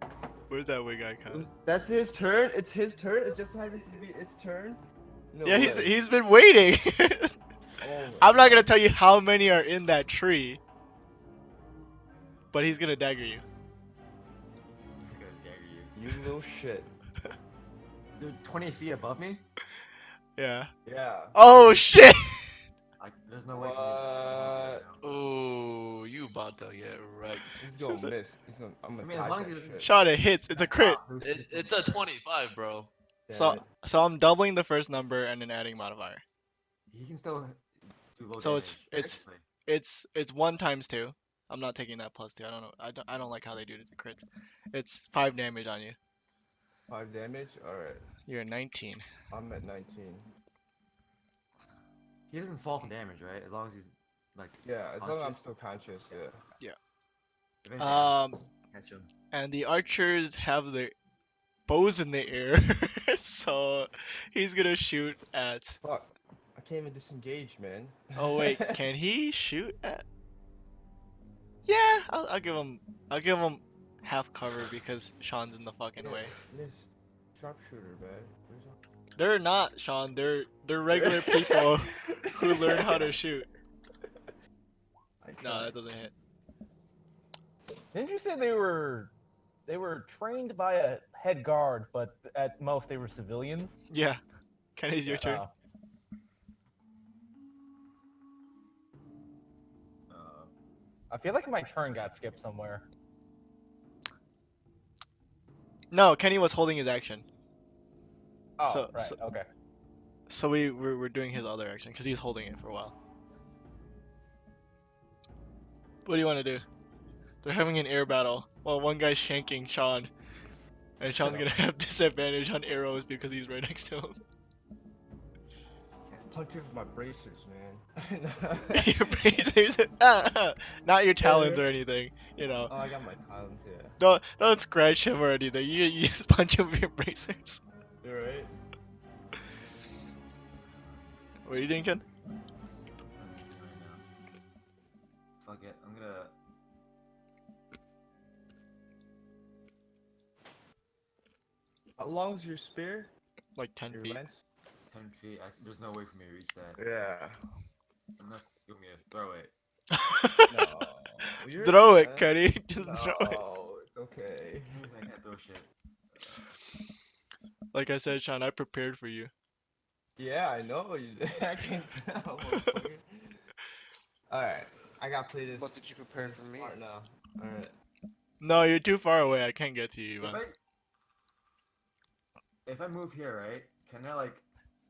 man. Where's that wig icon? That's his turn? It's his turn? It just happens to be its turn? No Yeah, way. he's been waiting. Oh I'm my not gonna tell you how many are in that tree, but he's gonna dagger you. He's gonna dagger you. You little shit. Dude, 20 feet above me? Yeah. Yeah. Oh shit! There's no way for me to What? Oh, you about to get wrecked. He's gonna miss. He's gonna. I'm gonna I mean, as dodge long that as he doesn't- shit. Shot, it hits. It's a crit. It's a 25, bro. Damn So it. so I'm doubling the first number and then adding modifier. He can still do low So damage. it's- technically. It's 1 times 2. I'm not taking that plus 2. I don't know. I don't like how they do the crits. It's 5 damage on you. 5 damage? Alright. You're at 19. I'm at 19. He doesn't fall for damage, right? As long as he's like. Yeah, as long as I'm Conscious? still conscious, yeah. if anything, Um, just catch him. And the archers have their bows in the air, so he's gonna shoot at. Fuck. I can't even disengage, man. Oh wait, can he shoot at? Yeah, I'll give him. I'll give him half cover because Sean's in the fucking way. This sharpshooter, man. Where's They're not, Sean. They're regular people who learn how to shoot. I No, tried. that doesn't hit. Didn't you say they were trained by a head guard, but at most they were civilians? Yeah, Kenny's your turn. I feel like my turn got skipped somewhere. No, Kenny was holding his action. Oh, So- right. so- Okay. So we're doing his other action because he's holding it for a while. What do you want to do? They're having an air battle. Well, one guy's shanking Sean, and Sean's gonna have disadvantage on arrows because he's right next to him. Can't punch it with my bracers, man. Your braces, not your talons or anything. You know, Oh, I got my talons, yeah. don't scratch him or anything. You just punch him with your bracers. You're right. What are you doing, Ken? Fuck it, I'm gonna. How long is your spear? Like 10 Your feet. lance? 10 feet. There's no way for me to reach that. Yeah. Unless you want me to throw it. No. You're- Throw it, Kenny. Just throw it. No, it's okay. I can't throw shit. Like I said, Sean, I prepared for you. Yeah, I know. I can tell. motherfucker. Alright, I gotta play this. What did you prepare for me? smart now. Alright. No, you're too far away. I can't get to you, If Ivan. if I move here, right? Can I like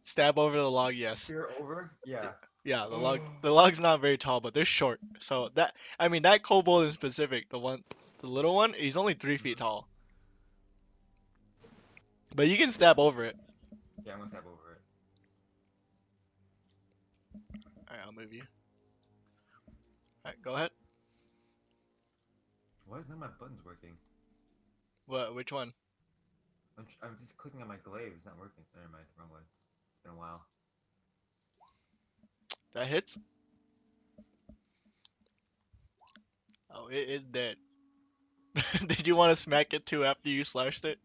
Stab over the log, yes. spear over? Yeah. Yeah, the log's not very tall, but they're short. So that kobold in specific, the little one, he's only 3 feet tall. But you can stab over it. Yeah, I'm gonna stab over it. Alright, I'll move you. Alright, go ahead. Why is none of my buttons working? What? Which one? I'm just clicking on my glaive. It's not working. Never mind. Wrong one. It's been a while. That hits? Oh, it is dead. Did you want to smack it too after you slashed it?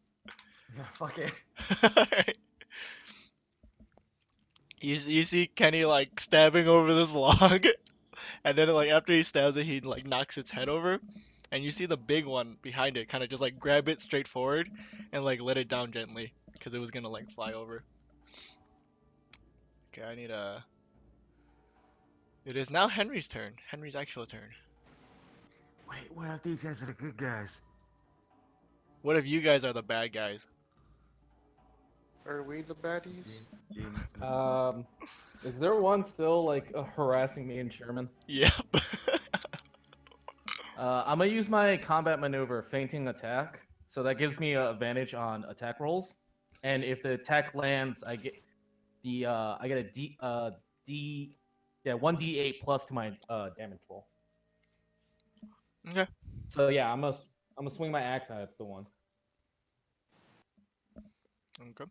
Yeah, fuck it. Alright. You see Kenny like stabbing over this log, and then like after he stabs it, he like knocks its head over, and you see the big one behind it kind of just like grab it straight forward and like let it down gently because it was gonna like fly over. Okay, I need a. It is now Henry's turn. Henry's actual turn. Wait, what if these guys are the good guys? What if you guys are the bad guys? Are we the baddies? Is there one still like harassing me in Sherman? Yep. I'm gonna use my combat maneuver, feinting attack, so that gives me an advantage on attack rolls. And if the attack lands, I get a 1d8 plus to my damage roll. Okay. So yeah, I'm gonna swing my axe at the one. Okay.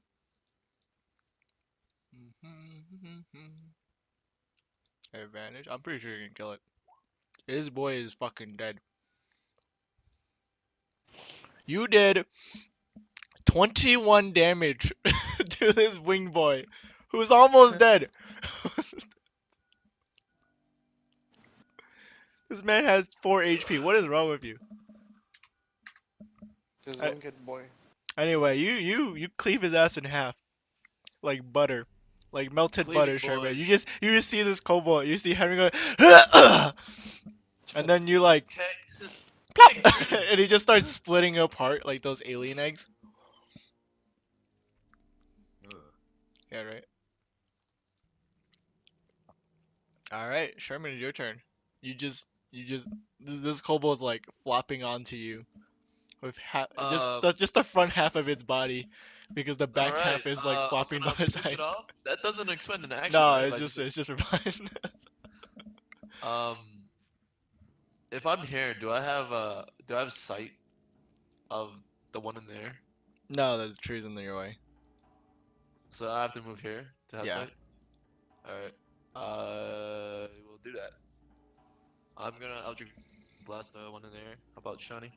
Advantage. I'm pretty sure you can kill it. This boy is fucking dead. You did 21 damage to this wing boy, who's almost dead. This man has 4 HP. What is wrong with you? Just I- one good boy. Anyway, you cleave his ass in half, like butter, like melted Cleave it, butter, boy. Sherman. You just see this kobold. You see Henry going, and then you like, Okay. plop, and he just starts splitting apart like those alien eggs. Ugh. Yeah, right. All right, Sherman, it's your turn. You just this kobold's like flopping onto you with just the front half of its body because the back Alright, half is like I'm flopping the gonna other finish side. it off. That doesn't expend an action. No, right? it's If I just fine. if I'm here, do I have sight of the one in there? No, there's trees in your way. So I have to move here to have Yeah. sight. Alright. We'll do that. I'm gonna Eldritch Blast the one in there. How about Shani?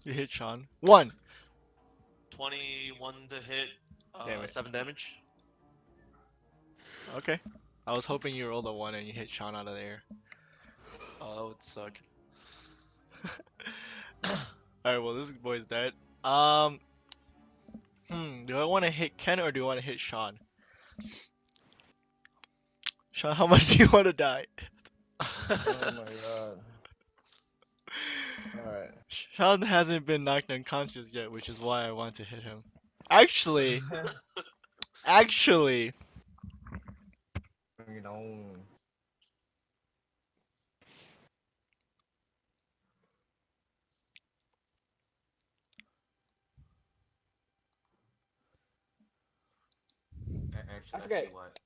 You hit Sean. 1. 21 to hit. Damn it. 7 damage. Okay. I was hoping you rolled a 1 and you hit Sean out of the air. Oh, that would suck. Alright, well this boy's dead. Do I want to hit Ken or do I want to hit Sean? Sean, how much do you want to die? Oh my god. Alright. Sean hasn't been knocked unconscious yet, which is why I want to hit him. Actually, Bring it on. Actually, I forget. actually what?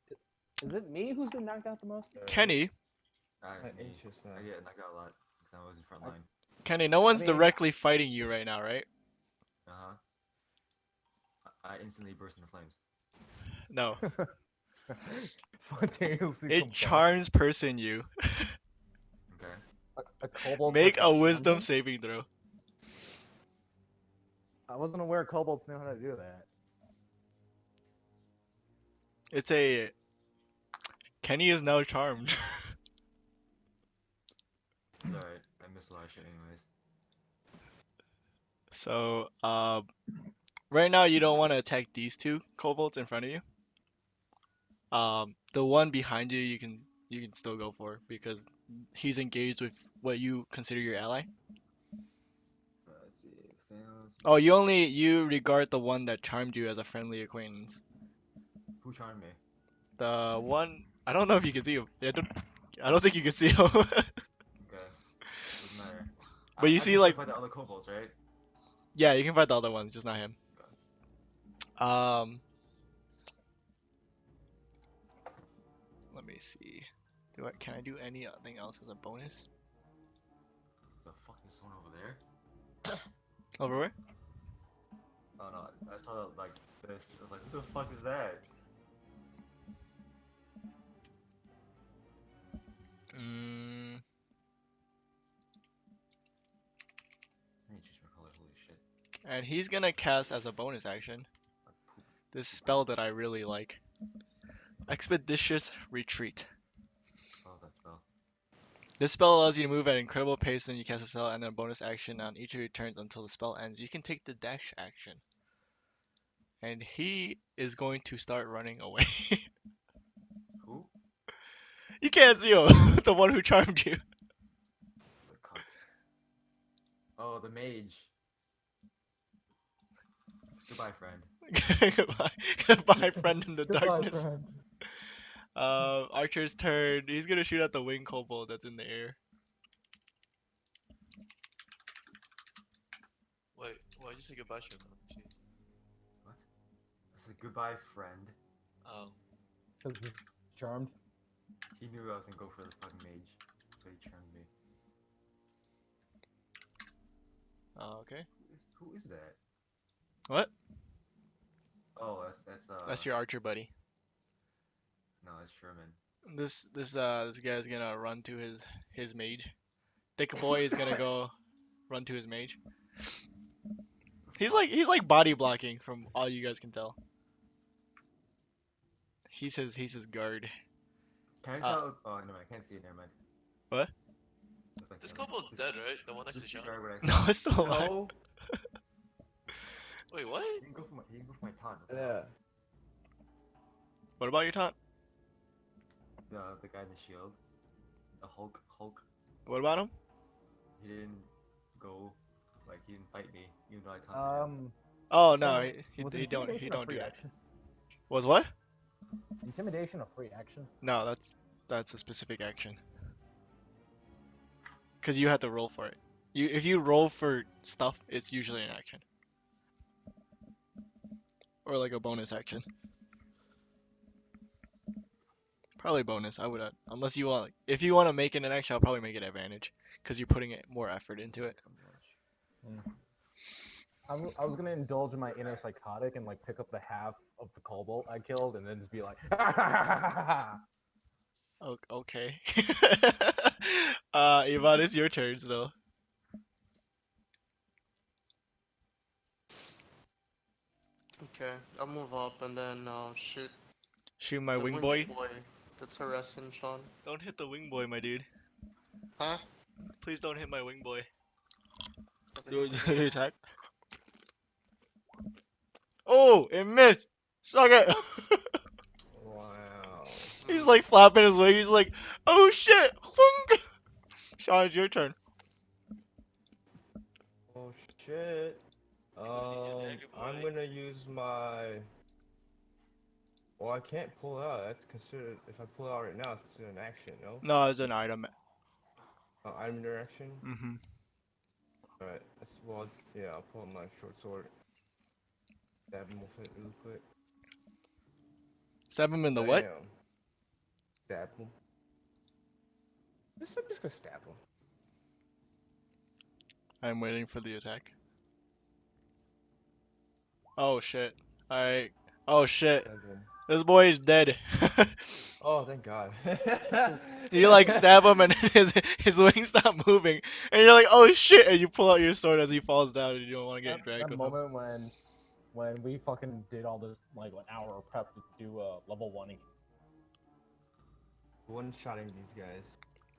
Is it me who's been knocked out the most? Kenny, Interesting. I get knocked out a lot because I was in front line. Kenny, no one's mean- directly fighting you right now, right? Uh-huh. I instantly burst into flames. No. Spontaneously. It combust. charms person you. Okay. A kobold. Make fucking a wisdom charms him? saving throw. I wasn't aware kobolds knew how to do that. It's a. Kenny is now charmed. It's alright. I missed a lot of shit anyways. So, right now you don't want to attack these two kobolds in front of you. The one behind you, you can still go for because he's engaged with what you consider your ally. Let's see. Fails. Oh, you regard the one that charmed you as a friendly acquaintance. Who charmed me? The one I don't know if you can see him. I don't think you can see him. Okay. Doesn't matter. But you I see, can like- still fight the other kobolds, right? Yeah, you can fight the other ones, just not him. Let me see. Can I do anything else as a bonus? The fuck is someone over there? Over where? Oh no, I saw that, like this. I was like, what the fuck is that? Mm, I need to change my color. Holy shit. and he's gonna cast as a bonus action Like poop. this spell that I really like. Expeditious Retreat. Oh, that spell. This spell allows you to move at an incredible pace when you cast a spell and then a bonus action on each of your turns until the spell ends. You can take the dash action. And he is going to start running away. Who? You can't see him. The one who charmed you. The cunt. Oh, the mage. Goodbye, friend. Goodbye. Goodbye, friend in the Goodbye, darkness. friend. Archer's turn. He's gonna shoot at the wing kobold that's in the air. Wait, why'd you say goodbye, Shun? I'm confused. What? I said goodbye, friend. Oh. Cause he's charmed. He knew I was gonna go for the fucking mage, so he charmed me. Okay. Who is that? What? Oh, that's That's your archer buddy. No, it's Sherman. This guy's gonna run to his mage. Thick boy is gonna go run to his mage. He's like body blocking from all you guys can tell. He's his guard. Can I tell? Oh, never mind. I can't see it. Never mind. What? Looks like This Sherman. kobold's dead, right? The one next to Just Shun? disregard what I No, said. it's still alive. No. Wait, what? He can go for my taunt. Yeah. What about your taunt? The guy in the shield. The Hulk. What about him? He didn't go. Like he didn't fight me, even though I taunted him. Oh no, So, he was don't intimidation a do free that. action? Was what? Intimidation a free action? No, that's a specific action. Cause you have to roll for it. If you roll for stuff, it's usually an action. Or like a bonus action. Probably bonus. I would unless you want. If you want to make it an action, I'll probably make it advantage, cause you're putting more effort into it. Some much. I was gonna indulge in my inner psychotic and like pick up the half of the cobalt I killed, and then just be like, Okay. Ivan, it's your turns though. Okay, I'll move up and then shoot Shoot my the wing wing boy. boy that's harassing Sean. Don't hit the wing boy, my dude. Huh? Please don't hit my wing boy. Okay, You attack. Oh, it missed. Suck it. Wow. He's like flapping his wing. He's like, oh shit. Whoong. Sean, it's your turn. Oh shit. dagger I'm boy. gonna use my. Well, I can't pull it out. That's considered. If I pull it out right now, it's considered an action. No. No, it's an item. Item interaction. Mm-hmm. All right. That's well. Yeah, I'll pull out my short sword. Stab him with it real quick. Stab him in the what? Damn. Stab him. I'm just gonna stab him. I'm waiting for the attack. Oh shit. Alright. Oh shit. Stab him. This boy is dead. Oh, thank God. You like stab him and his wings stop moving. And you're like, oh shit. And you pull out your sword as he falls down and you don't want to get that, dragged that with him. moment when we fucking did all this like an hour of prep to do level 1 again. One-shotting these guys.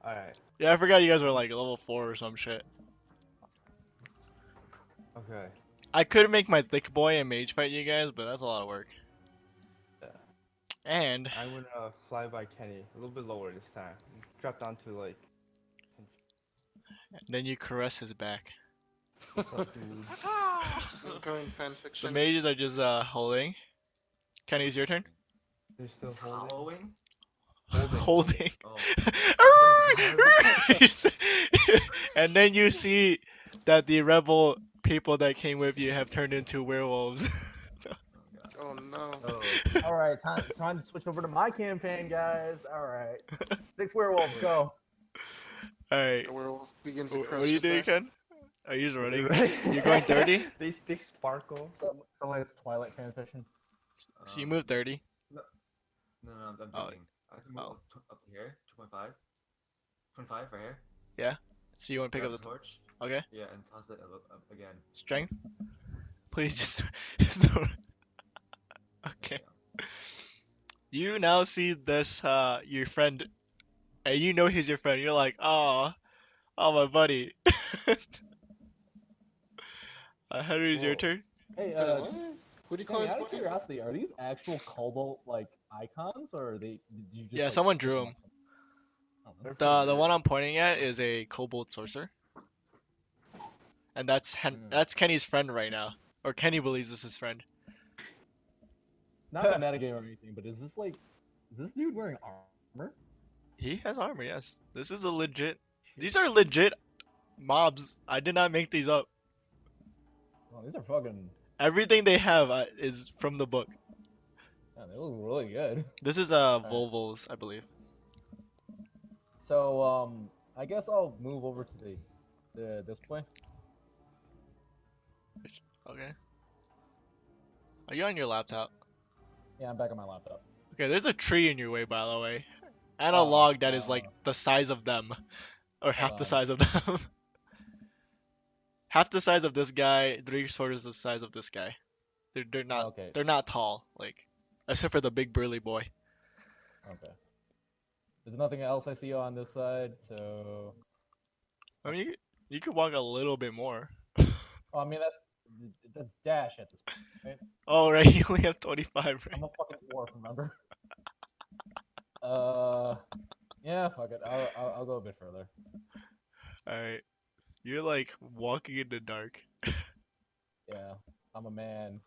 All right. Yeah, I forgot you guys were like level 4 or some shit. Okay. I could make my thick boy and mage fight you guys, but that's a lot of work. Yeah. And I'm gonna fly by Kenny a little bit lower this time. Drop down to like. then you caress his back. What's up, dude? Going The fanfiction. mages are just holding. Kenny, it's your turn. They're still holding. Hollowing? Holding. Oh. And then you see that the rebel people that came with you have turned into werewolves. Oh no. Oh. All right, time to switch over to my campaign, guys. All right, 6 werewolves, go. Alright. The werewolf begins to What crush are you his doing, back. Ken? Are you just running? Right? You going 30? They sparkle. So like it's Twilight fanfiction. So you move 30. No, I'm Oh, thinking. I can move oh. up to here, 2.5. 25 right here. So you want to pick Grab up the the... torch. Okay. Yeah, and toss it up again. Strength? Please just don't... Okay. Yeah. You now see this, your friend, and you know he's your friend. You're like, oh, my buddy. Henry, your Whoa. turn. Hey, Wait, what? Who do you call Kenny, his out of buddy? curiosity, are these actual cobalt like icons, or are they? Did you just, Yeah, like, someone pick drew them 'em. up from- Oh, They're that's- pretty The good. one I'm pointing at is a kobold sorcerer, and that's Hmm. that's Kenny's friend right now, or Kenny believes this is his friend. Not a metagame or anything, but is this dude wearing armor? He has armor, yes. This is a legit. These are legit mobs. I did not make these up. Oh, these are fucking. Everything they have is from the book. Man, they look really good. This is Alright. Volvo's, I believe. So I guess I'll move over to the display. Okay. Are you on your laptop? Yeah, I'm back on my laptop. Okay, there's a tree in your way, by the way, and a Oh, log that is like the size of them, or half hold the on. size of them. Half the size of this guy, 3/4 the size of this guy. They're not Okay. they're not tall, like except for the big burly boy. Okay. There's nothing else I see on this side, so. I mean, you could walk a little bit more. Oh, I mean that's dash at this point, right? Oh right, you only have 25, right? I'm a fucking dwarf, remember? Yeah, fuck it. I'll go a bit further. All right, you're like walking in the dark. Yeah, I'm a man.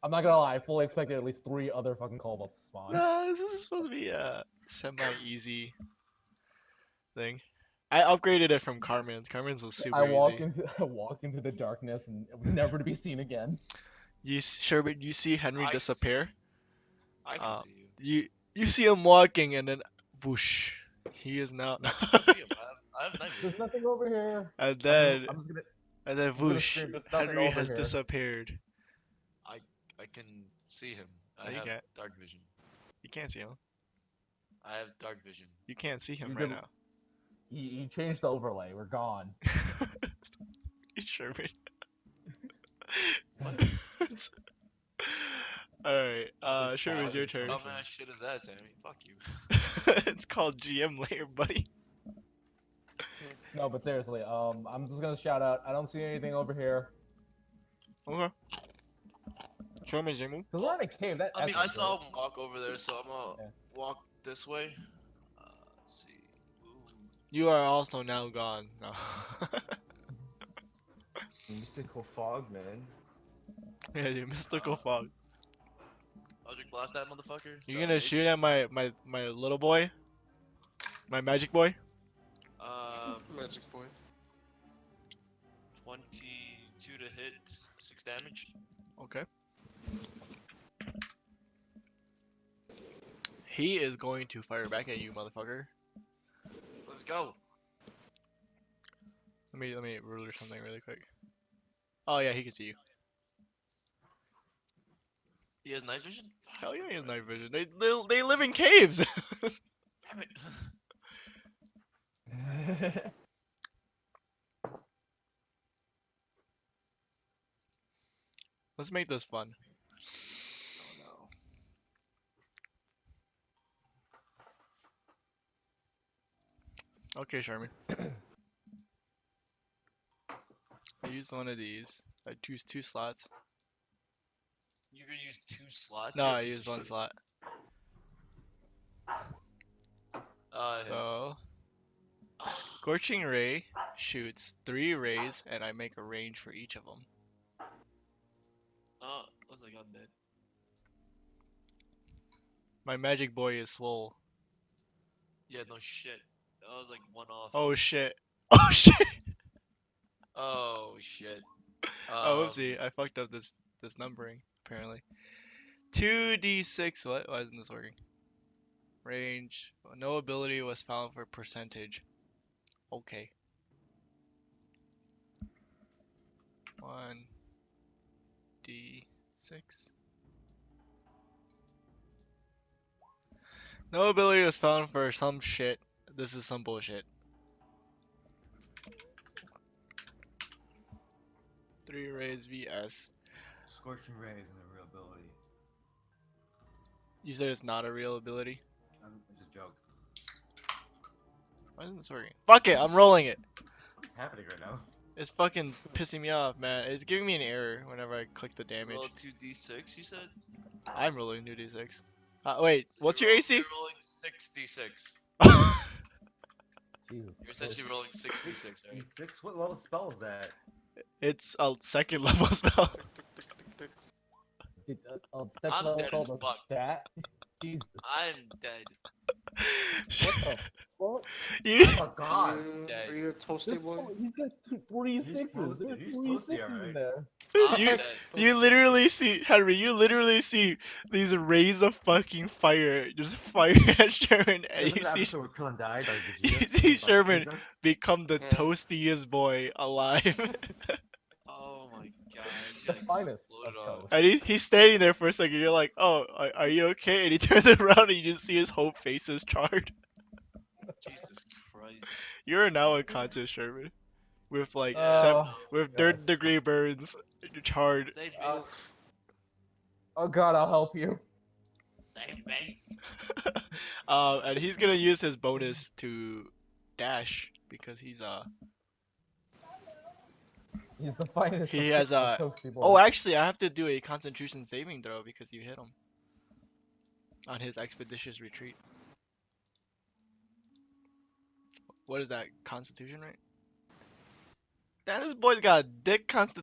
I'm not gonna lie. I fully expected at least 3 other fucking kobolds to spawn. Nah, this is supposed to be a semi-easy thing. I upgraded it from Carmen's. Carmen's was super I walked easy. I walked into the darkness and it was never to be seen again. Sherbert, you see Henry I can see disappear. I can see you. You see him walking, and then whoosh, he is now. I can see him. I have night There's vision. nothing over here. And then I'm just gonna. and then gonna whoosh, scream, "There's nothing Henry over has here." disappeared. I can see him. I No, you have can't. dark vision. You can't see him. I have dark vision. You can't see him You right did- now. You changed the overlay. We're gone. Sherman. What? Alright, Probably Sherman, it's your fog or turn. How something. much shit is that, Sammy? Fuck you. It's called GM layer, buddy. No, but seriously, I'm just gonna shout out. I don't see anything over here. Okay. Sherman's your move. Cause we're in a cave. That I mean, I echoes, saw right? him walk over there, so I'm gonna Yeah. walk this way. Let's see. Ooh. You are also now gone. No. Mystical fog, man. Yeah, dude, mystical fog. Eldritch blast that motherfucker. You The gonna mage. shoot at my little boy? My magic boy? Magic boy. 22 to hit, 6 damage. Okay. He is going to fire back at you, motherfucker. Let's go. Let me ruler something really quick. Oh yeah, he can see you. He has night vision? Hell yeah, he has night vision. They live in caves. Damn it. Let's make this fun. Oh Okay, Sherman. I used one of these. I choose 2 slots. no. You're gonna use 2 slots? No, You're a I piece used of 1 shit. slot. It hits. So, Scorching Ray shoots 3 rays, and I make a range for each of them. Oh, looks like I'm dead. My magic boy is swole. Yeah, no shit. That was like 1 off. Oh shit. Oh shit. Oh shit. Oh, whoopsie. I fucked up this numbering, apparently. 2d6. What? Why isn't this working? Range. No ability was found for percentage. Okay. 1d6. No ability was found for some shit. This is some bullshit. 3 rays vs. Scorching Ray isn't a real ability. You said it's not a real ability? It's a joke. Why isn't this working? Fuck it, I'm rolling it. What's happening right now? It's fucking pissing me off, man. It's giving me an error whenever I click the damage. Roll 2d6, you said? I'm rolling 2d6. Wait, So what's you're your roll- AC? You're rolling 6d6. Jesus. You're essentially rolling 6d6, right? D6? What level spell is that? It's a 2nd level spell. Tick, tick, tick, tick. Dude, step I'm level dead as of fuck. that. Jesus. I'm dead. What the fuck? You, Oh my god! Are you a toasty boy? He's got 46s. toasty, There's he's 46s toasty, in alright. there. I'm you, dead. you literally see, Henry, you literally see these rays of fucking fire just fire at Sherman, and Isn't you the see episode where Krillin died? Like, you Vegeta? see Like, Sherman Frieza? become the Yeah. toastiest boy alive. Oh my god. The You finest exploded of off. toast. And he's standing there for a second. You're like, oh, are you okay? And he turns around and you just see his whole face is charred. Jesus Christ. You're now unconscious, Sherman. With like with God. 3rd degree burns, you're charred. Save me. Oh god, I'll help you. Save me. And he's gonna use his bonus to dash because he's He's the finest. he of has toasty boys. oh, actually I have to do a Constitution saving throw because you hit him on his expeditious retreat. What is that? Constitution, right? Damn, this boy's got a dick constitution.